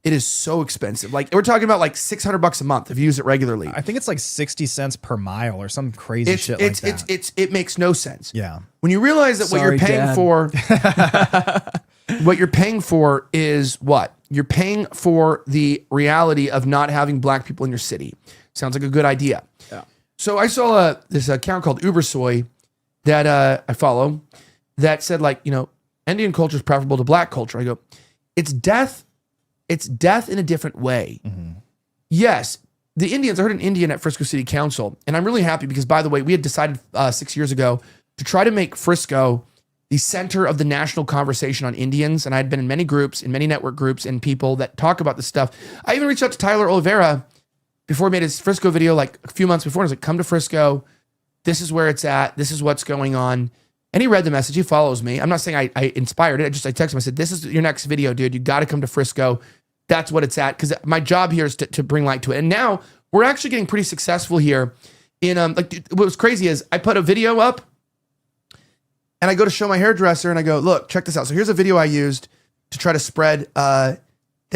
It is so expensive. Like, we're talking about like $600 a month if you use it regularly. I think it's like 60 cents per mile or some crazy shit like that. It makes no sense. Yeah. When you realize that what you're paying for, what you're paying for is what? You're paying for the reality of not having black people in your city. Sounds like a good idea. Yeah. So I saw this account called Ubersoy that I follow that said, like, you know, Indian culture is preferable to black culture. I go, it's death. It's death in a different way. Yes, the Indians, I heard an Indian at Frisco City Council, and I'm really happy because, by the way, we had decided 6 years ago to try to make Frisco the center of the national conversation on Indians, and I had been in many groups, in many network groups, and people that talk about this stuff. I even reached out to Tyler Oliveira before he made his Frisco video like a few months before. I was like, come to Frisco. This is where it's at. This is what's going on. And he read the message. He follows me. I'm not saying I inspired it. I texted him. I said, this is your next video, dude. You got to come to Frisco. That's what it's at. Because my job here is to bring light to it. And now we're actually getting pretty successful here. Like, what was crazy is I put a video up and I go to show my hairdresser and I go, look, check this out. So here's a video I used to try to spread that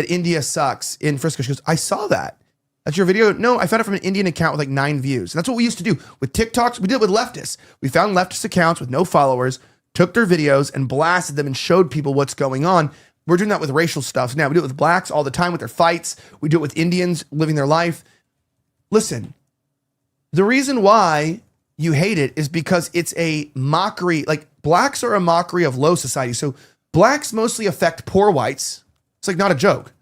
India sucks in Frisco. She goes, I saw that. That's your video? No, I found it from an Indian account with like 9 views. And that's what we used to do with TikToks. We did it with leftists. We found leftist accounts with no followers, took their videos and blasted them and showed people what's going on. We're doing that with racial stuff. So now we do it with blacks all the time with their fights. We do it with Indians living their life. Listen, the reason why you hate it is because it's a mockery. Like, blacks are a mockery of low society. So blacks mostly affect poor whites. It's like not a joke.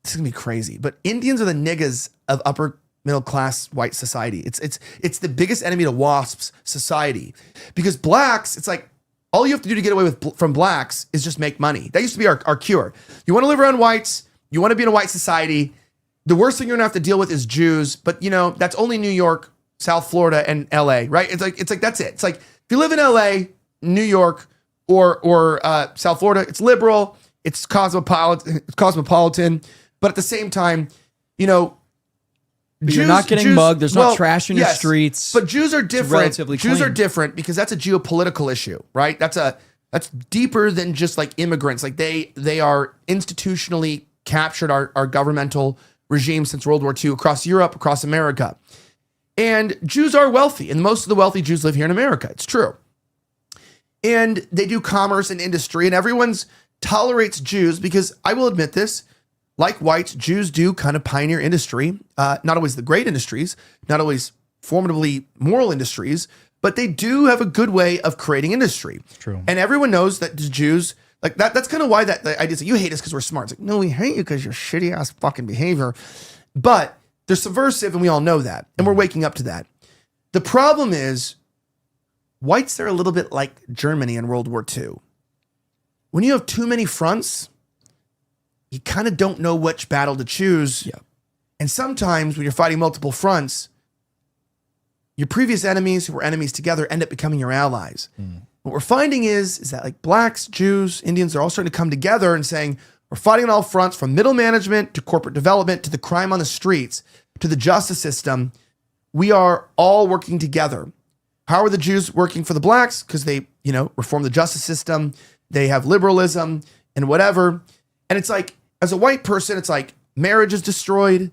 This is gonna be crazy, but Indians are the niggas of upper middle class white society. It's the biggest enemy to WASP's society, because blacks, it's like all you have to do to get away with from blacks is just make money. That used to be our cure. You want to live around whites, You want to be in a white society. The worst thing you're gonna have to deal with is Jews, but that's only New York, South Florida, and LA, right? It's like that's it. It's like if you live in LA, New York, or South Florida, it's liberal, it's cosmopolitan, but at the same time, But you're not getting mugged. There's not trash in your streets. But Jews are different. Jews are clean. different because that's a geopolitical issue, right? That's deeper than just like immigrants. Like they are institutionally captured our governmental regime since World War II across Europe, across America. And Jews are wealthy, and most of the wealthy Jews live here in America. It's true. And they do commerce and industry, and everyone's tolerates Jews because I will admit this, like whites, Jews do kind of pioneer industry, not always the great industries, not always formidably moral industries, but they do have a good way of creating industry. It's true. And everyone knows that the Jews, like that's kind of why that the idea is that you hate us because we're smart. It's like, no, we hate you because you're shitty ass fucking behavior. But they're subversive and we all know that. And we're waking up to that. The problem is whites are a little bit like Germany in World War II. When you have too many fronts, you kind of don't know which battle to choose. Yeah. And sometimes when you're fighting multiple fronts, your previous enemies who were enemies together end up becoming your allies. What we're finding is that like blacks, Jews, Indians are all starting to come together and saying, we're fighting on all fronts from middle management to corporate development to the crime on the streets to the justice system. We are all working together. How are the Jews working for the blacks? Because they, reform the justice system. They have liberalism and whatever. And it's like, as a white person, it's like marriage is destroyed.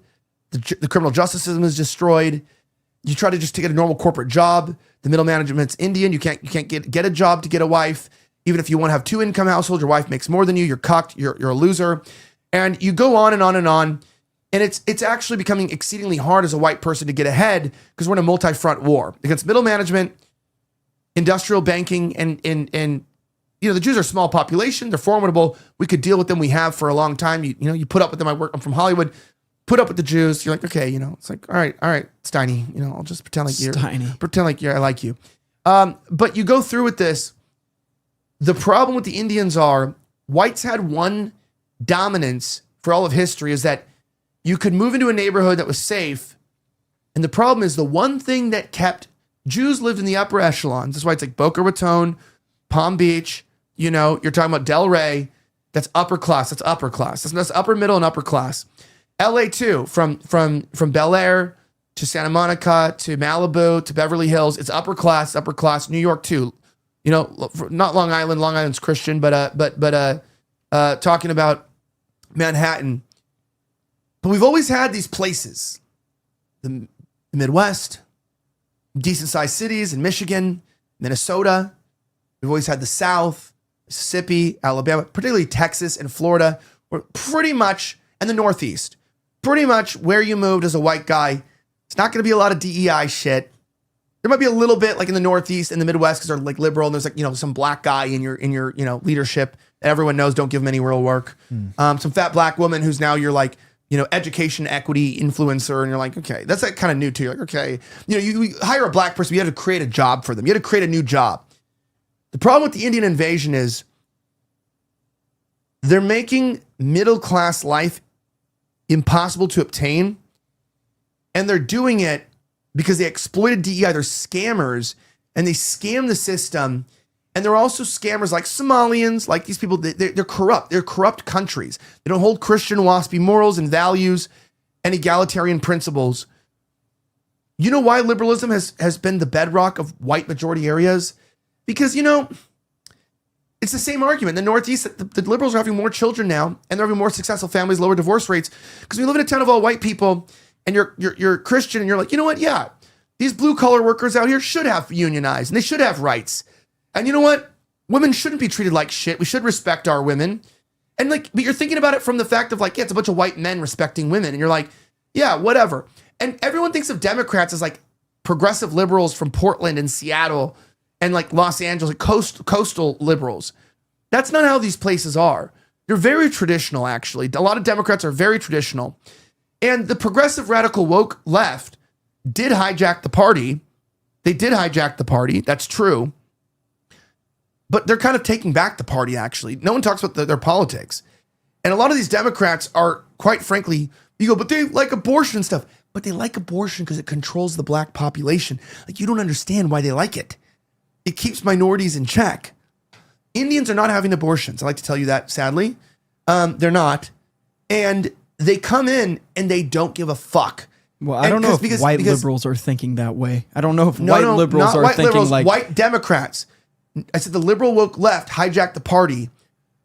The criminal justice system is destroyed. You try to just get a normal corporate job. The middle management's Indian. You can't get a job to get a wife. Even if you want to have 2-income households, your wife makes more than you. You're cucked. You're a loser. And you go on and on and on. And it's actually becoming exceedingly hard as a white person to get ahead because we're in a multi-front war against middle management, industrial banking, and the Jews are a small population. They're formidable. We could deal with them. We have for a long time. You put up with them. I'm from Hollywood. Put up with the Jews. You're like, okay, it's like, all right, Steiny. I'll just pretend like I like you. But you go through with this. The problem with the Indians are whites had one dominance for all of history is that you could move into a neighborhood that was safe. And the problem is the one thing that kept Jews lived in the upper echelons. That's why it's like Boca Raton, Palm Beach, you're talking about Del Rey. That's upper class. That's upper class. That's upper middle and upper class. LA too, from Bel Air to Santa Monica to Malibu to Beverly Hills. It's upper class. New York too. Not Long Island. Long Island's Christian, but talking about Manhattan. But we've always had these places, the Midwest, decent sized cities in Michigan, Minnesota. We've always had the South, Mississippi, Alabama, particularly Texas and Florida, or pretty much, and the Northeast. Pretty much where you moved as a white guy, it's not going to be a lot of DEI shit. There might be a little bit like in the Northeast and the Midwest because they're like liberal and there's like, some black guy in your leadership that everyone knows don't give them any real work. Some fat black woman who's now you're like, education equity influencer. And you're like, okay, that's like kind of new to you. Like, okay, you hire a black person, you have to create a job for them. You have to create a new job. The problem with the Indian invasion is they're making middle-class life impossible to obtain. And they're doing it because they exploited DEI. They're scammers and they scam the system. And they're also scammers like Somalians, like these people, they're corrupt. They're corrupt countries. They don't hold Christian waspy morals and values and egalitarian principles. You know why liberalism has been the bedrock of white majority areas? Because, it's the same argument. In the Northeast, the liberals are having more children now, and they're having more successful families, lower divorce rates. Because we live in a town of all white people, and you're Christian, and you're like, you know what? Yeah, these blue collar workers out here should have unionized, and they should have rights. And you know what? Women shouldn't be treated like shit. We should respect our women. And but you're thinking about it from the fact of like, yeah, it's a bunch of white men respecting women, and you're like, yeah, whatever. And everyone thinks of Democrats as like progressive liberals from Portland and Seattle and like Los Angeles, like coastal liberals. That's not how these places are. They're very traditional, actually. A lot of Democrats are very traditional. And the progressive radical woke left did hijack the party. They did hijack the party. That's true. But they're kind of taking back the party, actually. No one talks about their politics. And a lot of these Democrats are quite frankly, you go, but they like abortion and stuff. But they like abortion because it controls the black population. Like, you don't understand why they like it. It keeps minorities in check. Indians are not having abortions. I like to tell you that, sadly. They're not. And they come in and they don't give a fuck. Well, I don't know if white liberals are thinking that way. I don't know if white liberals are thinking liberals, like... White Democrats. I said the liberal woke left hijacked the party.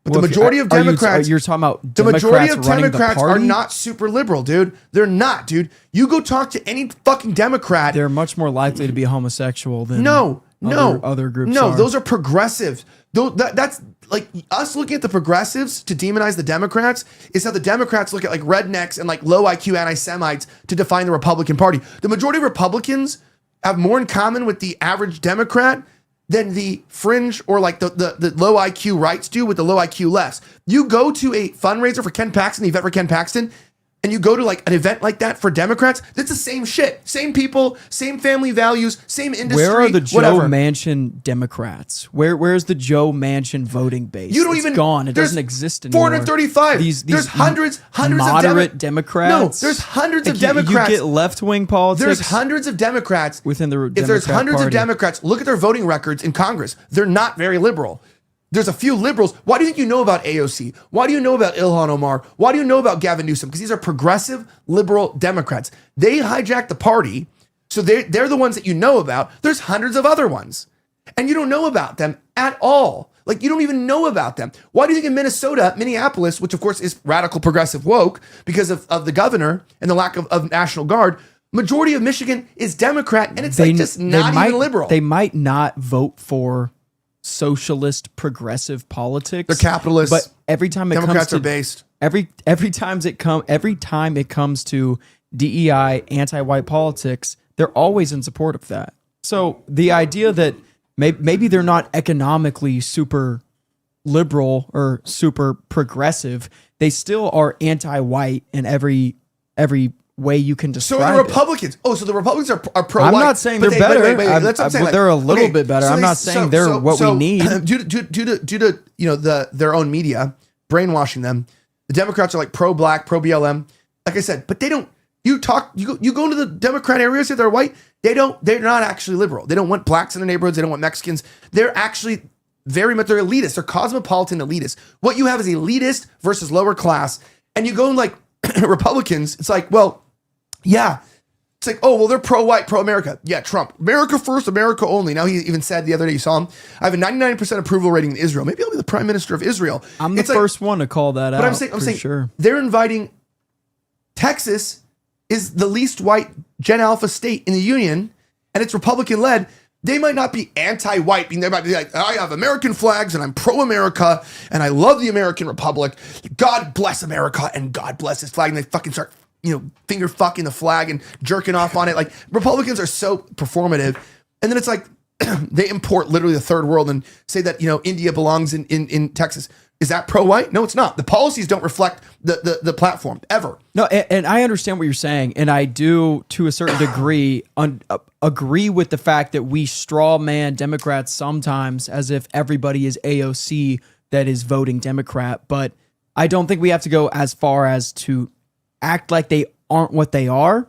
But the majority of Democrats... You're talking about the majority of Democrats are not super liberal, dude. They're not, dude. You go talk to any fucking Democrat... They're much more likely to be homosexual than other groups No, are. those are progressives. That's like us looking at the progressives to demonize the Democrats is how the Democrats look at like rednecks and like low IQ anti-Semites to define the Republican Party. The majority of Republicans have more in common with the average Democrat than the fringe or like the low IQ rights do with the low IQ lefts. You go to a fundraiser for Ken Paxton, the event for Ken Paxton, and you go to like an event like that for Democrats, that's the same shit. Same people, same family values, same industry. Where are the Joe Manchin Democrats? Where's the Joe Manchin voting base? You don't it's even gone. It doesn't exist anymore. 435. There's hundreds moderate of Democrats. No, there's hundreds of Democrats. You get left-wing politics. There's hundreds of Democrats within the Democrat If there's hundreds Party. of Democrats, look at their voting records in Congress. They're not very liberal. There's a few liberals. Why do you think you know about AOC? Why do you know about Ilhan Omar? Why do you know about Gavin Newsom? Because these are progressive liberal Democrats. They hijacked the party, so they're the ones that you know about. There's hundreds of other ones, and you don't know about them at all. Like, you don't even know about them. Why do you think in Minneapolis, which of course is radical progressive woke because of the governor and the lack of National Guard, majority of Michigan is Democrat, and it's just not even liberal. They might not vote for socialist progressive politics. They're capitalists. But every time Democrats are based. Every time it comes to DEI anti-white politics, they're always in support of that. So the idea that maybe they're not economically super liberal or super progressive, they still are anti-white in every way you can describe So the Republicans. So the Republicans are pro-white. I'm not saying they're better. Wait, that's what I'm saying. They're a little bit better. I'm not saying they're what we need. Due to their own media brainwashing them, the Democrats are like pro-black, pro-BLM. Like I said, but they don't. You go into the Democrat areas that they're white. They're not actually liberal. They don't want blacks in their neighborhoods. They don't want Mexicans. They're actually very much, they're elitist. They're cosmopolitan elitists. What you have is elitist versus lower class. And you go in like Republicans, it's like, well, yeah. It's like, oh, well, they're pro-white, pro-America. Yeah, Trump. America first, America only. Now he even said the other day, you saw him, I have a 99% approval rating in Israel. Maybe I'll be the prime minister of Israel. I'm the first one to call that out. But I'm saying sure. They're inviting Texas is the least white Gen Alpha state in the union, and it's Republican-led. They might not be anti-white, they might be like, I have American flags and I'm pro-America and I love the American Republic. God bless America and God bless his flag. And they fucking start, finger fucking the flag and jerking off on it. Like, Republicans are so performative. And then it's like they import literally the third world and say that, India belongs in Texas. Is that pro-white? No, it's not. The policies don't reflect the platform ever. No, and I understand what you're saying, and I do, to a certain degree, agree with the fact that we straw man Democrats sometimes as if everybody is AOC that is voting Democrat, but I don't think we have to go as far as to act like they aren't what they are.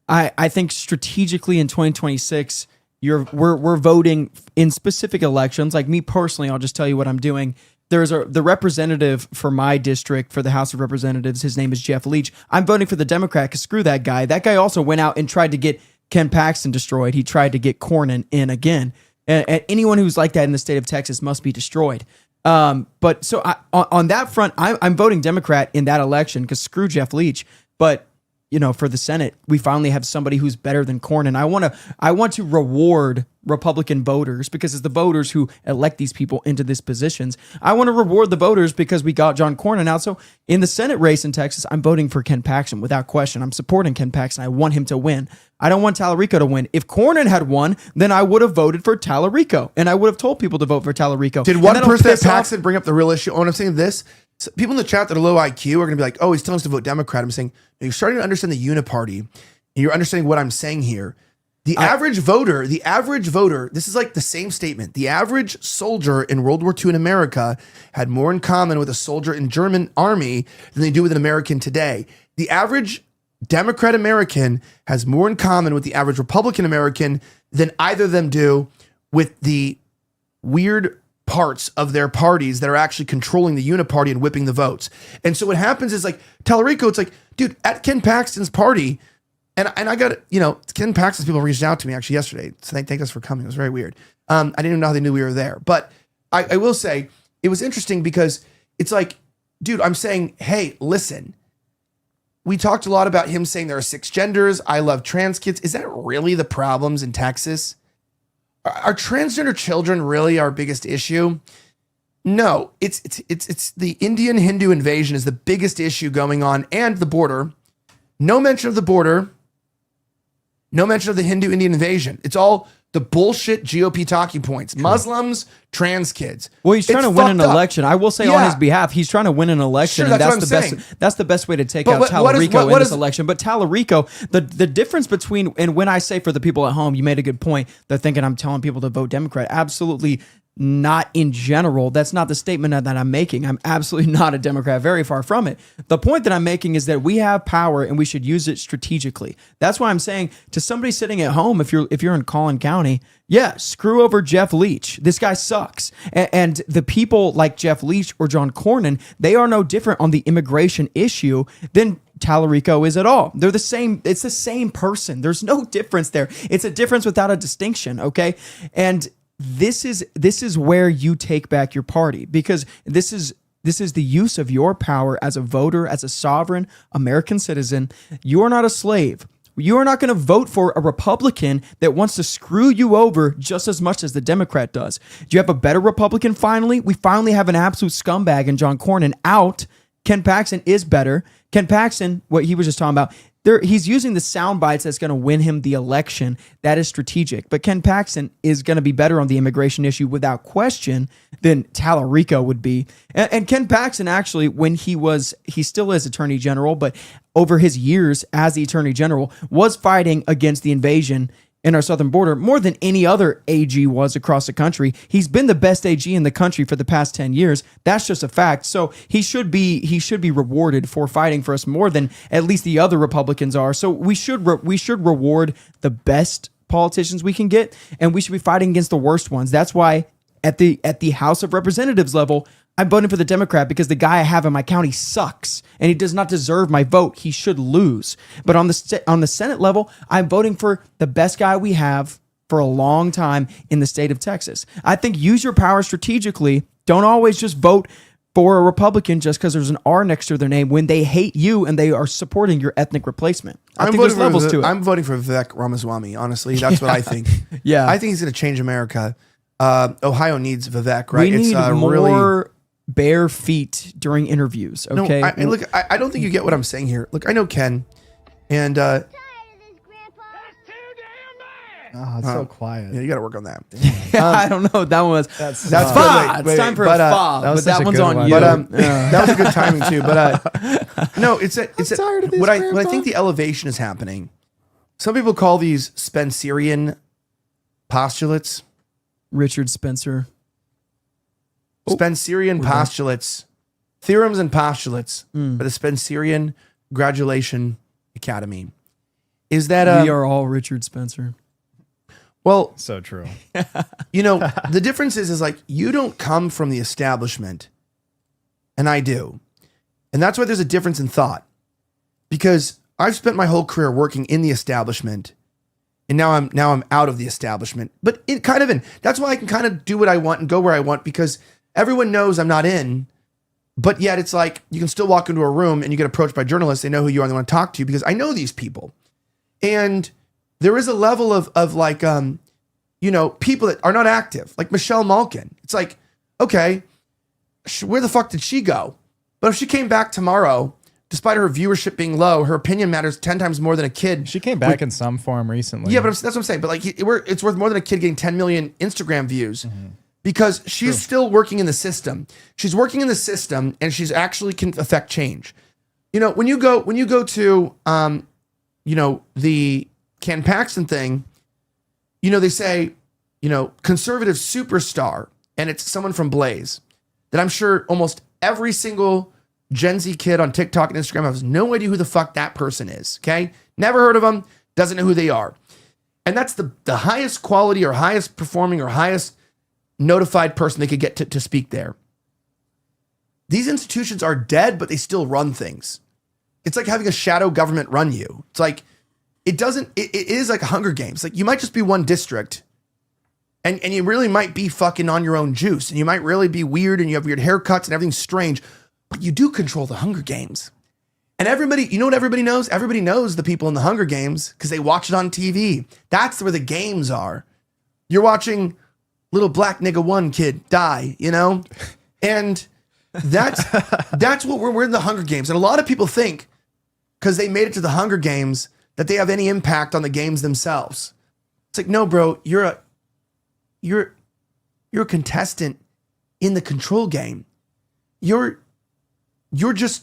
I think strategically in 2026, we're voting in specific elections. Like me personally, I'll just tell you what I'm doing. There's the representative for my district for the House of Representatives. His name is Jeff Leach. I'm voting for the Democrat because screw that guy. That guy also went out and tried to get Ken Paxton destroyed. He tried to get Cornyn in again. And anyone who's like that in the state of Texas must be destroyed. But so on that front, I'm voting Democrat in that election because screw Jeff Leach. But for the Senate, we finally have somebody who's better than Cornyn. I want to reward Republican voters because it's the voters who elect these people into these positions. I want to reward the voters because we got John Cornyn out. So in the Senate race in Texas, I'm voting for Ken Paxton without question. I'm supporting Ken Paxton. I want him to win. I don't want Tallarico to win. If Cornyn had won, then I would have voted for Tallarico, and I would have told people to vote for Tallarico. Did one person at Paxton bring up the real issue? Oh, and I'm saying this. So people in the chat that are low IQ are going to be like, oh, he's telling us to vote Democrat. I'm saying, you're starting to understand the uniparty, and you're understanding what I'm saying here. The average voter, this is like the same statement. The average soldier in World War II in America had more in common with a soldier in German army than they do with an American today. The average Democrat American has more in common with the average Republican American than either of them do with the weird parts of their parties that are actually controlling the uniparty and whipping the votes. And so what happens is like Tallarico, it's like, dude, at Ken Paxton's party, and I got, Ken Paxton's people reached out to me actually yesterday. So they thank us for coming. It was very weird. I didn't even know how they knew we were there. But I will say it was interesting because it's like, dude, I'm saying, hey, listen, we talked a lot about him saying there are 6 genders. I love trans kids. Is that really the problems in Texas? Are transgender children really our biggest issue? No, it's the Indian Hindu invasion is the biggest issue going on, and the border. No mention of the border. No mention of the Hindu-Indian invasion. It's all the bullshit GOP talking points. Muslims, trans kids. Well, he's trying to win an election. I will say on his behalf, he's trying to win an election, and that's the best way to take out Tallarico in this election. But Tallarico, the difference between, and when I say for the people at home, you made a good point. They're thinking I'm telling people to vote Democrat. Absolutely not in general. That's not the statement that I'm making. I'm absolutely not a Democrat, very far from it. The point that I'm making is that we have power and we should use it strategically. That's why I'm saying to somebody sitting at home, if you're in Collin County, yeah, screw over Jeff Leach. This guy sucks. And the people like Jeff Leach or John Cornyn, they are no different on the immigration issue than Tallarico is at all. They're the same. It's the same person. There's no difference there. It's a difference without a distinction. Okay. And this is where you take back your party, because this is the use of your power as a voter, as a sovereign American citizen. You are not a slave. You are not going to vote for a Republican that wants to screw you over just as much as the Democrat does. Do you have a better Republican finally? We finally have an absolute scumbag in John Cornyn out. Ken Paxton is better. Ken Paxton, what he was just talking about, he's using the sound bites that's going to win him the election. That is strategic. But Ken Paxton is going to be better on the immigration issue without question than Tallarico would be. And Ken Paxton actually, when he still is Attorney General, but over his years as the Attorney General, was fighting against the invasion in our southern border more than any other AG was across the country. He's been the best AG in the country for the past 10 years. That's just a fact. So he should be rewarded for fighting for us more than at least the other Republicans are. So we should reward the best politicians we can get, and we should be fighting against the worst ones. That's why at the House of Representatives level, I'm voting for the Democrat because the guy I have in my county sucks and he does not deserve my vote. He should lose. But on the Senate level, I'm voting for the best guy we have for a long time in the state of Texas. I think use your power strategically. Don't always just vote for a Republican just because there's an R next to their name when they hate you and they are supporting your ethnic replacement. I think there's levels to it. I'm voting for Vivek Ramaswamy, honestly. That's what I think. Yeah. I think he's going to change America. Ohio needs Vivek, right? We need more bare feet during interviews. Okay. No, I don't think you get what I'm saying here. Look, I know Ken, and it's so quiet. Yeah, you got to work on that. I don't know. That one was that's Fa. It's time for a Fa, but that one's on you. But that was a good timing too. But no, what I think the elevation is happening. Some people call these Spencerian postulates. Richard Spencer. Spencerian postulates, theorems and postulates by the Spencerian Gradulation Academy. Is that we are all Richard Spencer? Well, so true. The difference is like you don't come from the establishment, and I do, and that's why there's a difference in thought. Because I've spent my whole career working in the establishment, and now I'm out of the establishment. But that's why I can kind of do what I want and go where I want, because everyone knows I'm not in, but yet it's like you can still walk into a room and you get approached by journalists. They know who you are and they want to talk to you because I know these people. And there is a level of people that are not active, like Michelle Malkin. It's like, okay, where the fuck did she go? But if she came back tomorrow, despite her viewership being low, her opinion matters 10 times more than a kid. She came back in some form recently. Yeah, but that's what I'm saying. But like, it's worth more than a kid getting 10 million Instagram views. Mm-hmm. Because she's still working in the system. She's working in the system, and she's actually can affect change. When you go to the Ken Paxton thing, they say, conservative superstar, and it's someone from Blaze that I'm sure almost every single Gen Z kid on TikTok and Instagram has no idea who the fuck that person is. Okay. Never heard of them. Doesn't know who they are. And that's the highest quality or highest performing or highest notified person they could get to speak there. These institutions are dead, but they still run things. It's like having a shadow government run you. It's like, it is like Hunger Games. Like you might just be one district and you really might be fucking on your own juice and you might really be weird and you have weird haircuts and everything's strange, but you do control the Hunger Games. And everybody, you know what everybody knows? Everybody knows the people in the Hunger Games because they watch it on TV. That's where the games are. You're watching little black nigga one kid die, And that's what we're in the Hunger Games. And a lot of people think because they made it to the Hunger Games that they have any impact on the games themselves. It's like, no, bro, you're a contestant in the control game. You're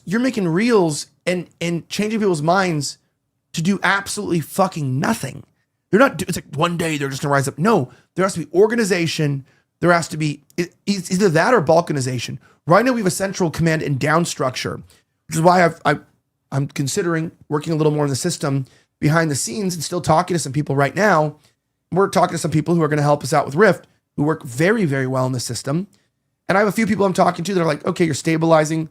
making reels and changing people's minds to do absolutely fucking nothing. It's like one day they're just gonna rise up. No, there has to be organization. There has to be either that or balkanization. Right now we have a central command and down structure, which is why I'm considering working a little more in the system behind the scenes and still talking to some people right now. We're talking to some people who are going to help us out with Rift, who work very, very well in the system. And I have a few people I'm talking to that are like, okay, you're stabilizing.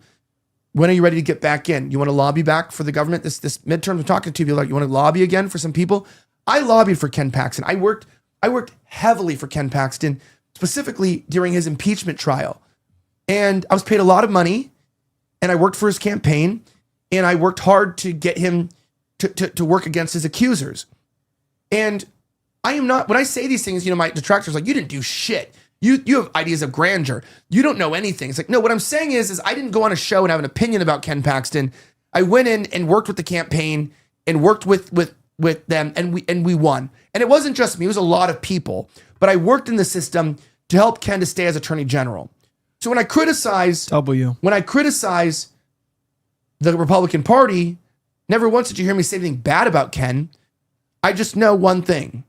When are you ready to get back in? You want to lobby back for the government? This midterm, I'm talking to people like, you want to lobby again for some people? I lobbied for Ken Paxton. I worked heavily for Ken Paxton, specifically during his impeachment trial. And I was paid a lot of money and I worked for his campaign and I worked hard to get him to work against his accusers. And I am not, when I say these things, my detractors are like, you didn't do shit. You have ideas of grandeur. You don't know anything. It's like, no, what I'm saying is I didn't go on a show and have an opinion about Ken Paxton. I went in and worked with the campaign and worked with them and we won. And it wasn't just me, it was a lot of people. But I worked in the system to help Ken to stay as Attorney General. So when I criticize the Republican Party, never once did you hear me say anything bad about Ken. I just know one thing.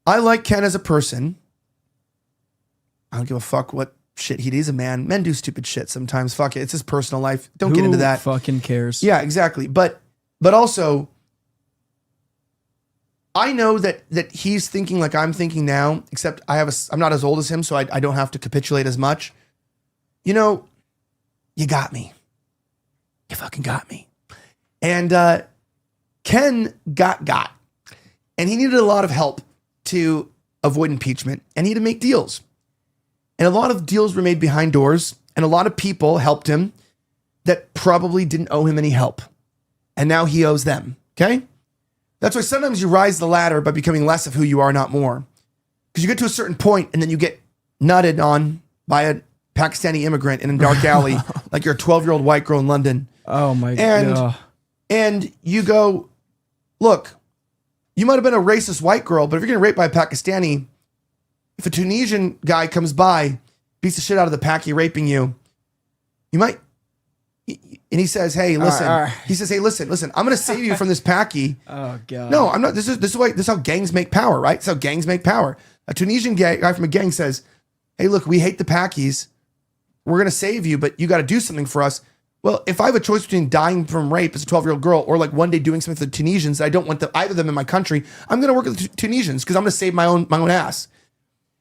I like Ken as a person. I don't give a fuck what shit he's a man. Men do stupid shit sometimes. Fuck it. It's his personal life. Don't get into that. Who fucking cares? Yeah, exactly. But also, I know that he's thinking like I'm thinking now, except I'm not as old as him, so I don't have to capitulate as much. You got me. You fucking got me. And Ken got. And he needed a lot of help to avoid impeachment. And he had to make deals. And a lot of deals were made behind doors. And a lot of people helped him that probably didn't owe him any help. And now he owes them. Okay? That's why sometimes you rise the ladder by becoming less of who you are, not more. Because you get to a certain point and then you get nutted on by a Pakistani immigrant in a dark alley, like you're a 12-year-old white girl in London. Oh my God. And you go, look, you might have been a racist white girl, but if you're getting raped by a Pakistani, if a Tunisian guy comes by, beats the shit out of the Paki raping you, you might, and he says, hey, listen, he says, hey, listen, I'm going to save you from this Paki. Oh God. No, I'm not. This is how gangs make power, right? This is how gangs make power. A Tunisian guy from a gang says, hey, look, we hate the Pakis. We're going to save you, but you got to do something for us. Well, if I have a choice between dying from rape as a 12-year-old girl or like one day doing something for the Tunisians, I don't want either of them in my country, I'm going to work with the Tunisians because I'm going to save my own ass.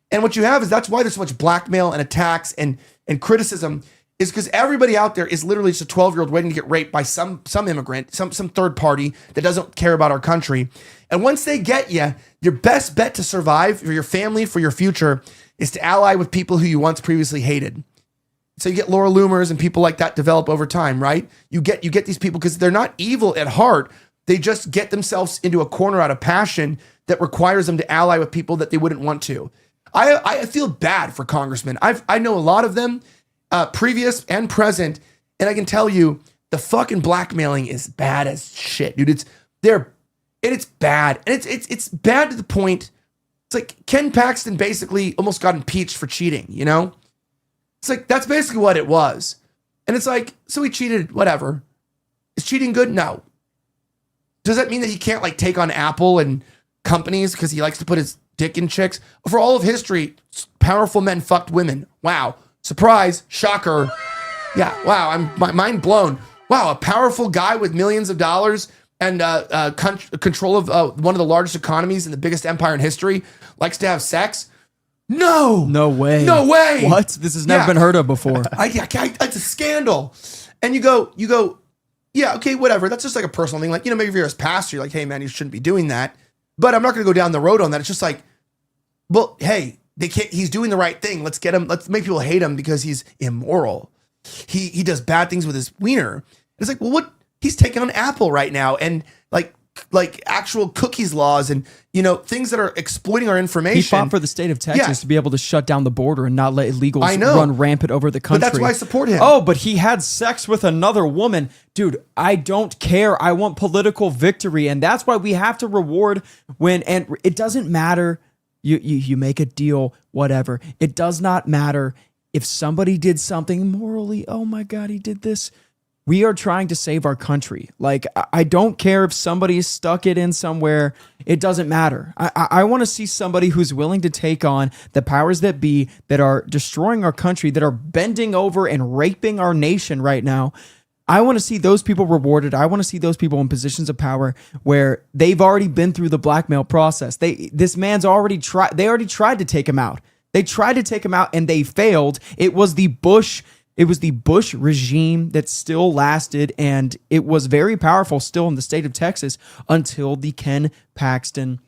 And what you have is that's why there's so much blackmail and attacks and criticism is because everybody out there is literally just a 12-year-old waiting to get raped by some immigrant, some third party that doesn't care about our country. And once they get you, your best bet to survive for your family, for your future, is to ally with people who you once previously hated. So you get Laura Loomers and people like that develop over time, right? You get these people because they're not evil at heart. They just get themselves into a corner out of passion that requires them to ally with people that they wouldn't want to. I feel bad for congressmen. I know a lot of them, previous and present, and I can tell you the fucking blackmailing is bad as shit, dude. It's bad, and it's bad to the point. It's like Ken Paxton basically almost got impeached for cheating. It's like, that's basically what it was. And it's like, so he cheated, whatever. Is cheating good? No. Does that mean that he can't like take on Apple and companies because he likes to put his dick in chicks. For all of history, powerful men fucked women. Wow. Surprise. Shocker. Yeah. Wow. I'm mind blown. Wow. A powerful guy with millions of dollars and control of one of the largest economies and the biggest empire in history likes to have sex. No way. What? This has never been heard of before. It's a scandal. And you go, yeah, okay, whatever. That's just like a personal thing. Like, maybe if you're his pastor, you're like, hey man, you shouldn't be doing that. But I'm not going to go down the road on that. It's just like, well, hey, he's doing the right thing. Let's get him. Let's make people hate him because he's immoral. He does bad things with his wiener. It's like, well, what? He's taking on Apple right now, and like actual cookies laws and things that are exploiting our information. He fought for the state of Texas to be able to shut down the border and not let illegals run rampant over the country. But that's why I support him. Oh, but he had sex with another woman. Dude, I don't care. I want political victory, and that's why we have to reward and it doesn't matter. You make a deal, whatever. It does not matter if somebody did something morally. Oh my God, he did this. We are trying to save our country. Like, I don't care if somebody stuck it in somewhere. It doesn't matter. I want to see somebody who's willing to take on the powers that be that are destroying our country, that are bending over and raping our nation right now. I want to see those people rewarded. I want to see those people in positions of power where they've already been through the blackmail process. This man's already tried. They already tried to take him out. They tried to take him out and they failed. It was the Bush regime that still lasted, and it was very powerful still in the state of Texas until the Ken Paxton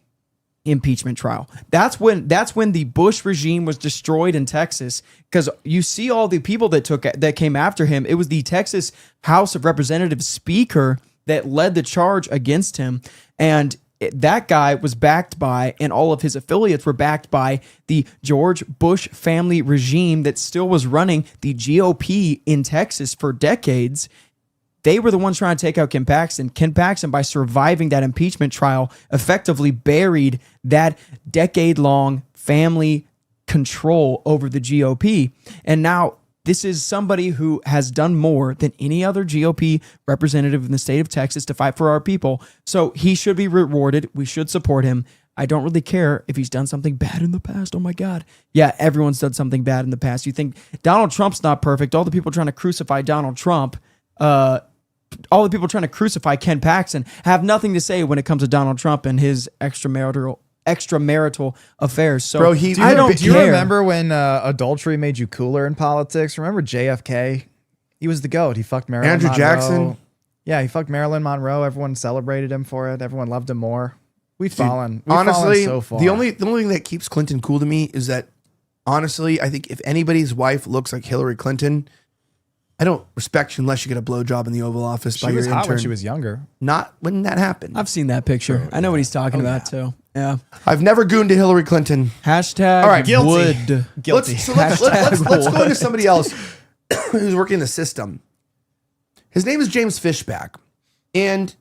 impeachment trial. That's when the Bush regime was destroyed in Texas, because you see all the people that came after him. It was the Texas House of Representatives speaker that led the charge against him, and that guy was backed by, and all of his affiliates were backed by, the George Bush family regime that still was running the GOP in Texas for decades. They were the ones trying to take out Ken Paxton. Ken Paxton, by surviving that impeachment trial, effectively buried that decade-long family control over the GOP. And now this is somebody who has done more than any other GOP representative in the state of Texas to fight for our people. So he should be rewarded. We should support him. I don't really care if he's done something bad in the past. Oh my God. Yeah, everyone's done something bad in the past. You think Donald Trump's not perfect. All the people trying to crucify Donald Trump, all the people trying to crucify Ken Paxton have nothing to say when it comes to Donald Trump and his extramarital affairs. So, bro, I don't care. Do you remember when adultery made you cooler in politics? Remember JFK? He was the GOAT. He fucked Marilyn Andrew Monroe. Jackson. Yeah, he fucked Marilyn Monroe. Everyone celebrated him for it. Everyone loved him more. We've fallen so far. The only thing that keeps Clinton cool to me is that, honestly, I think if anybody's wife looks like Hillary Clinton, I don't respect you unless you get a blowjob in the Oval Office by your intern. She was hot when she was younger. Not when that happened. I've seen that picture. I know what he's talking about too. Yeah. I've never gooned to Hillary Clinton. Hashtag all right, guilty. Guilty. Let's go into somebody else who's working the system. His name is James Fishback. And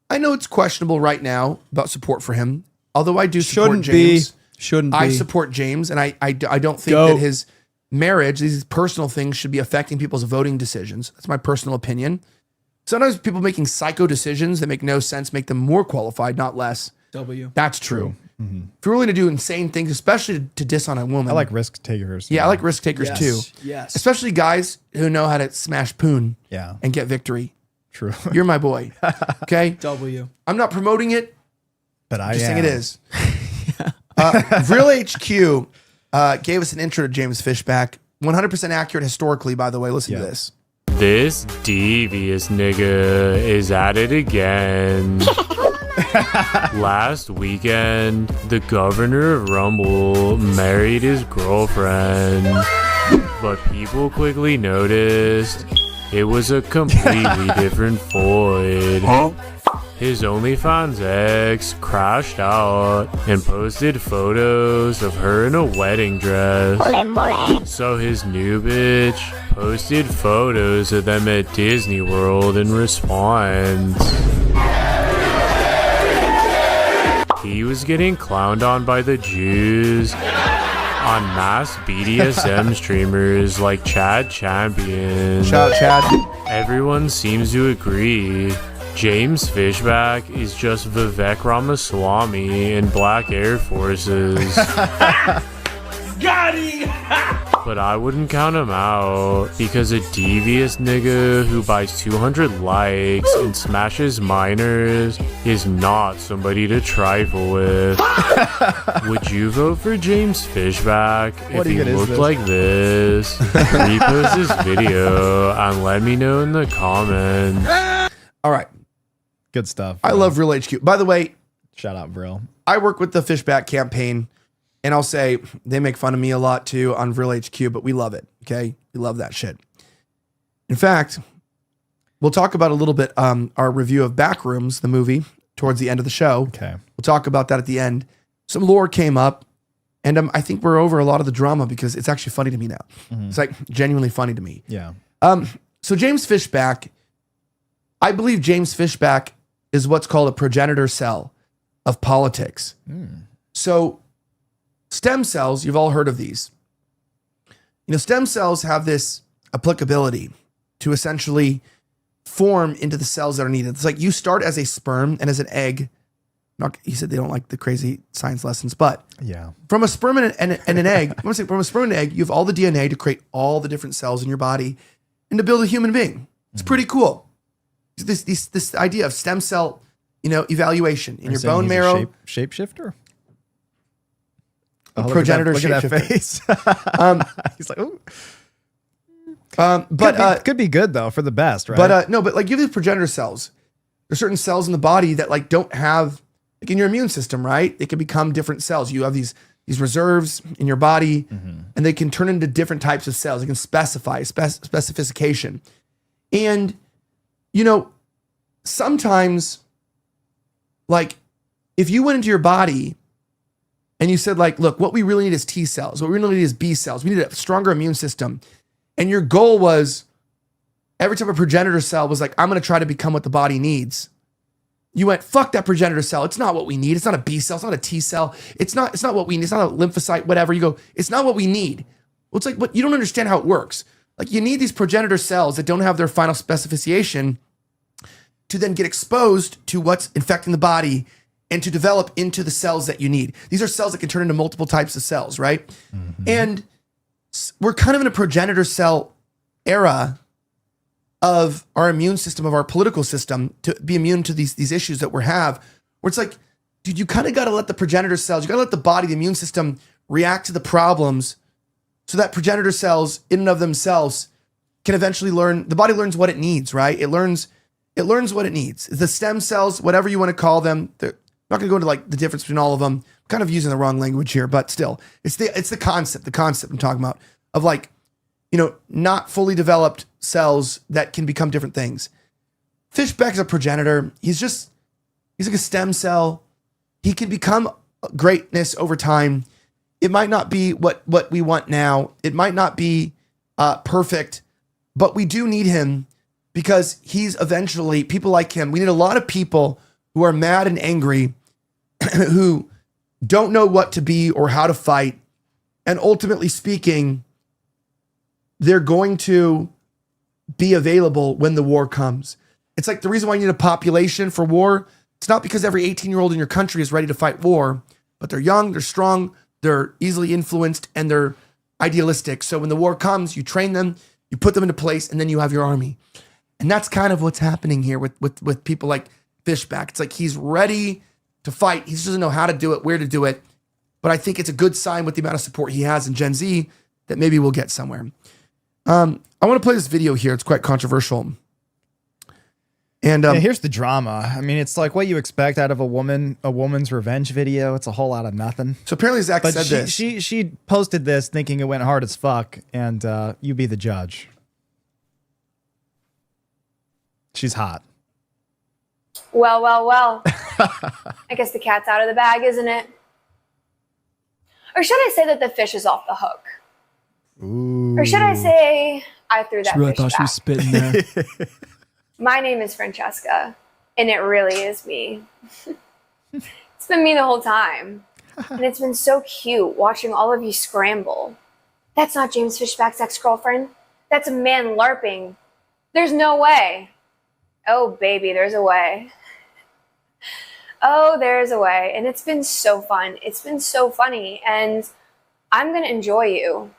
I know it's questionable right now about support for him, although I do support James. Shouldn't be. I support James, and I don't think that his marriage, these personal things, should be affecting people's voting decisions. That's my personal opinion. Sometimes people making psycho decisions that make no sense make them more qualified, not less. That's true. Mm-hmm. If you're willing to do insane things, especially to diss on a woman. I like risk takers. Yeah, I like risk takers too. Yes. Especially guys who know how to smash poon and get victory. True. You're my boy. Okay? I'm not promoting it, but I'm just saying it is. Real HQ gave us an intro to James Fishback. 100% accurate historically, by the way. Listen to this. This devious nigga is at it again. Last weekend, the governor of Rumble married his girlfriend, but people quickly noticed it was a completely different Floyd. His OnlyFans ex crashed out and posted photos of her in a wedding dress. So his new bitch posted photos of them at Disney World in response. He was getting clowned on by the Jews on mass BDSM streamers like Chad Champion. Shout out Chad. Everyone seems to agree James Fishback is just Vivek Ramaswamy in Black Air Forces. Got him! But I wouldn't count him out because a devious nigga who buys 200 likes and smashes minors is not somebody to trifle with. Would you vote for James Fishback if he looked like this? Repost this video and let me know in the comments. All right. Good stuff. I love Real HQ. By the way, shout out, Brill. I work with the Fishback campaign, and I'll say they make fun of me a lot too on Real HQ, but we love it. Okay, we love that shit. In fact, we'll talk about a little bit our review of Backrooms, the movie, towards the end of the show. Okay, we'll talk about that at the end. Some lore came up, and I think we're over a lot of the drama because it's actually funny to me now. Mhm. It's like genuinely funny to me. Yeah. So James Fishback, I believe James Fishback is what's called a progenitor cell of politics. So stem cells, you've all heard of these. You know, stem cells have this applicability to essentially form into the cells that are needed. It's like you start as a sperm and as an egg. He said they don't like the crazy science lessons, but yeah, from a sperm and an egg, I'm gonna say from a sperm and an egg, you have all the DNA to create all the different cells in your body and to build a human being. It's pretty cool. This idea of stem cell, evaluation in your bone marrow. Shapeshifter? Progenitor look at that shapeshifter. He's like, ooh. But could be good though for the best, right? But no, but like you have these progenitor cells. There's certain cells in the body that like don't have, like in your immune system, right? They can become different cells. You have these reserves in your body, and they can turn into different types of cells. They can specify specification, and sometimes, like, if you went into your body and you said, like, look, what we really need is T cells. What we really need is B cells. We need a stronger immune system. And your goal was, every time a progenitor cell was like, I'm going to try to become what the body needs. You went, fuck that progenitor cell. It's not what we need. It's not a B cell. It's not a T cell. It's not what we need. It's not a lymphocyte, whatever. You go, it's not what we need. Well, it's like, what? You don't understand how it works. Like, you need these progenitor cells that don't have their final specification to then get exposed to what's infecting the body and to develop into the cells that you need. These are cells that can turn into multiple types of cells, right? And we're kind of in a progenitor cell era of our immune system, of our political system, to be immune to these issues that we have, where it's like, dude, you kind of got to let the progenitor cells, you got to let the body, the immune system react to the problems so that progenitor cells in and of themselves can eventually learn, the body learns what it needs, right? It learns what it needs. The stem cells, whatever you want to call them, they're not going to go into like the difference between all of them. I'm kind of using the wrong language here, but still, it's the concept I'm talking about of like, not fully developed cells that can become different things. Fishback is a progenitor. He's like a stem cell. He can become greatness over time. It might not be what we want now. It might not be perfect, but we do need him because he's eventually, people like him. We need a lot of people who are mad and angry, who don't know what to be or how to fight. And ultimately speaking, they're going to be available when the war comes. It's like the reason why you need a population for war. It's not because every 18-year-old in your country is ready to fight war, but they're young, they're strong, they're easily influenced, and they're idealistic. So when the war comes, you train them, you put them into place, and then you have your army. And that's kind of what's happening here with people like Fishback. It's like he's ready to fight. He just doesn't know how to do it, where to do it. But I think it's a good sign with the amount of support he has in Gen Z that maybe we'll get somewhere. I want to play this video here. It's quite controversial. And here's the drama. I mean, it's like what you expect out of a woman's revenge video. It's a whole lot of nothing. So apparently Zach said this. She posted this thinking it went hard as fuck, and you be the judge. She's hot. Well. I guess the cat's out of the bag, isn't it? Or should I say that the fish is off the hook? Ooh. Or should I say I threw that She really fish thought she back? was spitting there. My name is Francesca, and it really is me. It's been me the whole time. And it's been so cute watching all of you scramble. That's not James Fishback's ex-girlfriend. That's a man LARPing. There's no way. Oh, baby, there's a way. Oh, there's a way. And it's been so fun. It's been so funny. And I'm going to enjoy you.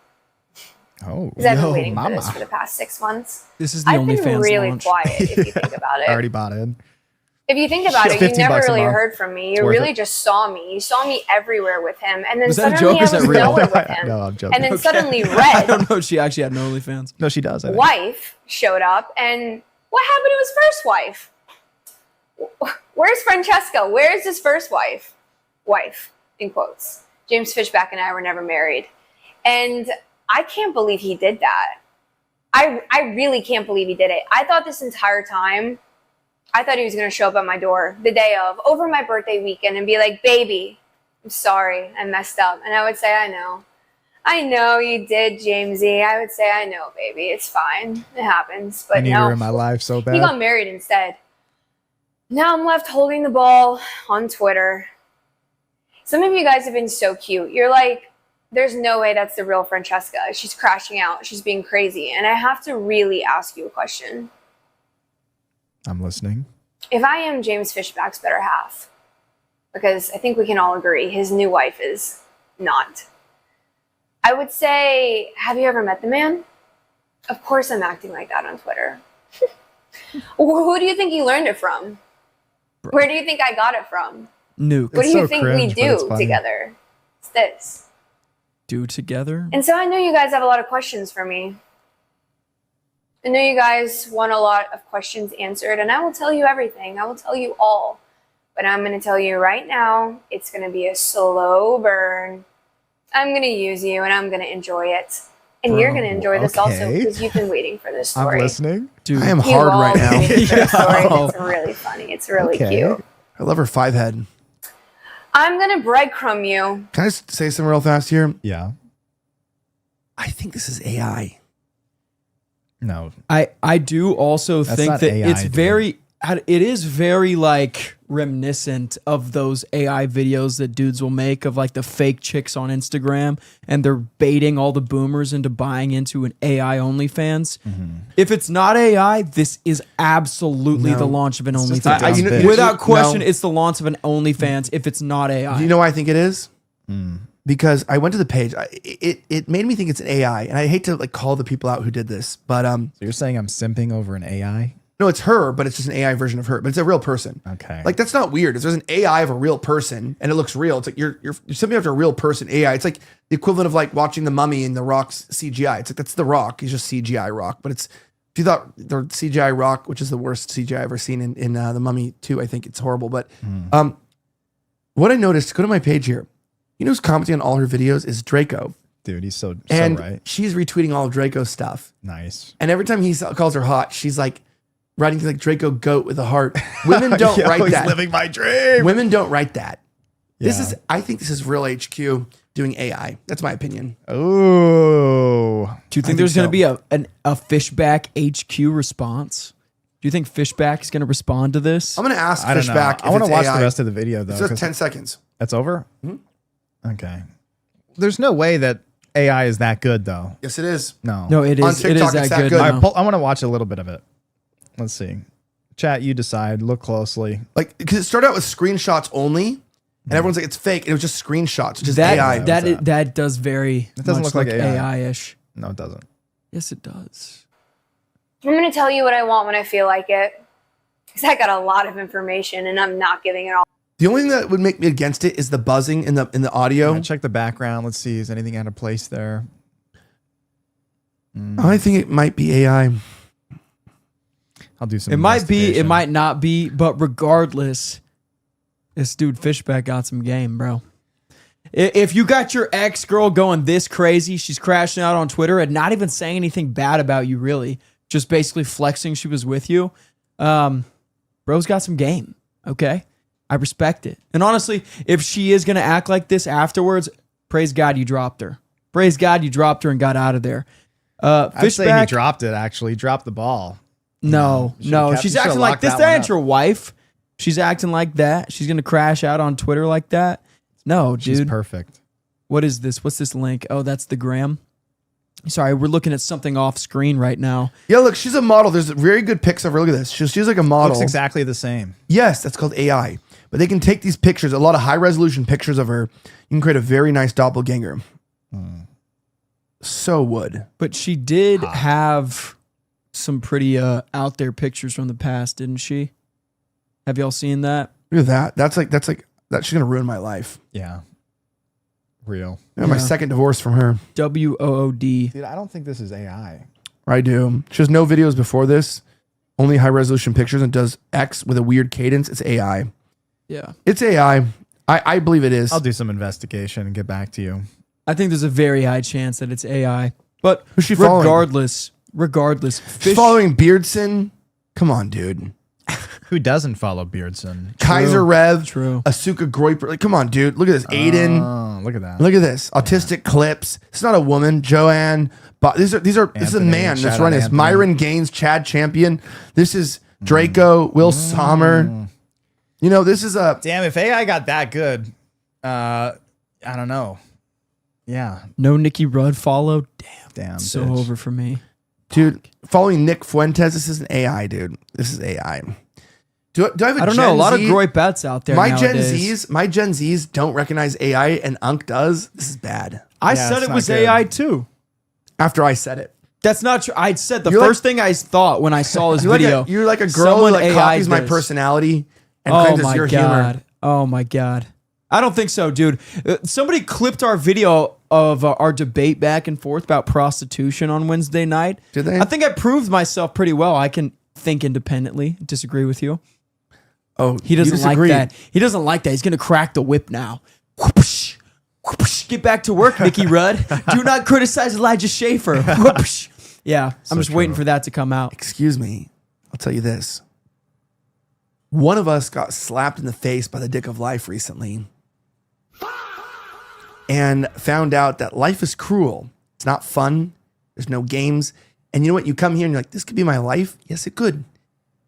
Oh, because I've been waiting for this for the past 6 months. This is the I've OnlyFans been really launch. quiet if you think about it. I already bought in. If you think about it, you never $15 a really month. heard from me. It's You worth really it. just saw me. You saw me everywhere with him, and then Was that a suddenly joke or is I that was real? nowhere with him. No, I'm joking. And then Okay. suddenly I Red, don't know if she actually had an OnlyFans. No, she does. I think. wife, showed up, and what happened to his first wife? Where's Francesca? Where's his first wife? Wife, in quotes. James Fishback and I were never married. And I can't believe he did that. I really can't believe he did it. I thought this entire time, I thought he was going to show up at my door the day of, over my birthday weekend, and be like, baby, I'm sorry, I messed up. And I would say, I know. I know you did, Jamesy. I would say, I know, baby. It's fine. It happens. But I need no. her in my life so bad. He got married instead. Now I'm left holding the ball on Twitter. Some of you guys have been so cute. You're like, there's no way that's the real Francesca. She's crashing out. She's being crazy. And I have to really ask you a question. I'm listening. If I am James Fishback's better half, because I think we can all agree his new wife is not, I would say, have you ever met the man? Of course I'm acting like that on Twitter. Who do you think he learned it from? Where do you think I got it from? Nuke. What do you think we do together? It's this. Do together? And so I know you guys have a lot of questions for me. I know you guys want a lot of questions answered, and I will tell you everything. I will tell you all. But I'm going to tell you right now, it's going to be a slow burn. I'm going to use you, and I'm going to enjoy it. And you're going to enjoy this also, because you've been waiting for this story. I'm listening. Dude, I am You hard all right been now. waiting for this story, and Yo. it's really funny. It's really Okay. cute. I love her 5-head. I'm going to breadcrumb you. Can I just say something real fast here? Yeah. I think this is AI. No. I do also That's think not that AI, it's dude. it is very like reminiscent of those AI videos that dudes will make of like the fake chicks on Instagram, and they're baiting all the boomers into buying into an AI OnlyFans. If it's not AI, this is absolutely No. the launch of an It's just a OnlyFans. dumb bitch. Without question, No. it's the launch of an OnlyFans if it's not AI. Do you know why I think it is? Because I went to the page. It made me think it's an AI, and I hate to like call the people out who did this, but So you're saying I'm simping over an AI? no, it's her, but it's just an AI version of her, but it's a real person. Okay. Like that's not weird. If there's an AI of a real person and it looks real, it's like you're simply after a real person AI. It's like the equivalent of like watching The Mummy and The Rock's CGI. It's like that's The Rock. He's just CGI Rock, but it's if you thought the CGI Rock, which is the worst CGI I've ever seen in The Mummy 2, I think it's horrible. But what I noticed, go to my page here. You know who's commenting on all her videos is Draco. Dude, he's so And right. she's retweeting all of Draco's stuff. Nice. And every time he calls her hot, she's like writing like Draco goat with a heart. Women don't Yo, write he's that. living my dream. Women don't write that. This Yeah. is, I think this is real HQ doing AI. That's my opinion. Oh. Do you think there's going to be a Fishback HQ response? Do you think Fishback is going to respond to this? I'm going to ask I don't know. Fishback. I want to watch the rest of the video though. It's just 'cause 10 seconds. That's over? Okay. There's no way that AI is that good though. Yes, it is. No. No, it On is. It TikTok, is it's that that good. good. now. I want to watch a little bit of it. Let's see. Chat, you decide. Look closely. Like, because it started out with screenshots only, and everyone's like, it's fake. And it was just screenshots, just that AI. that does very. It doesn't much look like AI. AI-ish. No, it doesn't. Yes, it does. I'm going to tell you what I want when I feel like it. Because I got a lot of information, and I'm not giving it all. The only thing that would make me against it is the buzzing in the audio. Check the background. Let's see. Is anything out of place there? I think it might be AI. I'll do some. It might be. It investigation. might not be. But regardless, this dude Fishback got some game, bro. If you got your ex girl going this crazy, she's crashing out on Twitter and not even saying anything bad about you, really, just basically flexing she was with you. Bro's got some game. Okay. I respect it. And honestly, if she is going to act like this afterwards, praise God you dropped her. Praise God you dropped her and got out of there. I'd say he Fishback, dropped it. Actually, dropped the ball. no, You no. should've She's kept- you acting should've like locked this. that That one ain't up. your wife. She's acting like that. She's going to crash out on Twitter like that. No, dude. She's perfect. What is this? What's this link? Oh, that's the gram. Sorry, we're looking at something off screen right now. Yeah, look, she's a model. There's very good pics of her. Look at this. She's like a model. Looks exactly the same. Yes, that's called AI. But they can take these pictures, a lot of high resolution pictures of her. You can create a very nice doppelganger. So would. But she did have some pretty out there pictures from the past, didn't she? Have y'all seen that? Look at that. That's like she's gonna ruin my life. Yeah. Real. Yeah, my second divorce from her. WOOD. Dude, I don't think this is AI. I do. She has no videos before this, only high resolution pictures, and does X with a weird cadence. It's AI. Yeah. It's AI. I believe it is. I'll do some investigation and get back to you. I think there's a very high chance that it's AI. But who's she following? Regardless. She's following Beardson. Come on, dude. Who doesn't follow Beardson? Kaiser Rev. True. Asuka Groiper. Like, come on, dude. Look at this. Aiden. Oh, look at that. Look at this. Autistic clips. It's not a woman. Joanne. But this is a man that's running this. Myron Gaines, Chad Champion. This is Draco, Will Sommer. You know, this is a damn. If AI got that good, I don't know. Yeah. No Nicky Rudd follow. Damn. So bitch. over for me. Dude, following Nick Fuentes. This is an AI, dude. This is AI. Do I have a I don't Gen know. A lot Z? of Groy bets out there. My nowadays. Gen Zs don't recognize AI, and Unc does. This is bad. I said it was AI too. After I said it. That's not true. I said the You're first thing I thought when I saw this video. You're like a girl who like copies my personality and claims it's your humor. Oh my God. I don't think so, dude. Somebody clipped our video of our debate back and forth about prostitution on Wednesday night. Did they? I think I proved myself pretty well. I can think independently. Disagree with you. Oh, he doesn't like that. He doesn't like that. He's going to crack the whip now. Whoosh, whoosh. Get back to work, Nicky Rudd. Do not criticize Elijah Schaefer. Whoosh. Yeah, I'm just waiting for that to come out. Excuse me. I'll tell you this. One of us got slapped in the face by the dick of life recently and found out that life is cruel. It's not fun. There's no games. And you know what? You come here and you're like, this could be my life. Yes, it could.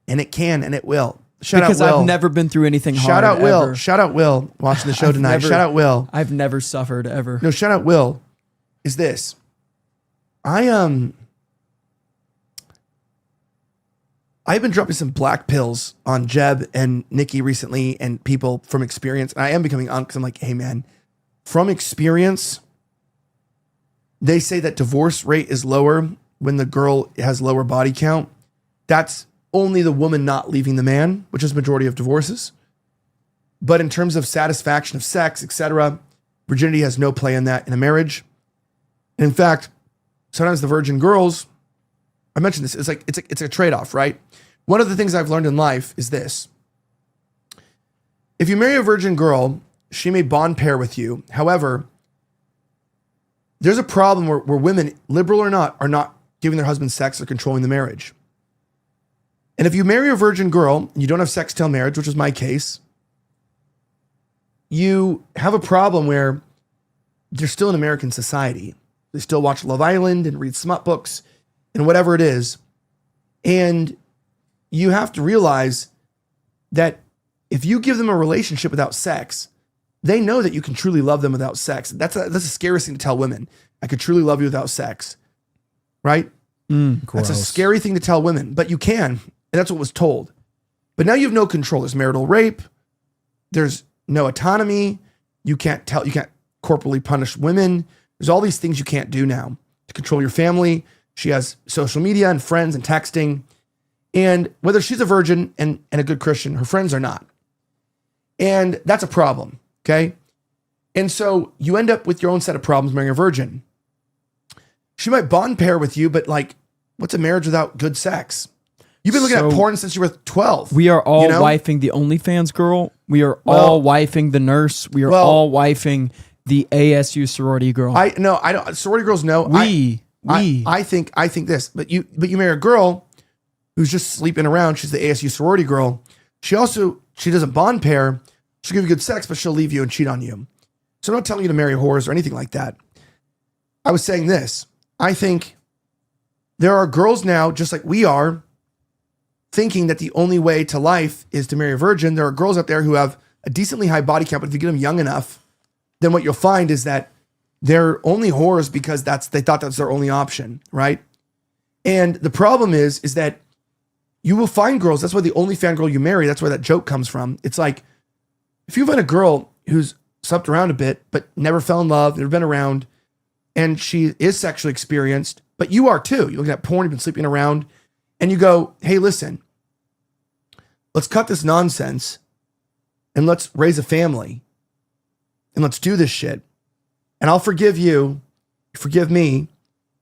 And it can, and it will. Shout Because out Will. I've never been through anything hard. Shout out Will. Ever. Shout out Will watching the show tonight. Shout out Will. I've never suffered ever. No, shout out Will. Is this. I've been dropping some black pills on Jeb and Nicky recently and people from experience. And I am becoming because I'm like, hey man, from experience, they say that divorce rate is lower when the girl has lower body count. That's only the woman not leaving the man, which is the majority of divorces. But in terms of satisfaction of sex, etc., virginity has no play in that in a marriage. And in fact, sometimes the virgin girls, I mentioned this, it's a trade-off, right? One of the things I've learned in life is this. If you marry a virgin girl, she may bond pair with you. However, there's a problem where women, liberal or not, are not giving their husband sex or controlling the marriage. And if you marry a virgin girl and you don't have sex till marriage, which is my case, you have a problem where they're still in American society. They still watch Love Island and read smut books and whatever it is. And you have to realize that if you give them a relationship without sex, they know that you can truly love them without sex. That's the scariest thing to tell women. I could truly love you without sex, right? That's a scary thing to tell women, but you can. And that's what was told. But now you have no control. There's marital rape. There's no autonomy. You can't corporally punish women. There's all these things you can't do now to control your family. She has social media and friends and texting. And whether she's a virgin and a good Christian, her friends are not. And that's a problem, okay? And so you end up with your own set of problems marrying a virgin. She might bond pair with you, but like, what's a marriage without good sex? You've been looking at porn since you were 12. We are all wifing the OnlyFans girl. We are all wifing the nurse. We are all wifing the ASU sorority girl. I don't. Sorority girls know. I think this. But you marry a girl who's just sleeping around. She's the ASU sorority girl. She doesn't bond pair. She'll give you good sex, but she'll leave you and cheat on you. So I'm not telling you to marry whores or anything like that. I was saying this. I think there are girls now, just like we are, thinking that the only way to life is to marry a virgin. There are girls out there who have a decently high body count, but if you get them young enough, then what you'll find is that they're only whores because they thought that's their only option, right? And the problem is that you will find girls. That's why the only fan girl you marry, that's where that joke comes from. It's like, if you find a girl who's slept around a bit, but never fell in love, never been around, and she is sexually experienced, but you are too. You're looking at porn, you've been sleeping around, and you go, hey, listen, let's cut this nonsense and let's raise a family and let's do this shit. And I'll forgive you, forgive me,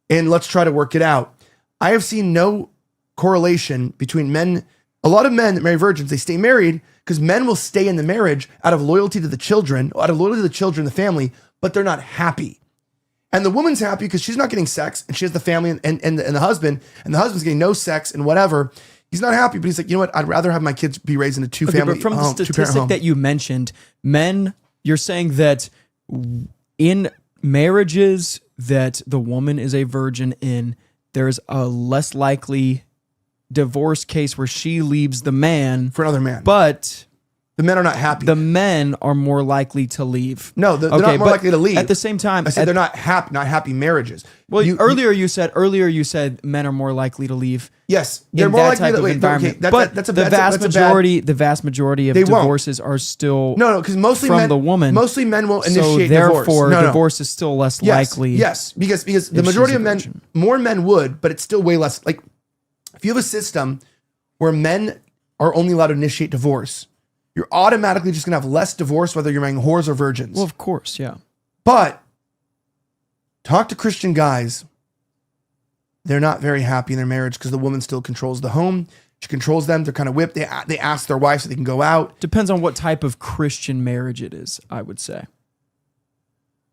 and let's try to work it out. I have seen no correlation between men. A lot of men that marry virgins, they stay married because men will stay in the marriage out of loyalty to the children, the family, but they're not happy. And the woman's happy because she's not getting sex and she has the family and the husband, and the husband's getting no sex and whatever. He's not happy, but he's like, you know what? I'd rather have my kids be raised in a two-family but from the statistic that you mentioned, men, you're saying that in marriages that the woman is a virgin in, there's a less likely divorce case where she leaves the man for another man. But the men are not happy. The men are more likely to leave. No, they're not more likely to leave. At the same time, I said they're not happy marriages. Well, earlier you said men are more likely to leave. Yes, they're more likely to leave. But the vast majority of divorces are still because mostly from men, the woman. Mostly men will initiate therefore, divorce. Divorce is still less likely. Yes, because the majority of men, more men would, but it's still way less. Like if you have a system where men are only allowed to initiate divorce, you're automatically just going to have less divorce, whether you're marrying whores or virgins. Well, of course, yeah. But talk to Christian guys. They're not very happy in their marriage because the woman still controls the home. She controls them. They're kind of whipped. They ask their wife so they can go out. Depends on what type of Christian marriage it is, I would say.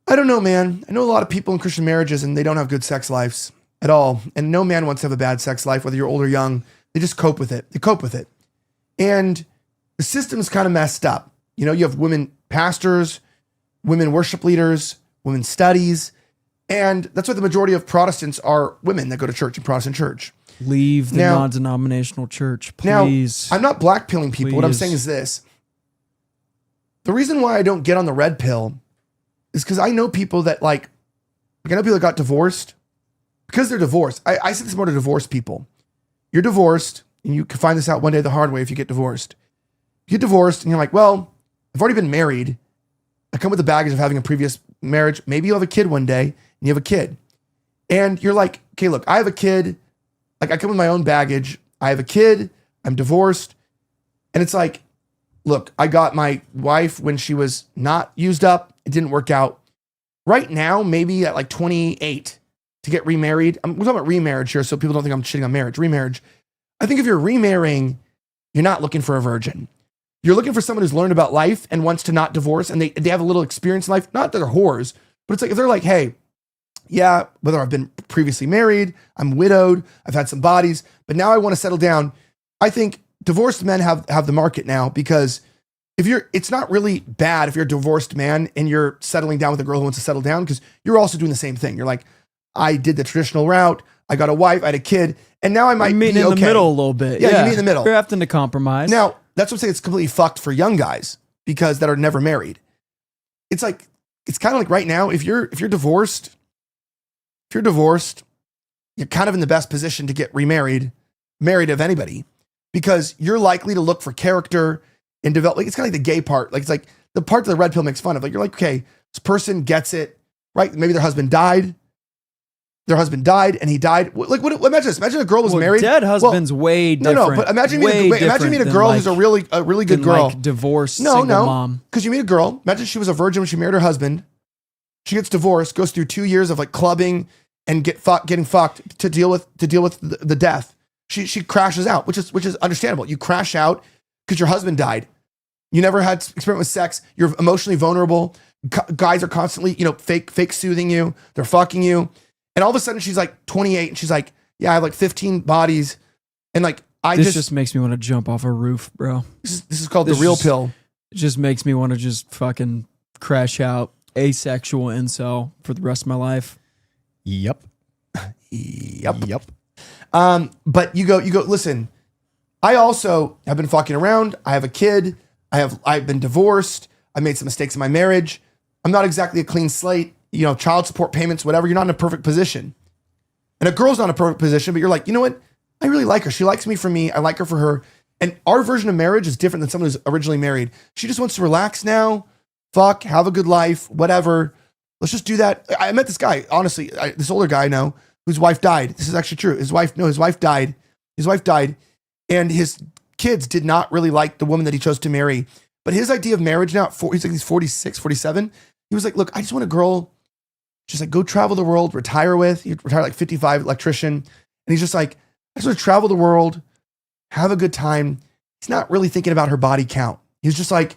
I don't know, man. I know a lot of people in Christian marriages and they don't have good sex lives at all. And no man wants to have a bad sex life, whether you're old or young. They just cope with it. They cope with it. And the system's kind of messed up. You know, you have women pastors, women worship leaders, women studies, and that's why the majority of Protestants are women that go to church in Protestant church. Leave the non-denominational church, please. Now, I'm not blackpilling people. What I'm saying is this. The reason why I don't get on the red pill is because I know people that I know people that got divorced because they're divorced. I said this more to divorced people. You're divorced, and you can find this out one day the hard way if you get divorced. You get divorced and you're like, well, I've already been married. I come with the baggage of having a previous marriage. Maybe you'll have a kid one day and you have a kid. And you're like, okay, look, I have a kid. Like I come with my own baggage. I have a kid. I'm divorced. And it's like, look, I got my wife when she was not used up. It didn't work out. Right now, maybe at like 28 to get remarried. We're talking about remarriage here so people don't think I'm shitting on marriage. Remarriage. I think if you're remarrying, you're not looking for a virgin. You're looking for someone who's learned about life and wants to not divorce and they have a little experience in life. Not that they're whores, but it's like if they're like, hey, yeah, whether I've been previously married, I'm widowed, I've had some bodies, but now I want to settle down. I think divorced men have the market now because it's not really bad if you're a divorced man and you're settling down with a girl who wants to settle down because you're also doing the same thing. You're like, I did the traditional route. I got a wife, I had a kid, and now I might be okay. in the middle a little bit. Yeah, you meet in the middle. You're having to compromise. Now, that's what I'm saying. It's completely fucked for young guys because that are never married. It's kind of like right now, if you're divorced, you're kind of in the best position to get married of anybody because you're likely to look for character and develop. Like it's kind of like the gay part. Like it's like the part that the red pill makes fun of. Like you're like, okay, this person gets it, right? Maybe their husband died. And he died. Like, imagine this. Imagine a girl was married. Dead husband's way different. No, but imagine meeting a girl who's a really good girl. Like divorced single mom. Because you meet a girl. Imagine she was a virgin when she married her husband. She gets divorced, goes through 2 years of like clubbing and getting fucked to deal with the death. She crashes out, which is understandable. You crash out because your husband died. You never had experience with sex. You're emotionally vulnerable. Guys are constantly, fake soothing you. They're fucking you. And all of a sudden she's like 28 and she's like, yeah, I have like 15 bodies. And like, this just makes me want to jump off a roof, bro. This is called the real pill. It just makes me want to just fucking crash out, asexual incel for the rest of my life. Yep. But you go, listen, I also have been fucking around. I have a kid. I've been divorced. I made some mistakes in my marriage. I'm not exactly a clean slate. child support payments, whatever. You're not in a perfect position. And a girl's not in a perfect position, but you're like, you know what? I really like her. She likes me for me. I like her for her. And our version of marriage is different than someone who's originally married. She just wants to relax now, fuck, have a good life, whatever. Let's just do that. I met this guy, honestly, this older guy I know, whose wife died. This is actually true. His wife died. His wife died. And his kids did not really like the woman that he chose to marry. But his idea of marriage now, he's 46, 47. He was like, look, I just want a girl, just like go travel the world, retire with. He retired like 55, electrician. And he's just like, I just want to travel the world, have a good time. He's not really thinking about her body count. He's just like, I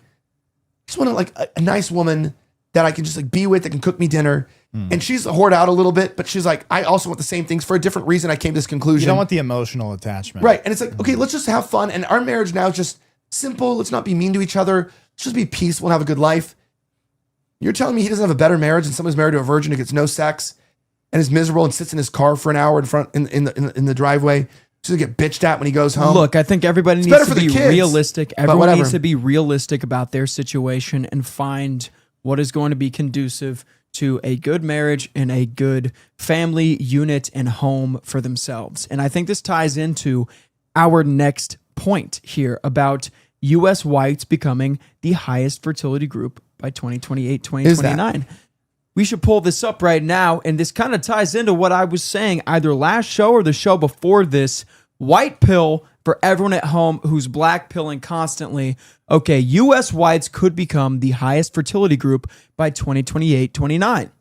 just want like a nice woman that I can just like be with, that can cook me dinner. And she's whored out a little bit, but she's like, I also want the same things for a different reason. I came to this conclusion. You don't want the emotional attachment. Right. And it's like, okay, let's just have fun. And our marriage now is just simple. Let's not be mean to each other. Let's just be peaceful and have a good life. You're telling me he doesn't have a better marriage than someone who's married to a virgin who gets no sex and is miserable and sits in his car for an hour in the driveway to get bitched at when he goes home? Look, I think everybody needs to be realistic. Everyone needs to be realistic about their situation and find what is going to be conducive to a good marriage and a good family unit and home for themselves. And I think this ties into our next point here about U.S. whites becoming the highest fertility group by 2028, 2029. We should pull this up right now, and this kind of ties into what I was saying either last show or the show before this. White pill for everyone at home who's black pilling constantly. Okay, U.S. whites could become the highest fertility group by 2028, 29.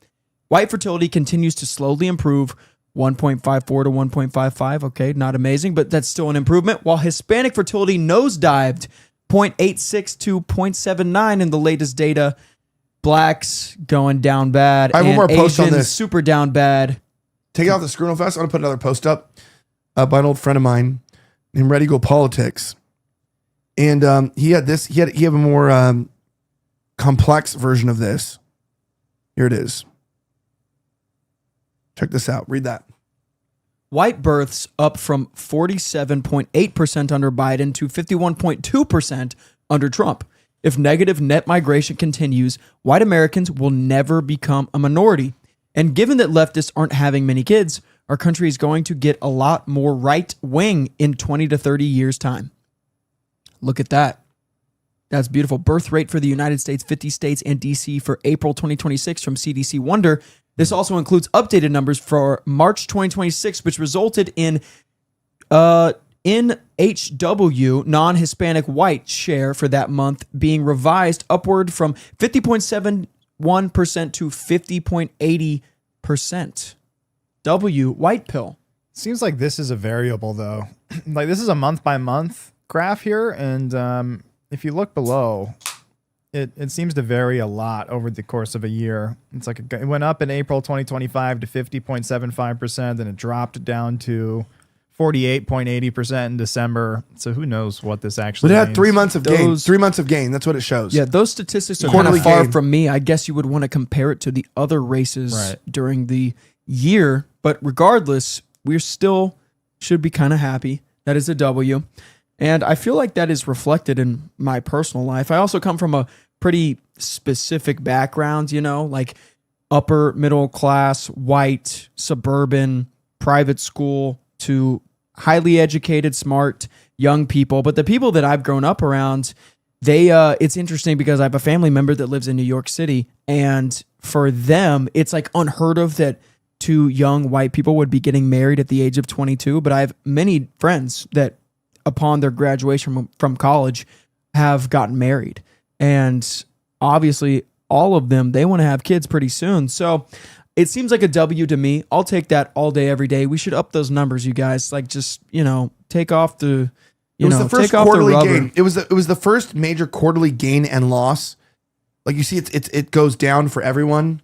White fertility continues to slowly improve, 1.54 to 1.55. Okay, not amazing, but that's still an improvement. While Hispanic fertility nosedived 0.86 to 0.79 in the latest data. Blacks going down bad. I have one more post on this. Super down bad. Take it off the screw real fast. I want to put another post up by an old friend of mine named Ready Go Politics. And he had a more complex version of this. Here it is. Check this out. Read that. White births up from 47.8% under Biden to 51.2% under Trump. If negative net migration continues, white Americans will never become a minority. And given that leftists aren't having many kids, our country is going to get a lot more right wing in 20 to 30 years' time. Look at that. That's beautiful. Birth rate for the United States, 50 states, and DC for April 2026 from CDC Wonder. This also includes updated numbers for March 2026, which resulted in NHW, non-Hispanic white share for that month being revised upward from 50.71% to 50.80%. W, white pill. Seems like this is a variable, though. Like, this is a month-by-month graph here, and if you look below, it seems to vary a lot over the course of a year. It's like it went up in April 2025 to 50.75%, then it dropped down to 48.80% in December. So who knows what this actually means. But it had 3 months of gain. 3 months of gain. That's what it shows. Yeah, those statistics are kind of far from me. I guess you would want to compare it to the other races during the year. But regardless, we still should be kind of happy. That is a W. And I feel like that is reflected in my personal life. I also come from a pretty specific background, like upper middle class, white, suburban, private school to highly educated, smart, young people. But the people that I've grown up around, it's interesting because I have a family member that lives in New York City. And for them, it's like unheard of that 2 young white people would be getting married at the age of 22. But I have many friends that upon their graduation from college have gotten married. And obviously all of them, they want to have kids pretty soon. So it seems like a W to me. I'll take that all day, every day. We should up those numbers, you guys. Like, just, take off the, it was the first quarterly gain. It was the first major quarterly gain and loss. Like, you see, it goes down for everyone,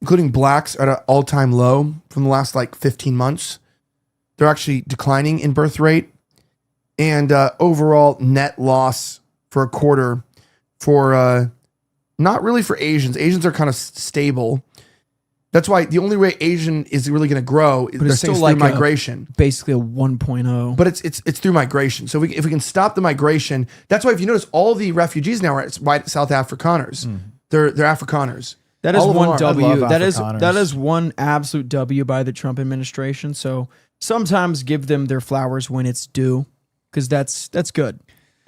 including blacks at an all-time low from the last 15 months. They're actually declining in birth rate. And overall net loss for a quarter for not really for Asians. Asians are kind of stable. That's why the only way Asian is really going to grow is through migration. Basically a 1.0. But it's through migration. So if we can stop the migration, that's why if you notice all the refugees now are white South Afrikaners. They're Afrikaners. That is All of them one are. I W. love That Afrikaners. is one absolute W by the Trump administration. So sometimes give them their flowers when it's due, because that's good.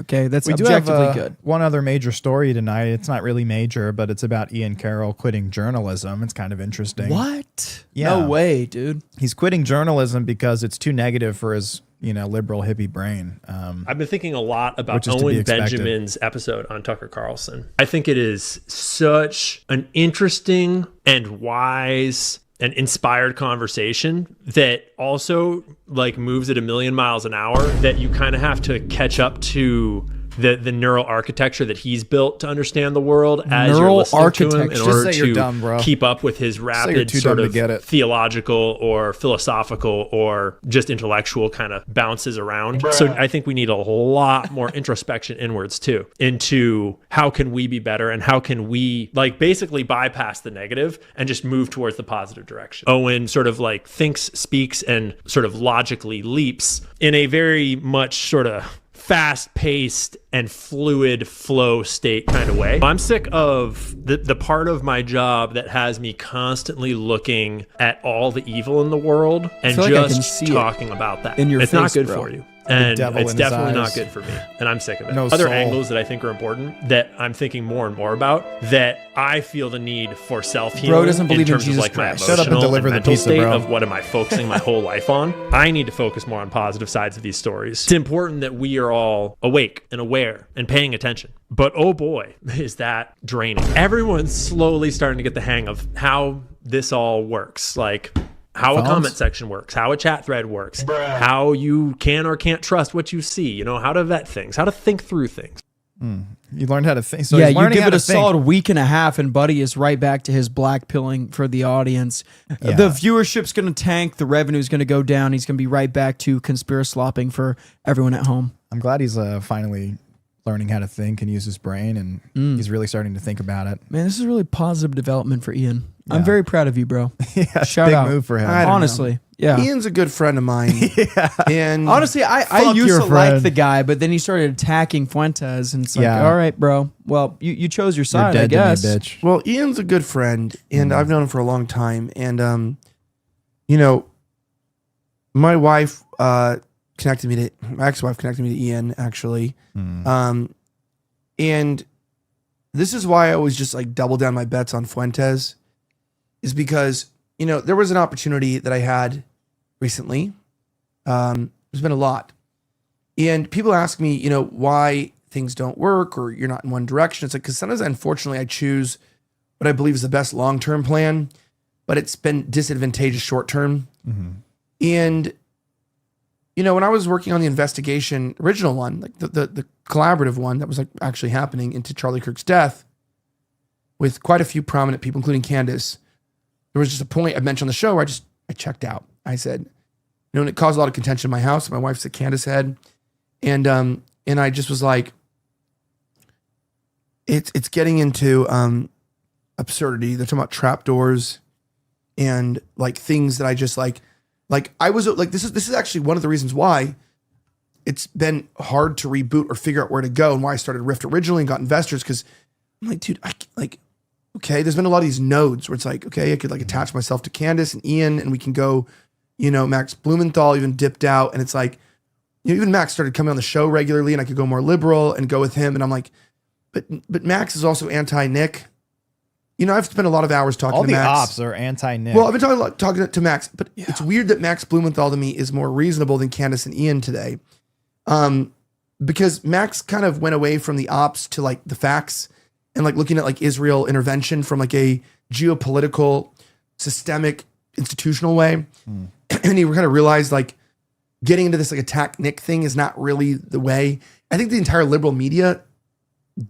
Okay, that's We do objectively have good. one other major story tonight. It's not really major, but it's about Ian Carroll quitting journalism. It's kind of interesting. What? Yeah. No way, dude. He's quitting journalism because it's too negative for his, liberal hippie brain. I've been thinking a lot about which is to be Owen expected. Benjamin's episode on Tucker Carlson. I think it is such an interesting and wise and inspired conversation that also moves at a million miles an hour, that you kind of have to catch up to the neural architecture that he's built to understand the world as you're listening to him, in order to keep up with his rapid sort of theological or philosophical or just intellectual kind of bounces around. So I think we need a lot more introspection inwards too, into how can we be better and how can we basically bypass the negative and just move towards the positive direction. Owen sort of thinks, speaks, and sort of logically leaps in a very much sort of fast-paced and fluid flow state kind of way. I'm sick of the part of my job that has me constantly looking at all the evil in the world and just talking about that. It's not good for you. And it's definitely not good for me. And I'm sick of it. Other angles that I think are important that I'm thinking more and more about, that I feel the need for self-healing Bro doesn't believe in in terms Jesus of my Christ. Shut up and emotional deliver and the mental pizza, state bro. of what am I focusing my whole life on. I need to focus more on positive sides of these stories. It's important that we are all awake and aware and paying attention. But oh boy, is that draining. Everyone's slowly starting to get the hang of how this all works. How a comment section works, how a chat thread works, how you can or can't trust what you see, how to vet things, how to think through things. You learned how to think. So yeah, he's you learning give how it to a think. solid week and a half, and Buddy is right back to his black pilling for the audience. Yeah. The viewership's going to tank. The revenue's going to go down. He's going to be right back to conspiracy slopping for everyone at home. I'm glad he's finally learning how to think and use his brain, and he's really starting to think about it. Man, this is really positive development for Ian. I'm very proud of you, bro. Yeah, Shout big out. move for him. I don't Honestly, know. yeah. Ian's a good friend of mine. And Honestly, I Fuck used your to like friend. the guy, but then he started attacking Fuentes, and it's like, Yeah. all right, bro. Well, you chose your You're side, dead I guess. to me, bitch. Well, Ian's a good friend, and I've known him for a long time. And my wife connected me to my ex-wife connected me to Ian, actually. And this is why I always just double down my bets on Fuentes, is because there was an opportunity that I had recently. There's been a lot, and people ask me, why things don't work or you're not in one direction. It's because sometimes, unfortunately, I choose what I believe is the best long-term plan, but it's been disadvantageous short-term. And when I was working on the investigation, original one, the collaborative one that was actually happening into Charlie Kirk's death, with quite a few prominent people, including Candace, there was just a point I mentioned on the show where I checked out. I said, and it caused a lot of contention in my house. My wife's a Candace head, and I just was like, it's getting into absurdity. They're talking about trapdoors and things that I just I was this is actually one of the reasons why it's been hard to reboot or figure out where to go, and why I started Rift originally and got investors, because I'm like, dude, okay, there's been a lot of these nodes where it's okay, I could attach myself to Candace and Ian, and we can go, Max Blumenthal even dipped out, and it's even Max started coming on the show regularly, and I could go more liberal and go with him, and I'm like, but Max is also anti-Nick. I've spent a lot of hours talking All to the Max. ops are anti-Nick. Well, I've been talking to Max, but it's weird that Max Blumenthal to me is more reasonable than Candace and Ian today. Because Max kind of went away from the ops to the facts and looking at Israel intervention from a geopolitical, systemic, institutional way. And he kind of realized getting into this attack Nick thing is not really the way. I think the entire liberal media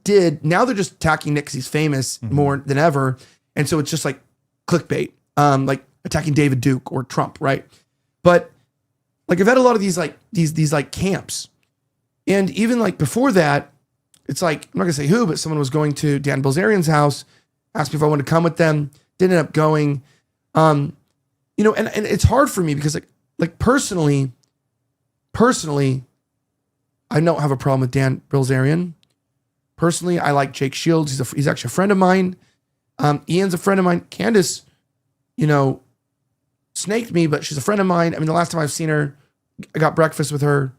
did. Now they're just attacking Nick because he's famous more than ever. And so it's just clickbait, attacking David Duke or Trump, right? But I've had a lot of these these camps. And even before that, it's I'm not gonna say who, but someone was going to Dan Bilzerian's house, asked me if I wanted to come with them, didn't end up going. And it's hard for me because personally, I don't have a problem with Dan Bilzerian. Personally, I like Jake Shields. He's actually a friend of mine. Ian's a friend of mine. Candace, snaked me, but she's a friend of mine. I mean, the last time I've seen her, I got breakfast with her.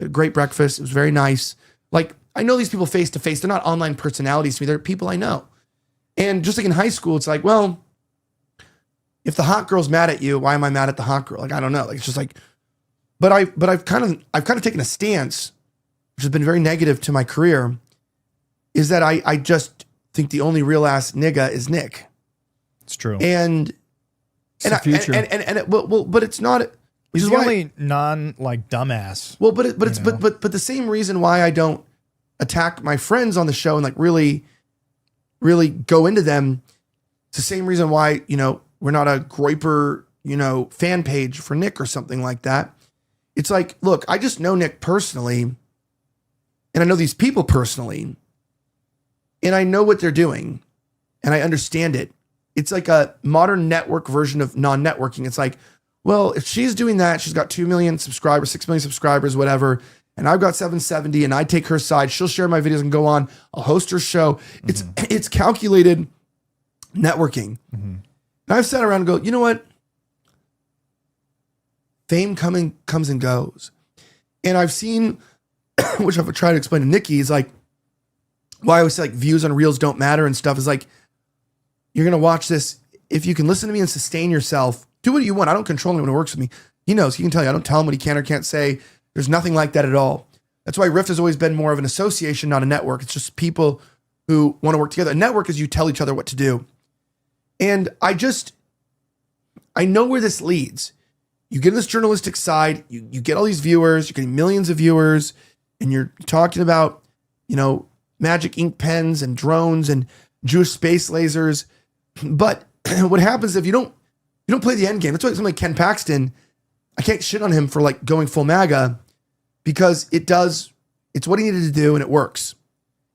A great breakfast. It was very nice. Like, I know these people face to face. They're not online personalities to me. They're people I know. And just like in high school, it's like, well, if the hot girl's mad at you, why am I mad at the hot girl? Like, I don't know. Like, it's just like, but I've kind of taken a stance, which has been very negative to my career, is that I just think the only real ass nigga is Nick. It's true. And the future. But it's not. He's the only dumbass. Well, but the same reason why I don't attack my friends on the show and like really go into them. It's the same reason why we're not a Groiper fan page for Nick or something like that. It's like, look, I just know Nick personally, and I know these people personally, and I know what they're doing, and I understand it. It's like a modern network version of non-networking. It's like, well, if she's doing that, she's got 2 million subscribers, 6 million subscribers, whatever, and I've got 770, and I take her side. She'll share my videos and go on. I'll host her show. It's calculated networking. And I've sat around and go, you know what? Fame comes and goes. And I've seen, which I've tried to explain to Nicky, is like, why I always say like views on reels don't matter and stuff is like, you're going to watch this. If you can listen to me and sustain yourself, do what you want. I don't control anyone who works with me. He knows. He can tell you. I don't tell him what he can or can't say. There's nothing like that at all. That's why Rift has always been more of an association, not a network. It's just people who want to work together. A network is you tell each other what to do. And I know where this leads. You get this journalistic side, you get all these viewers, you're getting millions of viewers, and you're talking about, magic ink pens and drones and Jewish space lasers. But what happens if you don't play the end game? That's why something like Ken Paxton, I can't shit on him for like going full MAGA, because it's what he needed to do and it works.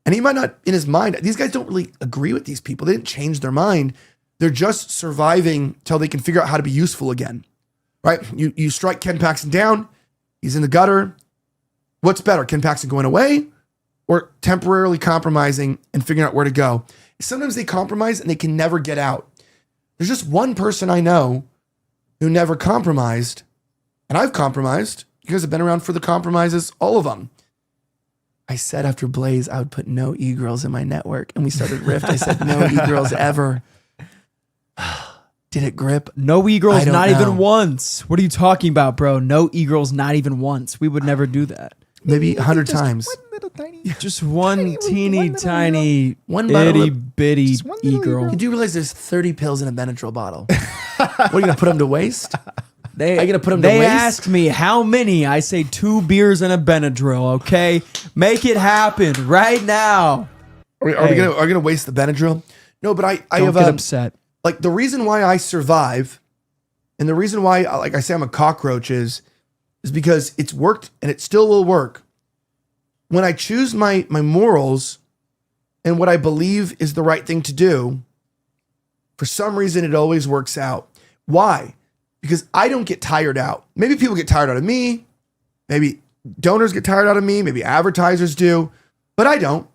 And he might not, in his mind, these guys don't really agree with these people. They didn't change their mind. They're just surviving till they can figure out how to be useful again. Right? You strike Ken Paxton down. He's in the gutter. What's better, Ken Paxton going away or temporarily compromising and figuring out where to go? Sometimes they compromise and they can never get out. There's just one person I know who never compromised, and I've compromised. You guys have been around for the compromises, all of them. I said after Blaze, I would put no e-girls in my network, and we started Rift. I said no e-girls ever. Did it grip? No e-girls, not even once. What are you talking about, bro? No e-girls, not even once. We would never do that. Maybe 100 times. Just one teeny tiny itty bitty e-girl. You do realize there's 30 pills in a Benadryl bottle. What, are you going to put them to waste? Are you going to put them to waste? They asked me how many. I say 2 beers and a Benadryl, okay? Make it happen right now. Are we going to waste the Benadryl? No, but I Don't get upset. Like, the reason why I survive and the reason why, like I say, I'm a cockroach is because it's worked and it still will work. When I choose my morals and what I believe is the right thing to do, for some reason, it always works out. Why? Because I don't get tired out. Maybe people get tired out of me. Maybe donors get tired out of me. Maybe advertisers do, but I don't.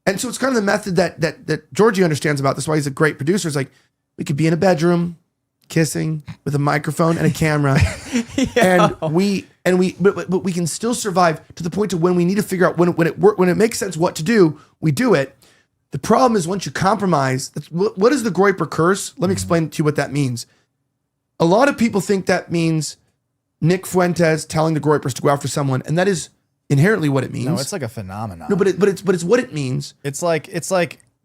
And so it's kind of the method that Georgie understands about. That's why he's a great producer. It's like, we could be in a bedroom, kissing with a microphone and a camera, but we can still survive to the point to when we need to figure out when it makes sense what to do, we do it. The problem is once you compromise. What is the Groiper curse? Let me explain to you what that means. A lot of people think that means Nick Fuentes telling the Groipers to go after someone, and that is inherently what it means. No, it's like a phenomenon. No, but it's what it means. It's like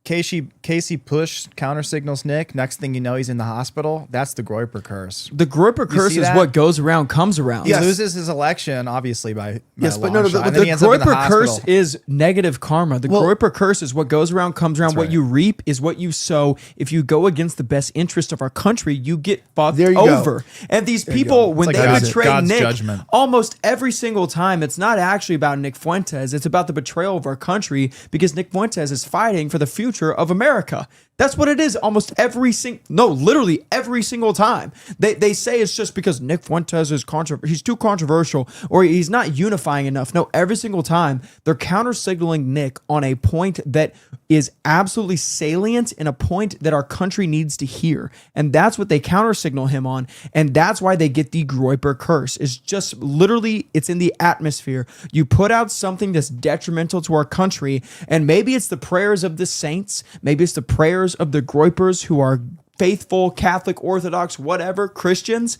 Casey Push counter signals Nick. Next thing you know, he's in the hospital. That's the Groiper curse. The Groiper curse is what goes around comes around. He loses his election, obviously, by yes, a but long no, shot. the Groiper curse is negative karma. The Groiper curse is what goes around comes around. What you reap is what you sow. If you go against the best interest of our country, you get fucked over. Go. And these people, when they betray Nick, judgment. Almost every single time, it's not actually about Nick Fuentes. It's about the betrayal of our country because Nick Fuentes is fighting for the future of America. That's what it is. Almost literally every single time. They say it's just because Nick Fuentes is he's too controversial or he's not unifying enough. No, every single time they're counter signaling Nick on a point that is absolutely salient and a point that our country needs to hear. And that's what they counter signal him on. And that's why they get the Groyper curse. It's just literally, it's in the atmosphere. You put out something that's detrimental to our country, and maybe it's the prayers of the saints, maybe it's the prayers of the Groypers who are faithful, Catholic, Orthodox, whatever, Christians.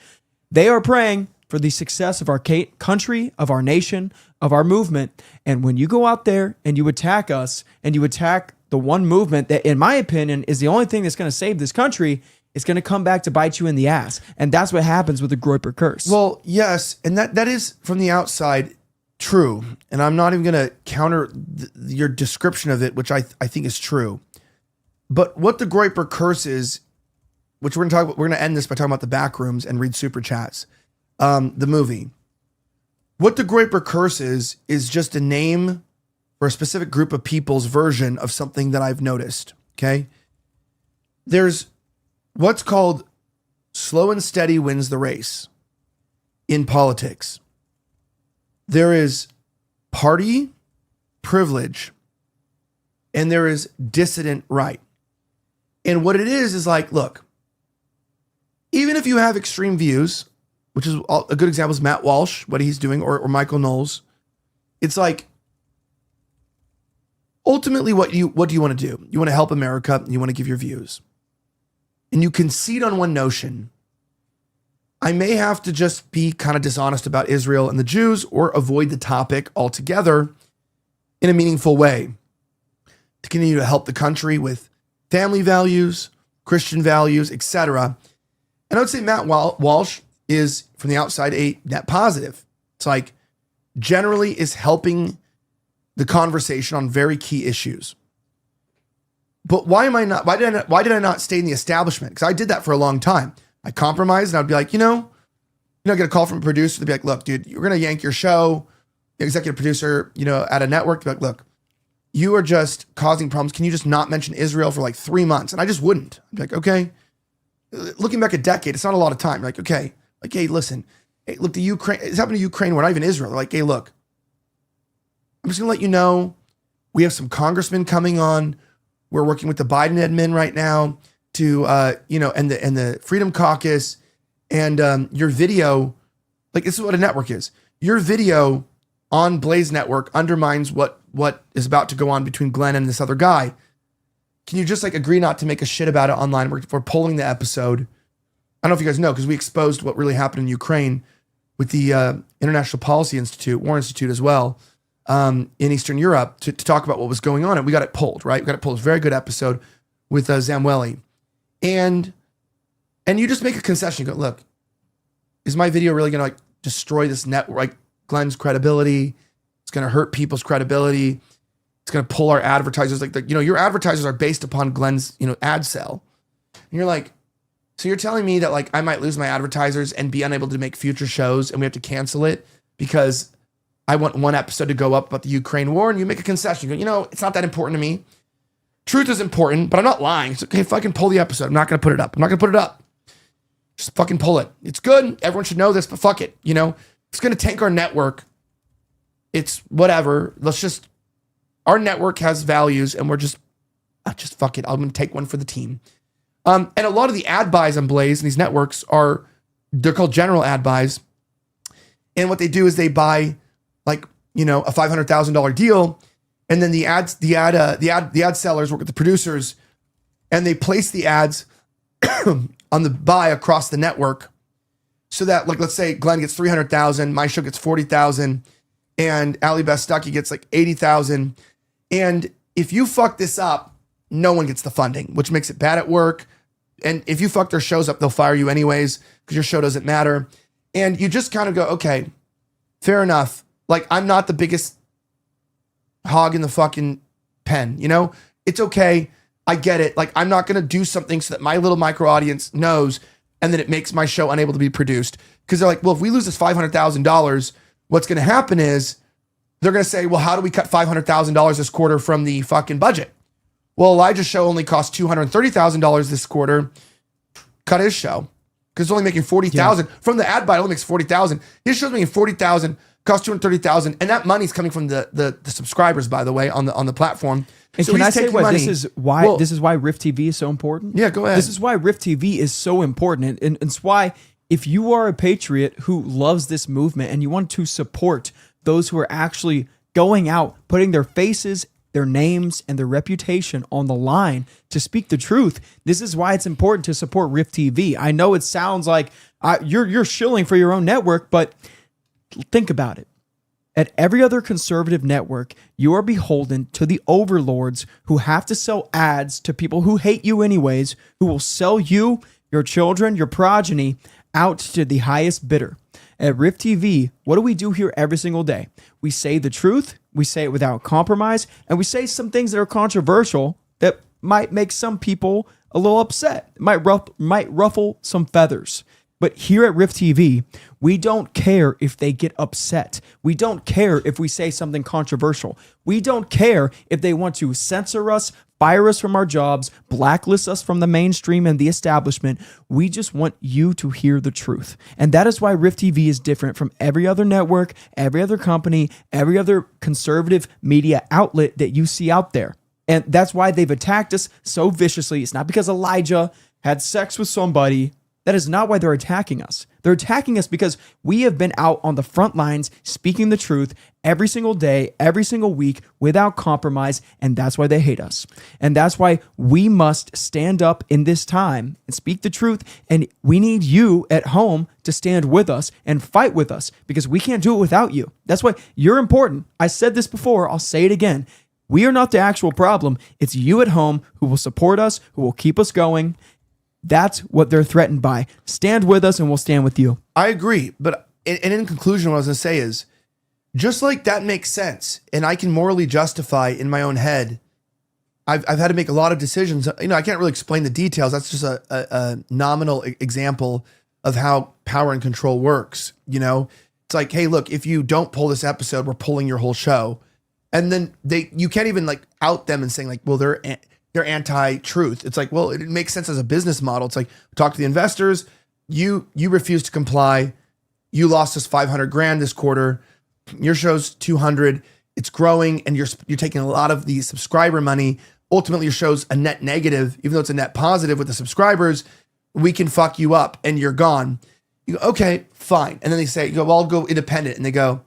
They are praying for the success of our country, of our nation, of our movement. And when you go out there and you attack us and you attack the one movement that, in my opinion, is the only thing that's going to save this country, it's going to come back to bite you in the ass. And that's what happens with the Groyper curse. Well, yes. And that is from the outside true. And I'm not even going to counter your description of it, which I think is true. But what the Groyper curse is, which we're going to end this by talking about the back rooms and read super chats. The movie. What the Groyper curse is just a name for a specific group of people's version of something that I've noticed. Okay. There's what's called slow and steady wins the race in politics. There is party privilege and there is dissident right. And what it is like, look, even if you have extreme views, which is a good example is Matt Walsh, what he's doing, or Michael Knowles, it's like, ultimately, what do you want to do? You want to help America, and you want to give your views. And you concede on one notion. I may have to just be kind of dishonest about Israel and the Jews or avoid the topic altogether in a meaningful way to continue to help the country with family values, Christian values, etc. And I would say Matt Walsh is, from the outside, a net positive. It's like, generally is helping the conversation on very key issues. But why did I not stay in the establishment? Because I did that for a long time. I compromised and I'd be like, get a call from a producer to be like, look, dude, you're going to yank your show. The executive producer, at a network, to be like, look, you are just causing problems. Can you just not mention Israel for like 3 months? And I just wouldn't. I'd be like, okay. Looking back a decade, it's not a lot of time. You're like, okay. Like, hey, listen. Hey, look, it's happened to Ukraine. We're not even Israel. They're like, hey, look. I'm just going to let you know, we have some congressmen coming on. We're working with the Biden admin right now to, and the Freedom Caucus, and your video, like, this is what a network is. Your video on Blaze Network undermines what is about to go on between Glenn and this other guy. Can you just agree not to make a shit about it online? We're pulling the episode. I don't know if you guys know, because we exposed what really happened in Ukraine with the International Policy Institute, War Institute as well, in Eastern Europe to talk about what was going on. And we got it pulled, right? We got it pulled. Very good episode with Zamweli. And you just make a concession. You go, look, is my video really going to destroy this network, Glenn's credibility? It's going to hurt people's credibility. It's going to pull our advertisers. Your advertisers are based upon Glenn's, ad sell. And you're like, so you're telling me that I might lose my advertisers and be unable to make future shows and we have to cancel it because I want one episode to go up about the Ukraine war, and you make a concession. You go, it's not that important to me. Truth is important, but I'm not lying. So, okay, fucking pull the episode. I'm not going to put it up. Just fucking pull it. It's good. Everyone should know this, but fuck it. It's going to tank our network. It's whatever. Our network has values, and we're just fuck it. I'm going to take one for the team. And a lot of the ad buys on Blaze and these networks they're called general ad buys. And what they do is they buy a $500,000 deal, and then the ad sellers work with the producers, and they place the ads on the buy across the network, so that let's say Glenn gets 300,000, my show gets 40,000, and Ali Bestaki gets 80,000. And if you fuck this up, no one gets the funding, which makes it bad at work. And if you fuck their shows up, they'll fire you anyways because your show doesn't matter. And you just kind of go, okay, fair enough. I'm not the biggest hog in the fucking pen, It's okay. I get it. I'm not going to do something so that my little micro audience knows and then it makes my show unable to be produced. Because they're like, well, if we lose this $500,000, what's going to happen is they're going to say, well, how do we cut $500,000 this quarter from the fucking budget? Well, Elijah's show only cost $230,000 this quarter. Cut his show because it's only making $40,000 from the ad buy. It only makes $40,000. His show's making $40,000, cost $230,000, and that money's coming from the subscribers, by the way, on the platform. And So can he's I say taking what money. this is why Rift TV is so important? Yeah, go ahead. This is why Rift TV is so important. And it's why if you are a patriot who loves this movement and you want to support those who are actually going out, putting their faces, their names, and their reputation on the line to speak the truth, this is why it's important to support Rift TV. I know it sounds like you're shilling for your own network, but think about it. At every other conservative network, you are beholden to the overlords who have to sell ads to people who hate you anyways, who will sell you, your children, your progeny out to the highest bidder. At Rift TV, what do we do here every single day? We say the truth, we say it without compromise, and we say some things that are controversial that might make some people a little upset, might ruffle some feathers. But here at Rift TV, we don't care if they get upset. We don't care if we say something controversial. We don't care if they want to censor us, fire us from our jobs, blacklist us from the mainstream and the establishment. We just want you to hear the truth. And that is why Rift TV is different from every other network, every other company, every other conservative media outlet that you see out there. And that's why they've attacked us so viciously. It's not because Elijah had sex with somebody. That is not why they're attacking us. They're attacking us because we have been out on the front lines speaking the truth every single day, every single week without compromise, and that's why they hate us. And that's why we must stand up in this time and speak the truth, and we need you at home to stand with us and fight with us because we can't do it without you. That's why you're important. I said this before, I'll say it again. We are not the actual problem. It's you at home who will support us, who will keep us going. That's what they're threatened by. Stand with us and we'll stand with you. I agree. But in conclusion, what I was going to say is, just like that makes sense, and I can morally justify in my own head, I've had to make a lot of decisions. You know, I can't really explain the details. That's just a nominal example of how power and control works. You know, it's like, hey, look, if you don't pull this episode, we're pulling your whole show. And then you can't even like out them and saying like, well, they're anti-truth. It's like, well, it makes sense as a business model. It's like, talk to the investors. You refuse to comply. You lost us $500,000 this quarter. Your show's 200. It's growing, and you're taking a lot of the subscriber money. Ultimately, your show's a net negative, even though it's a net positive with the subscribers. We can fuck you up, and you're gone. You go, okay, fine. And then they say, you go, well, I'll go independent. And they go,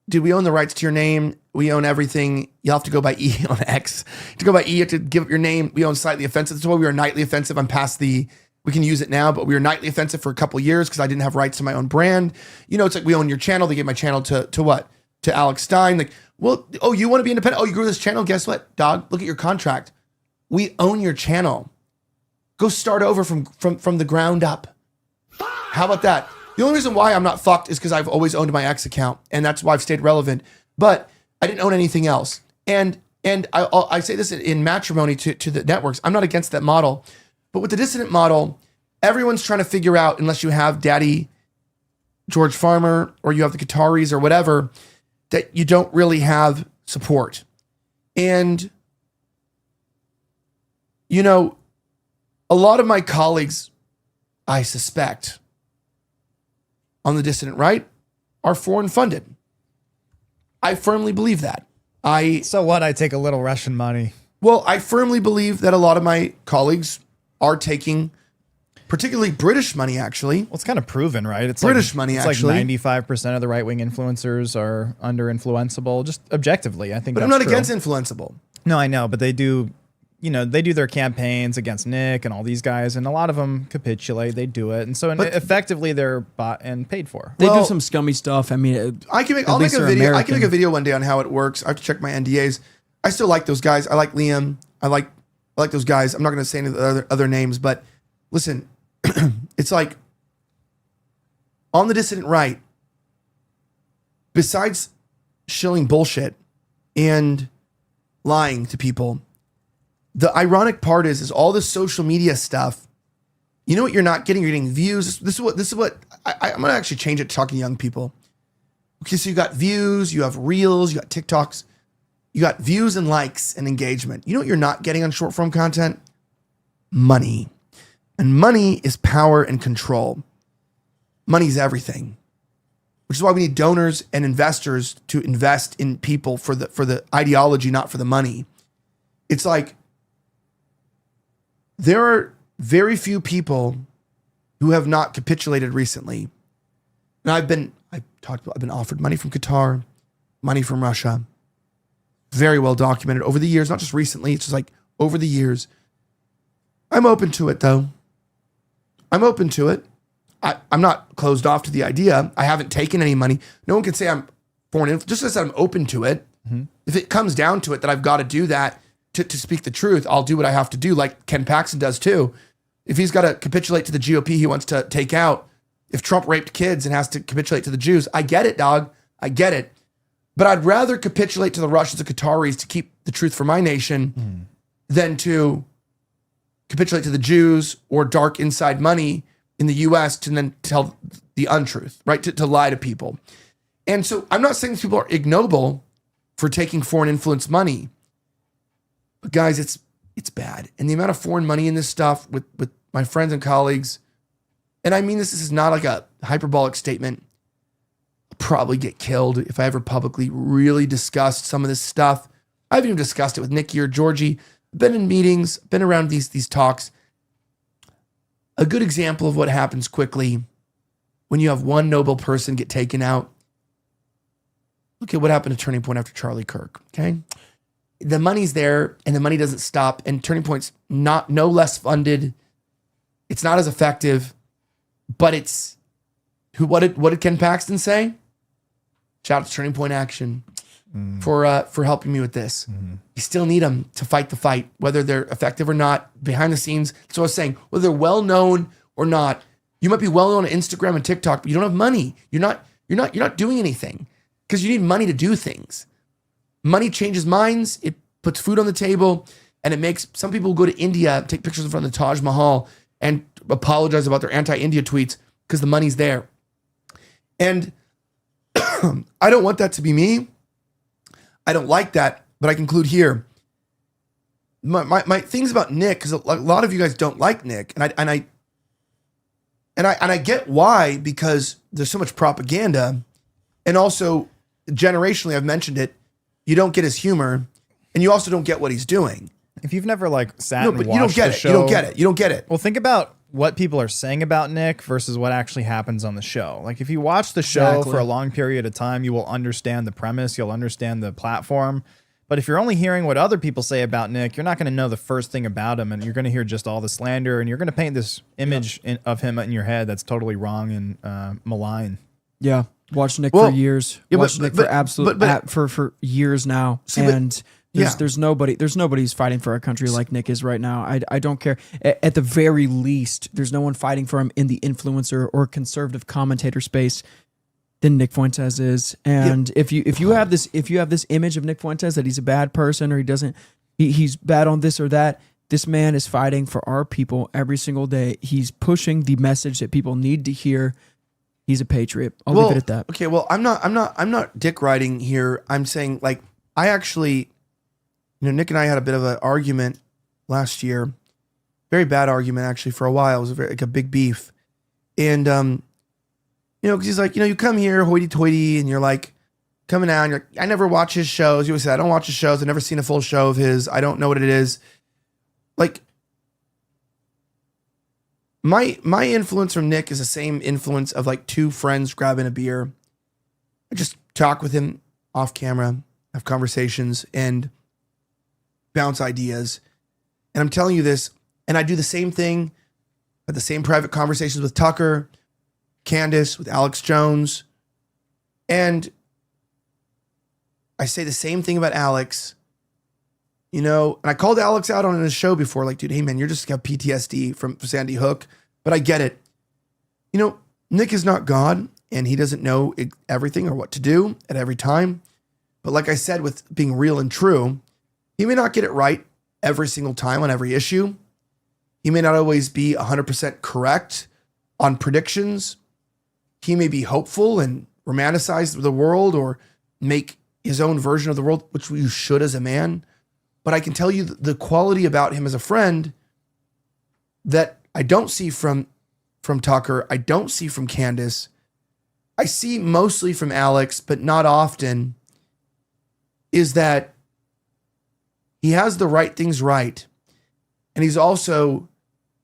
dude, we own the rights to your name. We own everything. You'll have to go by E on X. To go by E, you have to give up your name. We own Slightly Offensive. That's why we are Nightly Offensive. I'm past we can use it now, but we were Nightly Offensive for a couple of years because I didn't have rights to my own brand. You know, it's like we own your channel. They gave my channel to what? To Alex Stein. Like, well, oh, you want to be independent? Oh, you grew this channel? Guess what, dog? Look at your contract. We own your channel. Go start over from the ground up. How about that? The only reason why I'm not fucked is because I've always owned my X account, and that's why I've stayed relevant. But I didn't own anything else. And I say this in matrimony to the networks. I'm not against that model. But with the dissident model, everyone's trying to figure out, unless you have Daddy George Farmer or you have the Qataris or whatever, that you don't really have support. And, you know, a lot of my colleagues, I suspect, on the dissident right, are foreign funded. I firmly believe that. So what? I take a little Russian money. Well, I firmly believe that a lot of my colleagues are taking, particularly British money, actually. Well, it's kind of proven, right? It's British money, actually. It's like 95% of the right-wing influencers are under-influenceable, just objectively. I think But I'm not against influenceable. No, I know, but they do, you know, they do their campaigns against Nick and all these guys, and a lot of them capitulate. They do it. And so effectively they're bought and paid for. They do some scummy stuff. I mean, I'll make a video. I can make a video one day on how it works. I have to check my NDAs. I still like those guys. I like Liam. I like those guys. I'm not going to say any of the other names, but listen, it's like on the dissident right, besides shilling bullshit and lying to people, the ironic part is all this social media stuff. You know what you're not getting? You're getting views. This is what I'm going to actually change it to talking to young people. Okay, so you got views, you have reels, you got TikToks. You got views and likes and engagement. You know what you're not getting on short form content? Money. And money is power and control. Money's everything. Which is why we need donors and investors to invest in people for the ideology, not for the money. It's like there are very few people who have not capitulated recently. And I've been offered money from Qatar, money from Russia. Very well documented over the years, not just recently, it's just like over the years. I'm open to it though. I'm open to it. I'm not closed off to the idea. I haven't taken any money. No one can say I'm foreign influence. Just as I'm open to it. Mm-hmm. If it comes down to it that I've got to do that to speak the truth, I'll do what I have to do, like Ken Paxton does too. If he's got to capitulate to the GOP he wants to take out, if Trump raped kids and has to capitulate to the Jews, I get it, dog. I get it. But I'd rather capitulate to the Russians and Qataris to keep the truth for my nation than to capitulate to the Jews or dark inside money in the US to then tell the untruth, right? To lie to people. And so I'm not saying these people are ignoble for taking foreign influence money. But guys, it's bad. And the amount of foreign money in this stuff with my friends and colleagues, and I mean this is not like a hyperbolic statement. I'll probably get killed if I ever publicly really discussed some of this stuff. I haven't even discussed it with Nicky or Georgie. I've been in meetings, been around these talks. A good example of what happens quickly when you have one noble person get taken out. Look at what happened to Turning Point after Charlie Kirk, okay? The money's there and the money doesn't stop, and Turning Point's no less funded. It's not as effective, but it's what did Ken Paxton say? Shout out to Turning Point Action for helping me with this. You still need them to fight the fight, whether they're effective or not, behind the scenes. So I was saying, whether they're well known or not, you might be well known on Instagram and TikTok, but you don't have money. You're not doing anything because you need money to do things. Money changes minds. It puts food on the table, and it makes some people go to India, take pictures in front of the Taj Mahal, and apologize about their anti-India tweets because the money's there. And I don't want that to be me. I don't like that, but I conclude here. My things about Nick, because a lot of you guys don't like Nick, and I get why, because there's so much propaganda, and also generationally, I've mentioned it. You don't get his humor, and you also don't get what he's doing. If you've never sat and watched you don't get the it. show, You don't get it. Well, think about what people are saying about Nick versus what actually happens on the show. Like if you watch the show for a long period of time, you will understand the premise, you'll understand the platform. But if you're only hearing what other people say about Nick, you're not going to know the first thing about him, and you're going to hear just all the slander, and you're going to paint this image of him in your head that's totally wrong and malign. Yeah. Watch Nick for years. Watch Nick for years now. There's nobody who's fighting for our country like Nick is right now. I don't care. At the very least, there's no one fighting for him in the influencer or conservative commentator space than Nick Fuentes is. And if you have this image of Nick Fuentes that he's a bad person or he's bad on this or that, this man is fighting for our people every single day. He's pushing the message that people need to hear. He's a patriot. I'll leave it at that. Okay, well, I'm not dick riding here. I'm saying I actually, Nick and I had a bit of an argument last year. Very bad argument actually for a while. It was like a big beef. And because he's like, you come here hoity-toity and you're like coming out and you're like, I never watch his shows. You always say, I don't watch his shows. I've never seen a full show of his. I don't know what it is. Like, My influence from Nick is the same influence of two friends grabbing a beer. I just talk with him off camera, have conversations, and bounce ideas. And I'm telling you this, and I do the same thing, at the same private conversations with Tucker, Candace, with Alex Jones. And I say the same thing about Alex, and I called Alex out on his show before, dude, hey man, you're just got PTSD from Sandy Hook. But I get it. Nick is not God, and he doesn't know everything or what to do at every time. But like I said, with being real and true, he may not get it right every single time on every issue. He may not always be 100% correct on predictions. He may be hopeful and romanticize the world or make his own version of the world, which you should as a man. But I can tell you the quality about him as a friend that I don't see from Tucker, I don't see from Candace, I see mostly from Alex, but not often, is that he has the right things right. And he's also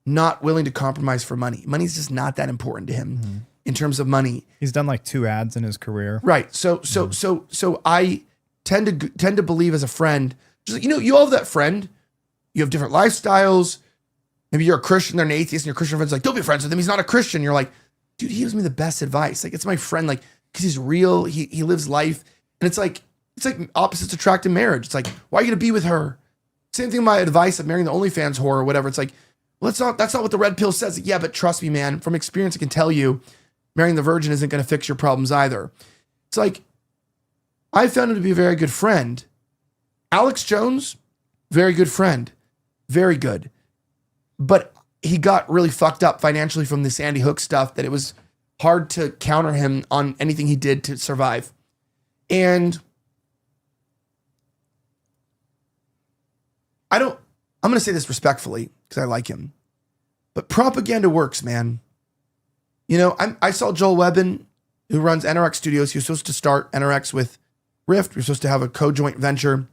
not willing to compromise for money. Money's just not that important to him in terms of money. He's done like 2 ads in his career. Right. So I tend to believe as a friend, just like, you all have that friend. You have different lifestyles. Maybe you're a Christian, they're an atheist, and your Christian friend's like, don't be friends with him. He's not a Christian. You're like, dude, he gives me the best advice. Like, it's my friend, like, because he's real. He lives life. And it's like opposites attract in marriage. It's like, why are you going to be with her? Same thing with my advice of marrying the OnlyFans whore or whatever. It's like, well, that's not what the red pill says. Yeah, but trust me, man, from experience, I can tell you, marrying the virgin isn't going to fix your problems either. It's like, I found him to be a very good friend. Alex Jones, very good friend. Very good. But he got really fucked up financially from the Sandy Hook stuff that it was hard to counter him on anything he did to survive. And I'm going to say this respectfully because I like him, but propaganda works, man. I saw Joel Webbin, who runs NRX Studios. He was supposed to start NRX with Rift. We were supposed to have a co-joint venture.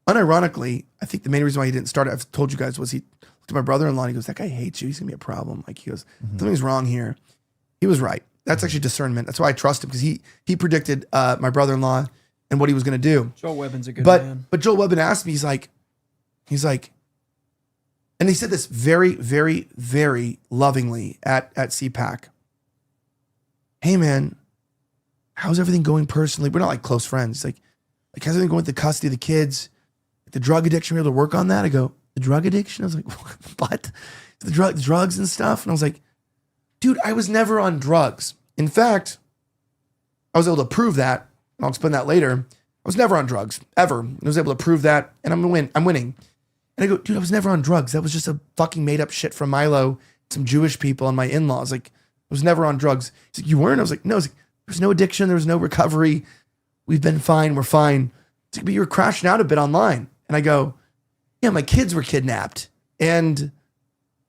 Unironically, I think the main reason why he didn't start it, I've told you guys, was he looked at my brother-in-law and he goes, that guy hates you. He's going to be a problem. Like, he goes, something's wrong here. He was right. That's actually discernment. That's why I trust him, because he predicted my brother-in-law and what he was going to do. Joel Webbin's a good man. But Joel Webbin asked me, he's like, and he said this very, very, very lovingly at CPAC. Hey, man, how's everything going personally? We're not like close friends. Like how's everything going with the custody of the kids? The drug addiction, we're able to work on that? I go, the drug addiction? I was like, what? The drugs and stuff? And I was like, dude, I was never on drugs. In fact, I was able to prove that. And I'll explain that later. I was never on drugs, ever. I was able to prove that, and I'm winning. And I go, dude, I was never on drugs. That was just a fucking made up shit from Milo, some Jewish people, and my in-laws. Like, I was never on drugs. He's like, you weren't? I was like, no. There was no addiction. There was no recovery. We've been fine. We're fine. He's like, but you were crashing out a bit online. And I go, yeah, my kids were kidnapped and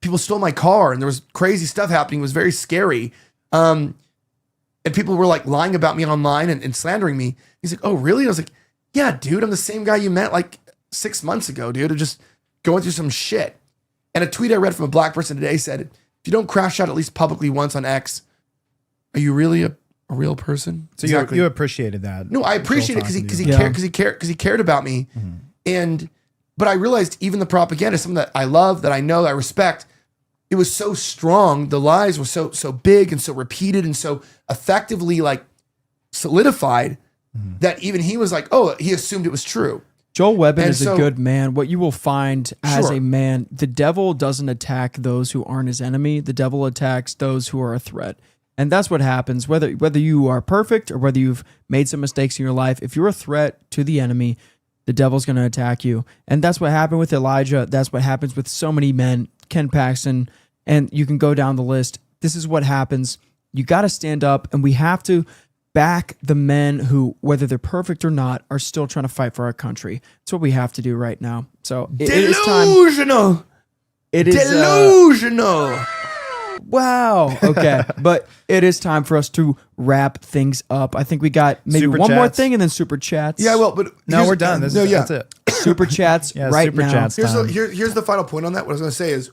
people stole my car and there was crazy stuff happening. It was very scary. And people were like lying about me online and slandering me. He's like, oh, really? I was like, yeah, dude, I'm the same guy you met like 6 months ago, dude. I'm just going through some shit. And a tweet I read from a black person today said, if you don't crash out at least publicly once on X, are you really a real person? So you appreciated that. No, I appreciate it because he cared about me. But I realized even the propaganda, something that I love, that I know, that I respect, it was so strong. The lies were so big and so repeated and so effectively like solidified that even he was like, oh, he assumed it was true. Joel Webbin is a good man. What you will find as a man, the devil doesn't attack those who aren't his enemy. The devil attacks those who are a threat. And that's what happens, whether you are perfect or whether you've made some mistakes in your life. If you're a threat to the enemy, the devil's going to attack you. And that's what happened with Elijah. That's what happens with so many men, Ken Paxton, and you can go down the list. This is what happens. You got to stand up, and we have to back the men who, whether they're perfect or not, are still trying to fight for our country. That's what we have to do right now. So it is time. Delusional. It is delusional. Wow. Okay. But it is time for us to wrap things up. I think we got maybe Super one more chats. thing and then super chats. Yeah, well, but No, we're done. That's it. Super chats right super now. chats time. Here's the final point on that. What I was going to say is,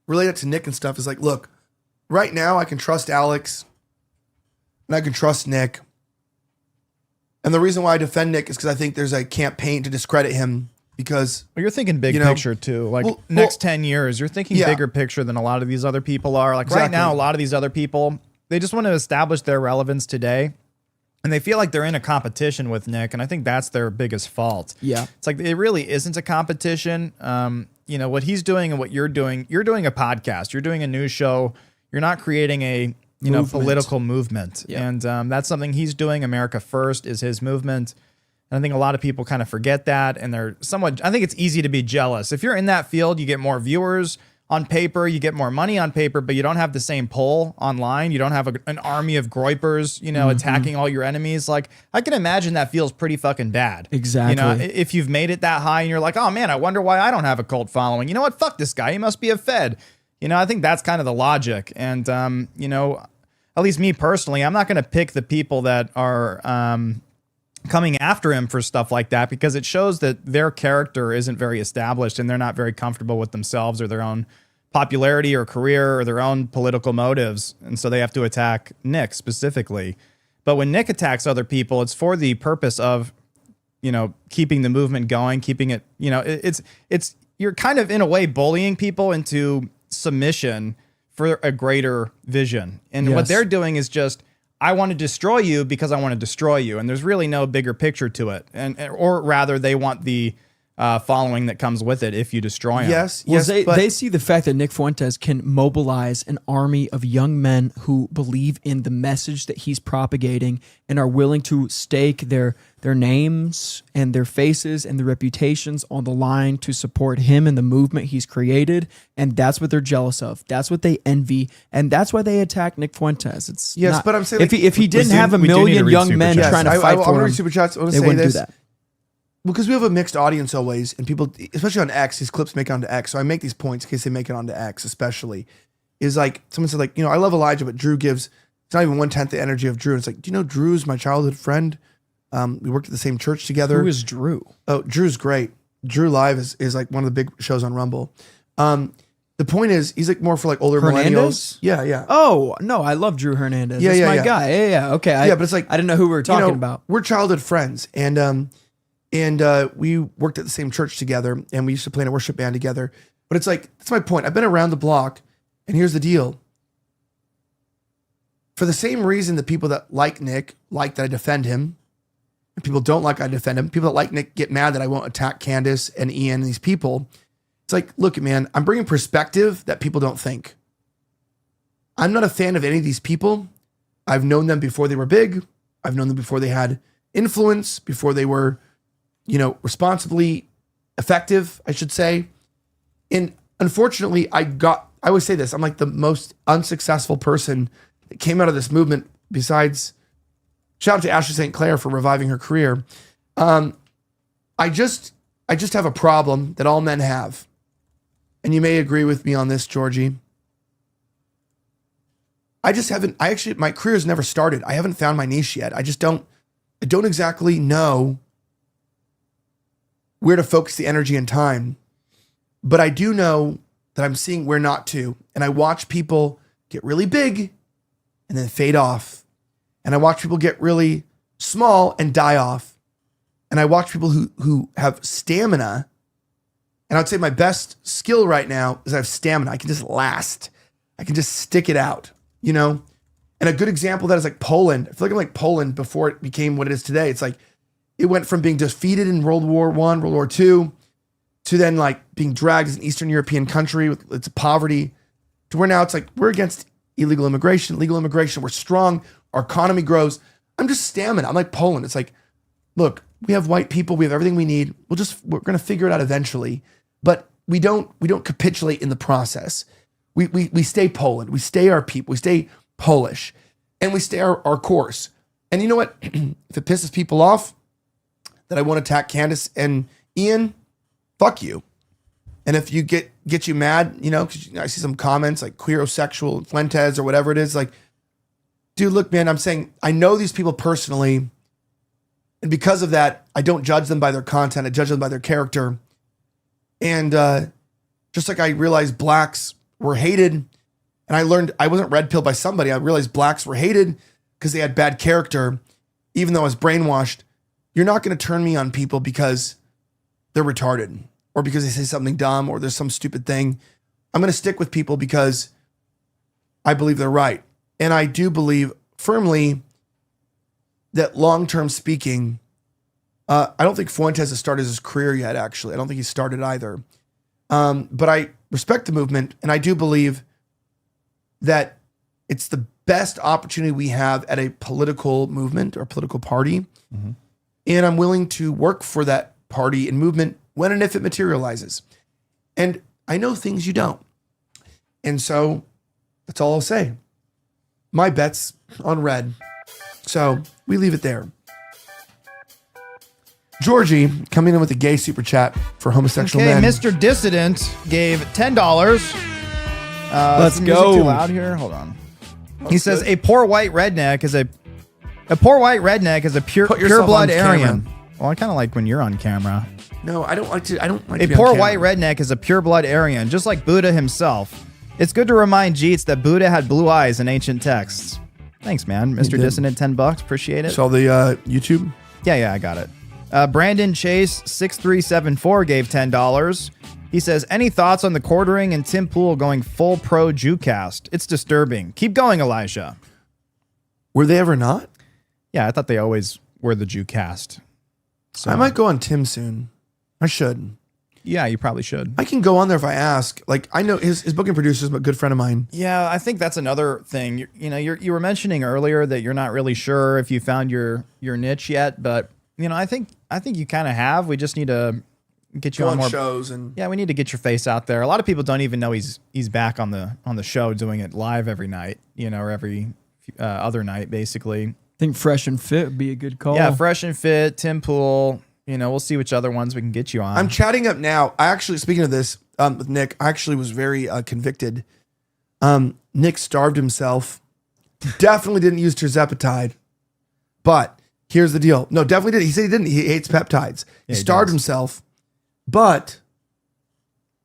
related to Nick and stuff, is like, look, right now I can trust Alex and I can trust Nick. And the reason why I defend Nick is because I think there's a campaign to discredit him because... Well, you're thinking big picture too. Like next 10 years, you're thinking bigger picture than a lot of these other people are. Like right now, a lot of these other people, they just want to establish their relevance today. And they feel like they're in a competition with Nick. And I think that's their biggest fault. Yeah. It's like, it really isn't a competition. What he's doing and what you're doing a podcast. You're doing a news show. You're not creating a political movement. Yeah. And that's something he's doing. America First is his movement. And I think a lot of people kind of forget that. And they're I think it's easy to be jealous. If you're in that field, you get more viewers on paper, you get more money on paper, but you don't have the same pull online. You don't have an army of groypers, attacking all your enemies. Like, I can imagine that feels pretty fucking bad. Exactly. If you've made it that high and you're like, oh man, I wonder why I don't have a cult following. You know what? Fuck this guy. He must be a Fed. I think that's kind of the logic. And, at least me personally, I'm not going to pick the people that are coming after him for stuff like that, because it shows that their character isn't very established and they're not very comfortable with themselves or their own popularity or career or their own political motives. And so they have to attack Nick specifically. But when Nick attacks other people, it's for the purpose of, keeping the movement going, keeping it, it's you're kind of in a way bullying people into submission for a greater vision. And what they're doing is just, I want to destroy you because I want to destroy you. And there's really no bigger picture to it. Or rather, they want the following that comes with it if you destroy him. They see the fact that Nick Fuentes can mobilize an army of young men who believe in the message that he's propagating and are willing to stake their names and their faces and their reputations on the line to support him and the movement he's created. And that's what they're jealous of. That's what they envy. And that's why they attack Nick Fuentes. It's but I'm saying, if he didn't have a million young men trying to fight for him, super chats. I want to say this. Because we have a mixed audience always, and people, especially on X, these clips make it onto X. So I make these points in case they make it onto X, especially. Is like, someone said, like, I love Elijah, but Drew gives, it's not even 1/10 the energy of Drew. And it's like, do you know Drew's my childhood friend? We worked at the same church together. Who is Drew? Oh, Drew's great. Drew Live is like one of the big shows on Rumble. The point is, he's like more for like older millennials. Yeah. Oh, no, I love Drew Hernandez. Yeah, That's my guy. Yeah. Okay. But it's like, I didn't know who we were talking about. We're childhood friends. And we worked at the same church together, and we used to play in a worship band together. But it's like, that's my point. I've been around the block, and here's the deal. For the same reason that people that like Nick like that I defend him, and people don't like I defend him, people that like Nick get mad that I won't attack Candace and Ian and these people. It's like, look, man, I'm bringing perspective that people don't think. I'm not a fan of any of these people. I've known them before they were big. I've known them before they had influence, before they were responsibly effective, I should say. And unfortunately, I always say this, I'm like the most unsuccessful person that came out of this movement besides, shout out to Ashley St. Clair for reviving her career. I just have a problem that all men have. And you may agree with me on this, Georgie. My career's never started. I haven't found my niche yet. I don't exactly know where to focus the energy and time. But I do know that I'm seeing where not to. And I watch people get really big and then fade off. And I watch people get really small and die off. And I watch people who have stamina. And I'd say my best skill right now is I have stamina. I can just last. I can just stick it out, And a good example of that is like Poland. I feel like I'm like Poland before it became what it is today. It's like, it went from being defeated in World War I, World War II, to then like being dragged as an Eastern European country with its poverty, to where now it's like, we're against illegal immigration, legal immigration. We're strong. Our economy grows. I'm just stamina. I'm like Poland. It's like, look, we have white people. We have everything we need. We're going to figure it out eventually. But we don't capitulate in the process. We stay Poland. We stay our people. We stay Polish. And we stay our course. And you know what? If it pisses people off that I won't attack Candace and Ian, fuck you. And if you get you mad, because I see some comments like queerosexual Fuentes or whatever it is, like, dude, look, man, I'm saying I know these people personally. And because of that, I don't judge them by their content. I judge them by their character. And just like I realized blacks were hated, and I learned I wasn't red pilled by somebody. I realized blacks were hated because they had bad character, even though I was brainwashed. You're not going to turn me on people because they're retarded or because they say something dumb or there's some stupid thing. I'm going to stick with people because I believe they're right. And I do believe firmly that long-term speaking, I don't think Fuentes has started his career yet, actually. I don't think he's started either. But I respect the movement, and I do believe that it's the best opportunity we have at a political movement or political party. Mm-hmm. And I'm willing to work for that party and movement when and if it materializes. And I know things you don't. And so that's all I'll say. My bet's on red. So we leave it there. Georgie coming in with a gay super chat for homosexual Okay, men. Mr. Dissident gave $10. Let's is the music go. Too loud here. Hold on. He says a poor white redneck is a pure Put yourself blood on camera. Aryan. Well, I kind of like when you're on camera. No, I don't like to. A poor white redneck is a pure blood Aryan, just like Buddha himself. It's good to remind Jeets that Buddha had blue eyes in ancient texts. Thanks, man. Mr. did. Dissident, $10. Appreciate it. Saw the YouTube. Yeah, I got it. Brandon Chase 6374 gave $10. He says, any thoughts on the quartering and Tim Pool going full pro Jewcast? It's disturbing. Keep going, Elijah. Were they ever not? Yeah, I thought they always were the Jewcast. So I might go on Tim soon. I should. Yeah, you probably should. I can go on there if I ask. Like, I know his booking producer is a good friend of mine. Yeah, I think that's another thing. You were mentioning earlier that you're not really sure if you found your niche yet, but I think you kind of have. We just need to get you Go on on more shows and we need to get your face out there. A lot of people don't even know he's back on the show doing it live every night, or every other night basically. I think Fresh and Fit would be a good call. Yeah, Fresh and Fit, Tim Pool. We'll see which other ones we can get you on. I'm chatting up now. I actually, speaking of this, with Nick, I actually was very convicted. Nick starved himself. Definitely didn't use tirzepatide. But here's the deal. No, definitely did. He said he didn't. He hates peptides. He starved himself. But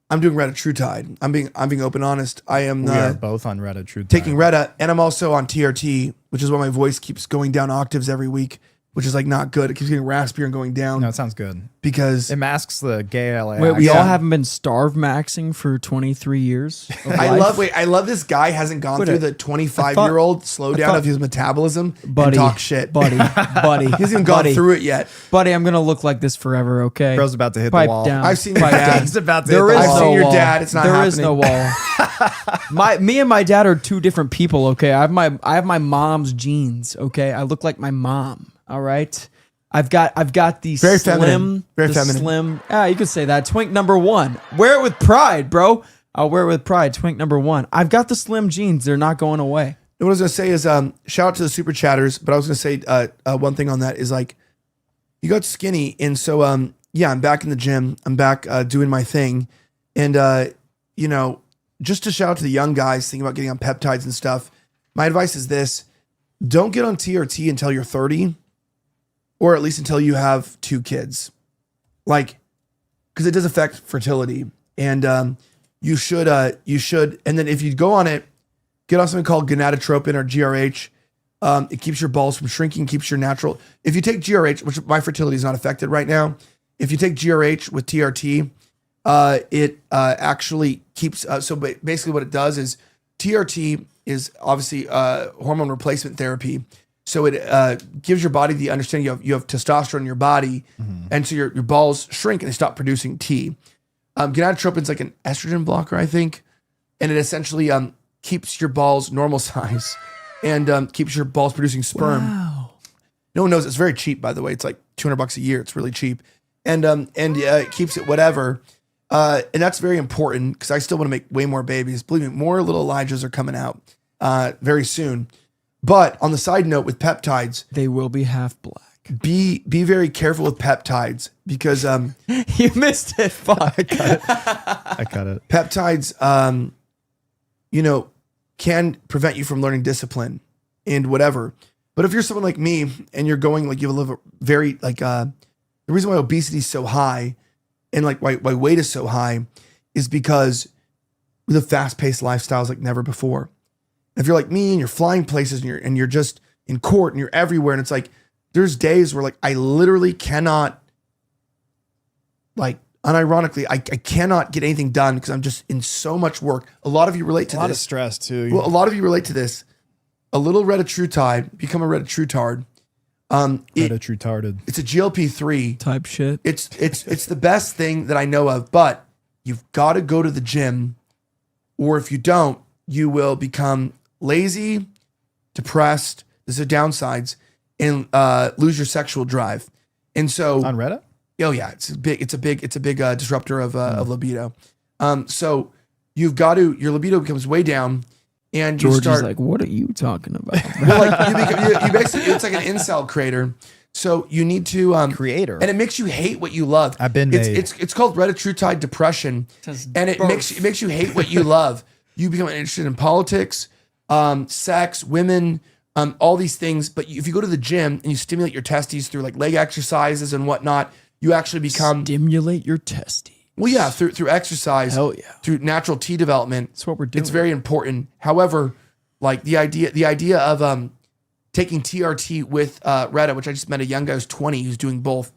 I'm doing retatrutide. I'm being open honest. I am we are both on retatrutide. taking Reta, and I'm also on TRT, which is why my voice keeps going down octaves every week, which is like not good. It keeps getting raspier and going down. No, it sounds good. Because it masks the gay LA. Wait, we all haven't been starved maxing for 23 years. I love this guy hasn't gone through the 25-year-old slowdown of his metabolism and talk shit. Buddy. He hasn't even gone through it yet. Buddy, I'm going to look like this forever, okay? Bro's about to hit Pipe the wall. down. I've seen your dad. He's about to There hit the is wall. I've seen no your wall. dad. It's not There happening. is no wall. Me and my dad are two different people, okay? I have my mom's genes, okay? I look like my mom, all right? I've got the Very slim, feminine. Very the feminine. slim. You could say that. Twink number one. Wear it with pride, bro. I'll wear it with pride. Twink number one. I've got the slim jeans. They're not going away. What I was gonna say is, shout out to the super chatters. But I was gonna say one thing on that is like, you got skinny, and so yeah, I'm back in the gym. I'm back doing my thing, and just to shout out to the young guys thinking about getting on peptides and stuff. My advice is this: don't get on TRT until you're 30. Or at least until you have 2 kids. Like, because it does affect fertility. And you should, and then if you go on it, get on something called gonadotropin or GRH. It keeps your balls from shrinking, keeps your natural. If you take GRH, which my fertility is not affected right now, if you take GRH with TRT, it actually keeps, so basically what it does is TRT is obviously hormone replacement therapy. So it gives your body the understanding you have testosterone in your body, and so your balls shrink and they stop producing T. Gonadotropin is like an estrogen blocker, I think, and it essentially keeps your balls normal size and keeps your balls producing sperm. Wow. No one knows. It's very cheap, by the way. It's like $200 a year. It's really cheap, and it keeps it whatever. And that's very important because I still want to make way more babies. Believe me, more little Elijahs are coming out very soon. But on the side note with peptides, they will be half black. Be very careful with peptides because you missed it. Fuck. I cut it. Peptides, can prevent you from learning discipline and whatever. But if you're someone like me and you're going like you live a very like the reason why obesity is so high and like why weight is so high is because we live fast-paced lifestyles like never before. If you're like me and you're flying places and you're just in court and you're everywhere and it's like there's days where like I literally cannot, like unironically, I cannot get anything done because I'm just in so much work. A lot of you relate to this. A lot of stress too. Well, a lot of you relate to this. A little retatrutide, become a retatrutard. Retatrutarded. It's a GLP-3 type shit. It's the best thing that I know of, but you've got to go to the gym, or if you don't, you will become lazy, depressed. There's the downsides, and lose your sexual drive. And so on Reddit, oh yeah, it's a big disruptor of libido. So your libido becomes way down, and you George start is like, what are you talking about? well, like you basically, it's like an incel crater. So you need to creator, and it makes you hate what you love. I've been it's called retatrutide depression, and it makes you hate what you love. You become interested in politics, sex, women, all these things. But if you go to the gym and you stimulate your testes through like leg exercises and whatnot, you actually become stimulate your testes. Well, yeah, through exercise, Hell yeah, through natural T development. That's what we're doing. It's very important. However, like the idea of taking TRT with Retta, which I just met a young guy who's 20 who's doing both,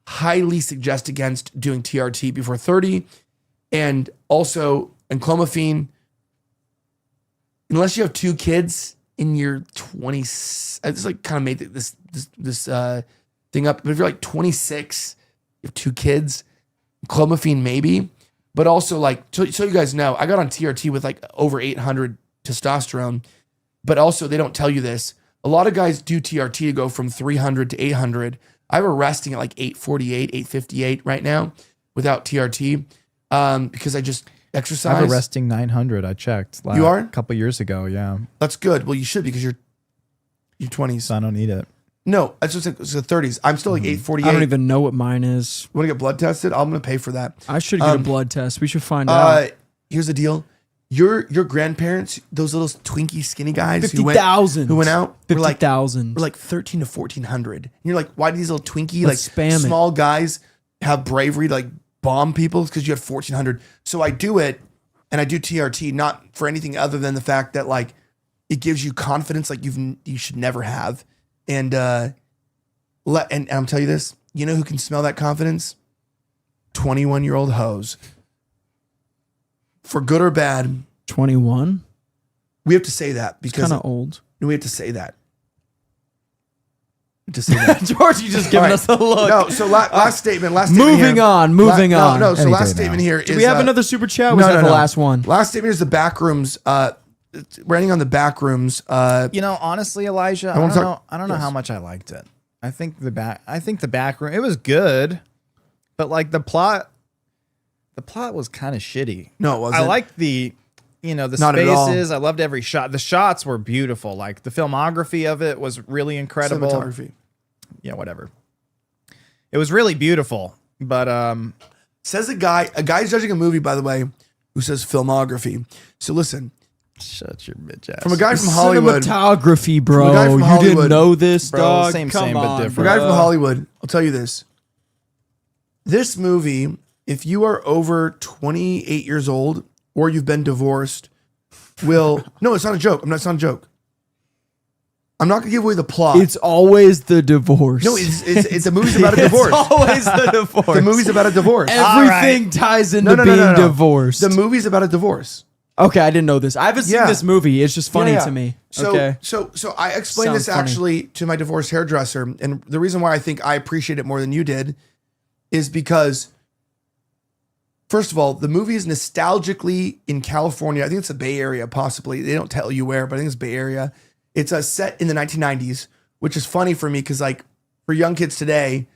highly suggest against doing TRT before 30, and also enclomiphene. Unless you have 2 kids in your 20s, I just like kind of made this thing up. But if you're like 26, you have 2 kids. Clomiphene maybe, but also like so you guys know, I got on TRT with like over 800 testosterone, but also they don't tell you this. A lot of guys do TRT to go from 300 to 800. I have a resting at like 848, 858 right now without TRT because I just exercise. I have a resting 900. I checked. You are? A couple years ago. Yeah, that's good. Well, you should because you're 20s. So I don't need it. No, it's just like it's the 30s. I'm still like 848. I don't even know what mine is. Want to get blood tested? I'm going to pay for that. I should get a blood test. We should find out. Here's the deal. Your grandparents, those little twinky skinny guys 50,000 who went out, 50,000 were like 13 to 1,400. And you're like, why do these little twinky Let's like spam it. small guys have bravery to like bomb people? Because you have 1,400. So I do it, and I do TRT not for anything other than the fact that like it gives you confidence like you should never have. And and I'm telling you this, you know who can smell that confidence? 21-year-old hoes. For good or bad. 21? We have to say that because kind of old. We have to say that. To say that. George, you just giving us a look. No, so last statement. Moving on. No, so last statement here is. Do we have another super chat? Or was that the last one? Last statement is the back rooms. We're ending on the back rooms. You know, honestly, Elijah, I don't know how much I liked it. I think the back room, it was good, but like the plot was kind of shitty. No, it wasn't. I liked the Not spaces. I loved every shot. The shots were beautiful. Like the filmography of it was really incredible. Cinematography. Yeah, whatever. It was really beautiful, but says a guy's judging a movie, by the way, who says filmography. So listen. Shut your bitch ass. From a guy from Hollywood. Cinematography, bro. You didn't know this, bro, dog? Same, but different. From a guy from Hollywood, I'll tell you this. This movie, if you are over 28 years old or you've been divorced, no, it's not a joke. It's not a joke. I'm not going to give away the plot. It's always the divorce. No, it's the movie's about a divorce. It's always the divorce. The movie's about a divorce. Everything ties into being divorced. The movie's about a divorce. Okay, I didn't know this. I haven't seen this movie. It's just funny to me. So I explained this actually to my divorced hairdresser, and the reason why I think I appreciate it more than you did is because, first of all, the movie is nostalgically in California. I think it's the Bay Area, possibly. They don't tell you where, but I think it's Bay Area. It's set in the 1990s, which is funny for me because, like, for young kids today,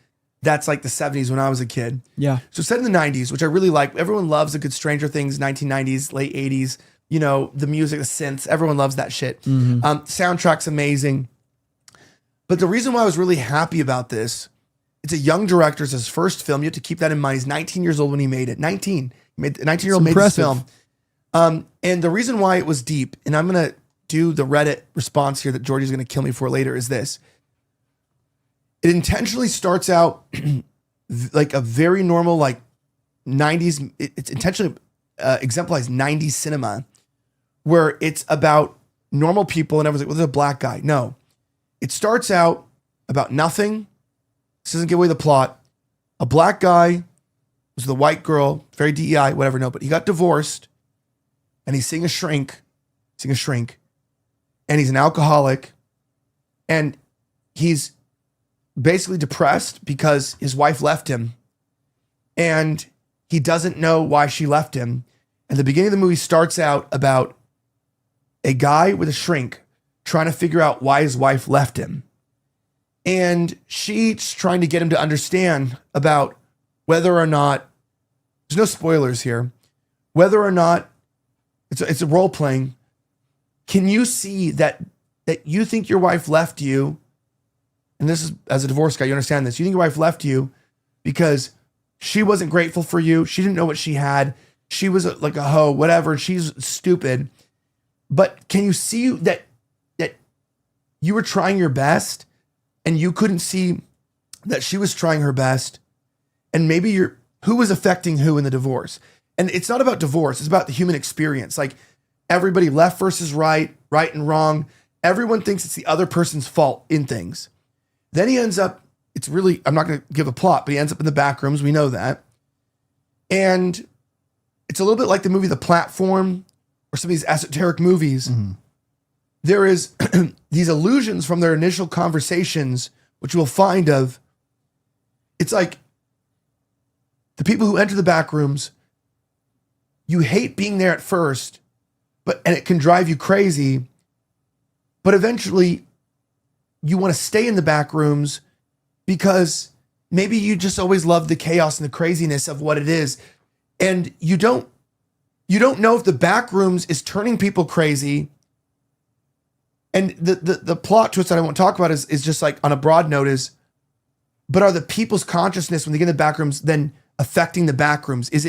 that's like the 70s when I was a kid. Yeah. So set in the 90s, which I really like. Everyone loves a good Stranger Things, 1990s, late 80s. You know, the music, the synths. Everyone loves that shit. Mm-hmm. Soundtrack's amazing. But the reason why I was really happy about this, it's a young director. It's his first film. You have to keep that in mind. He's 19 years old when he made it. 19. A 19-year-old made this film. And the reason why it was deep, and I'm going to do the Reddit response here that Georgie's going to kill me for later, is this. It intentionally starts out like a very normal, like 90s. It's intentionally exemplifies 90s cinema where it's about normal people and everyone's like, well, there's a black guy. No, it starts out about nothing. This doesn't give away the plot. A black guy was with a white girl, very DEI, whatever. No, but he got divorced and he's seeing a shrink, and he's an alcoholic, and he's basically depressed because his wife left him and he doesn't know why she left him. And the beginning of the movie starts out about a guy with a shrink trying to figure out why his wife left him. And she's trying to get him to understand about whether or not, there's no spoilers here, whether or not it's a role playing. Can you see that you think your wife left you? And this is, as a divorce guy, you understand this. You think your wife left you because she wasn't grateful for you. She didn't know what she had. She was like a hoe, whatever. She's stupid. But can you see that you were trying your best and you couldn't see that she was trying her best? And maybe who was affecting who in the divorce? And it's not about divorce. It's about the human experience. Like everybody left versus right and wrong. Everyone thinks it's the other person's fault in things. Then he ends up, I'm not going to give a plot, but he ends up in the back rooms. We know that. And it's a little bit like the movie The Platform or some of these esoteric movies. Mm-hmm. There is these illusions from their initial conversations, which we'll find of. It's like the people who enter the back rooms, you hate being there at first, and it can drive you crazy. But eventually you want to stay in the back rooms because maybe you just always love the chaos and the craziness of what it is. And you don't know if the back rooms is turning people crazy. And the plot twist that I won't talk about is just like on a broad note but are the people's consciousness when they get in the back rooms then affecting the back rooms? Is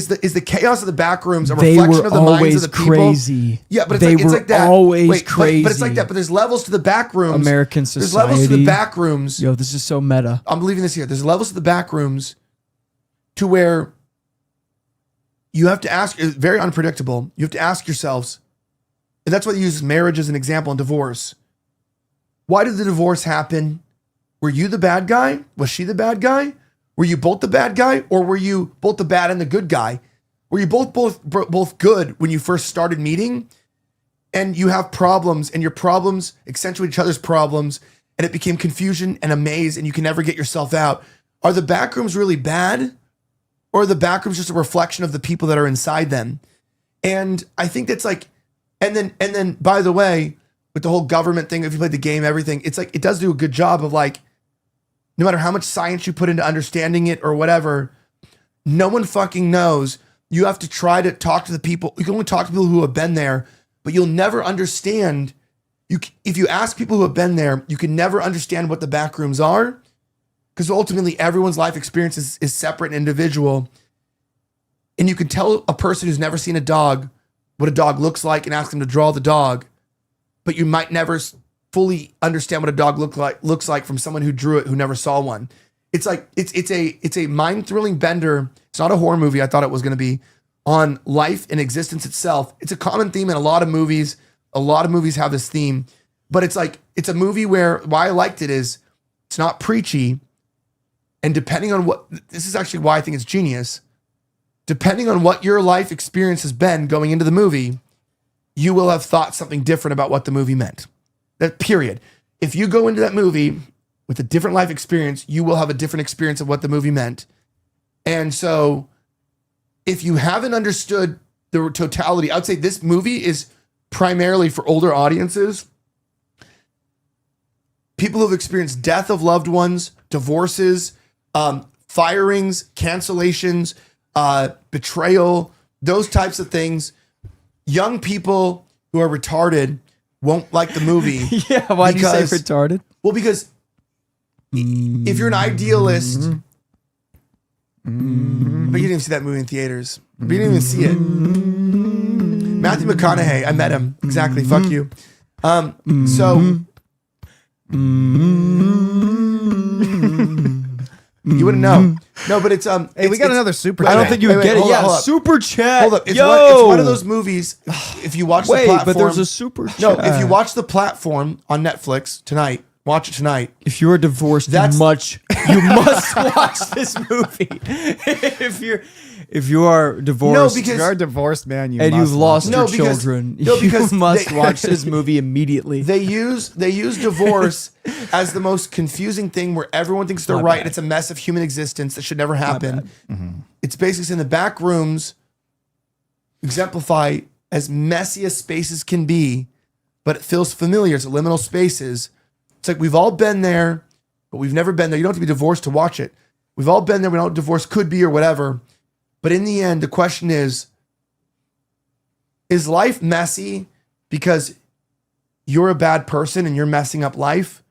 the chaos of the back rooms a reflection of the minds of the people? Crazy. Yeah, but it's like that. Always crazy. But it's like that. But there's levels to the back rooms. American society. There's levels to the back rooms. Yo, this is so meta. I'm leaving this here. There's levels to the back rooms to where you have to ask. It's very unpredictable. You have to ask yourselves, and that's why they use marriage as an example and divorce. Why did the divorce happen? Were you the bad guy? Was she the bad guy? Were you both the bad guy, or were you both the bad and the good guy? Were you both good when you first started meeting, and you have problems, and your problems accentuate each other's problems, and it became confusion and a maze, and you can never get yourself out? Are the backrooms really bad, or are the backrooms just a reflection of the people that are inside them? And I think that's like, and then by the way, with the whole government thing, if you played the game, everything, it's like it does do a good job of like, no matter how much science you put into understanding it or whatever, no one fucking knows. You have to try to talk to the people. You can only talk to people who have been there, but you'll never understand. If you ask people who have been there, you can never understand what the back rooms are, because ultimately everyone's life experience is separate and individual. And you can tell a person who's never seen a dog what a dog looks like and ask them to draw the dog, but you might never fully understand what a dog looks like from someone who drew it, who never saw one. It's like it's a mind-thrilling bender. It's not a horror movie I thought it was going to be, on life and existence itself. It's a common theme in a lot of movies. A lot of movies have this theme, but it's like it's a movie where why I liked it is it's not preachy, and depending on this is actually why I think it's genius. Depending on what your life experience has been going into the movie, you will have thought something different about what the movie meant. That period. If you go into that movie with a different life experience, you will have a different experience of what the movie meant. And so if you haven't understood the totality, I would say this movie is primarily for older audiences. People who have experienced death of loved ones, divorces, firings, cancellations, betrayal, those types of things. Young people who are retarded won't like the movie. Yeah, why do you say retarded? Well, because if you're an idealist, but you didn't even see that movie in theaters. But you didn't even see it. Matthew McConaughey, I met him. Exactly. Fuck you. You wouldn't know. No, but it's hey, we got another super. I don't think you would get it. Yeah, super chat. Hold up. It's one of those movies. If you watch the platform, but there's a super chat. No, if you watch The Platform on Netflix tonight, watch it tonight. If you're divorced, you must watch this movie. If you are divorced, if you are divorced, man, you've lost your children. You must watch this movie immediately. They use divorce as the most confusing thing, where everyone thinks they're right. And it's a mess of human existence that should never happen. It's basically saying the back rooms exemplify as messy as spaces can be, but it feels familiar. It's liminal spaces. It's like we've all been there, but we've never been there. You don't have to be divorced to watch it. We've all been there. We know what divorce could be or whatever. But in the end, the question is Is life messy because you're a bad person and you're messing up life?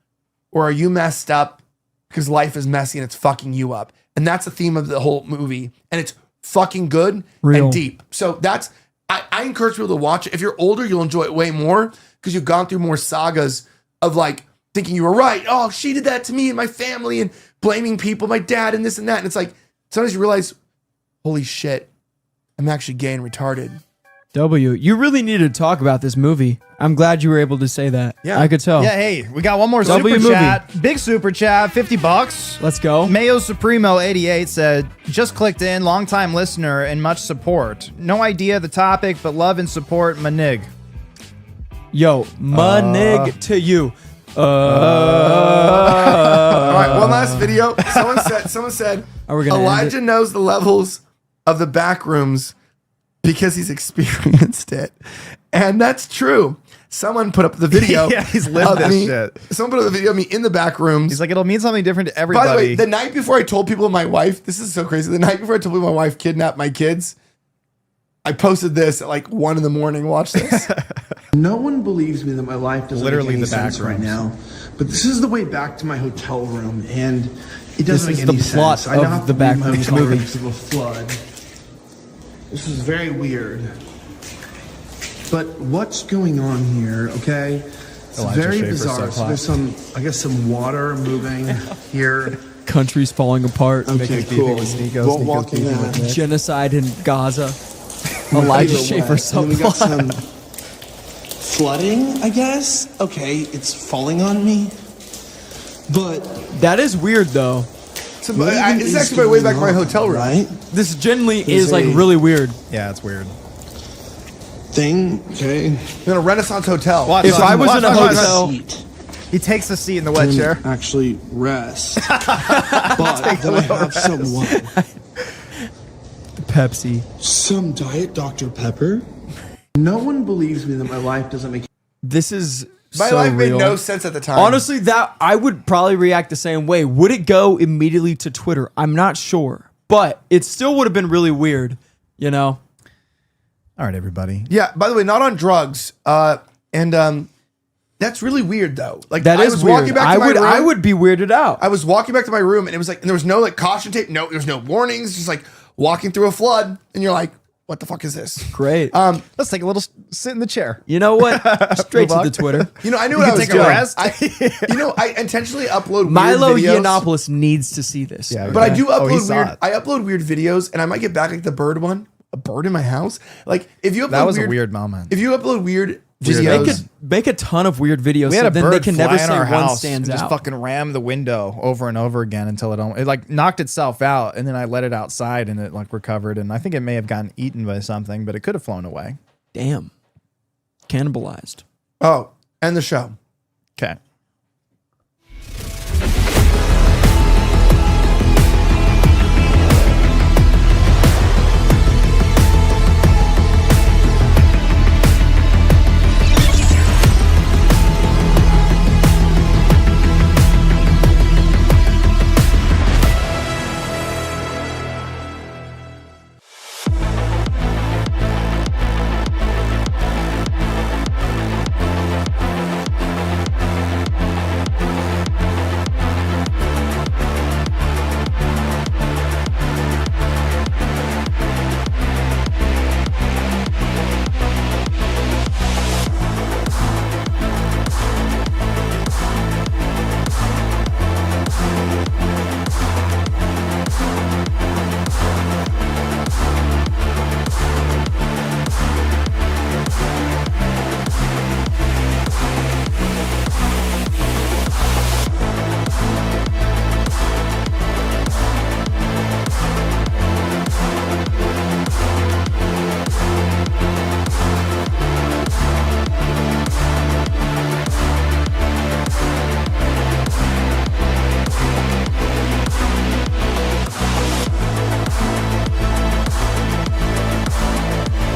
Or are you messed up because life is messy and it's fucking you up? And that's the theme of the whole movie. And it's fucking good Real. and deep. So I encourage people to watch it. If you're older, you'll enjoy it way more because you've gone through more sagas of like thinking you were right. Oh, she did that to me and my family and blaming people, my dad and this and that. And it's like, sometimes you realize, holy shit, I'm actually gay and retarded. You really needed to talk about this movie. I'm glad you were able to say that. Yeah. I could tell. Yeah, hey, we got one more W super movie. chat. Big super chat, $50. Let's go. Mayo Supremo 88 said, just clicked in, longtime listener and much support. No idea the topic, but love and support Manig. Yo, Manig to you. All right, one last video. Someone said Are we gonna end Elijah knows the levels of the back rooms because he's experienced it. And that's true. Someone put up the video. Yeah, he's lived of this me. shit. Someone put up the video of me in the back rooms. He's like, it'll mean something different to everybody. By the way, the night before I told people my wife, this is so crazy. The night before I told people my wife kidnapped my kids, I posted this at like 1 a.m. Watch this. No one believes me that my life doesn't Literally make any the back sense right rooms. now. But this is the way back to my hotel room, and it This doesn't is make the any plot sense. I now of have the to back leave my rooms hotel room movie. because of a flood. This is very weird. But what's going on here, okay? It's Elijah very Schaefer's bizarre. So subplot. there's some, I guess, some water moving here. Country's falling apart. Okay, cool. Walking out. Genocide in Gaza. Elijah Schaefer And we got some subplot. flooding, I guess. Okay, it's falling on me. But That is weird though. So, this is actually my way back to my hotel room. Right? This generally There's is like a- really weird. Yeah, it's weird. Thing, okay. In a Renaissance hotel. Watch, If I was in a hotel, Seat. he takes a seat in the wet And chair. actually rest. But then I have some what? Pepsi. Some Diet Dr. Pepper. No one believes me that my life doesn't make. This is My so life made real. no sense at the time. Honestly, that I would probably react the same way. Would it go immediately to Twitter? I'm not sure, but it still would have been really weird. You know. All right, everybody. Yeah, by the way, not on drugs. And that's really weird though. Like That I is was weird. walking back to my room. I would be weirded out. I was walking back to my room and it was like, and there was no like caution tape. No, there's no warnings. Just like walking through a flood, and you're like, what the fuck is this? Great. Let's take a little sit in the chair. You know what? Straight to Move the on. Twitter. You know, I knew You what I can was take a doing. rest. I intentionally upload Milo weird videos. Yiannopoulos needs to see this. Yeah, But I do Oh, he upload saw weird. it. I upload weird videos, and I might get back like the bird one. A bird in my house. Like if you upload That was a weird moment. If you upload weird Just videos, make a ton of weird videos. We had so a then bird they can never fly in say our one house stands and just out. fucking rammed the window over and over again until it like knocked itself out, and then I let it outside and it like recovered, and I think it may have gotten eaten by something, but it could have flown away. Damn. Cannibalized. oh, and the show. Okay.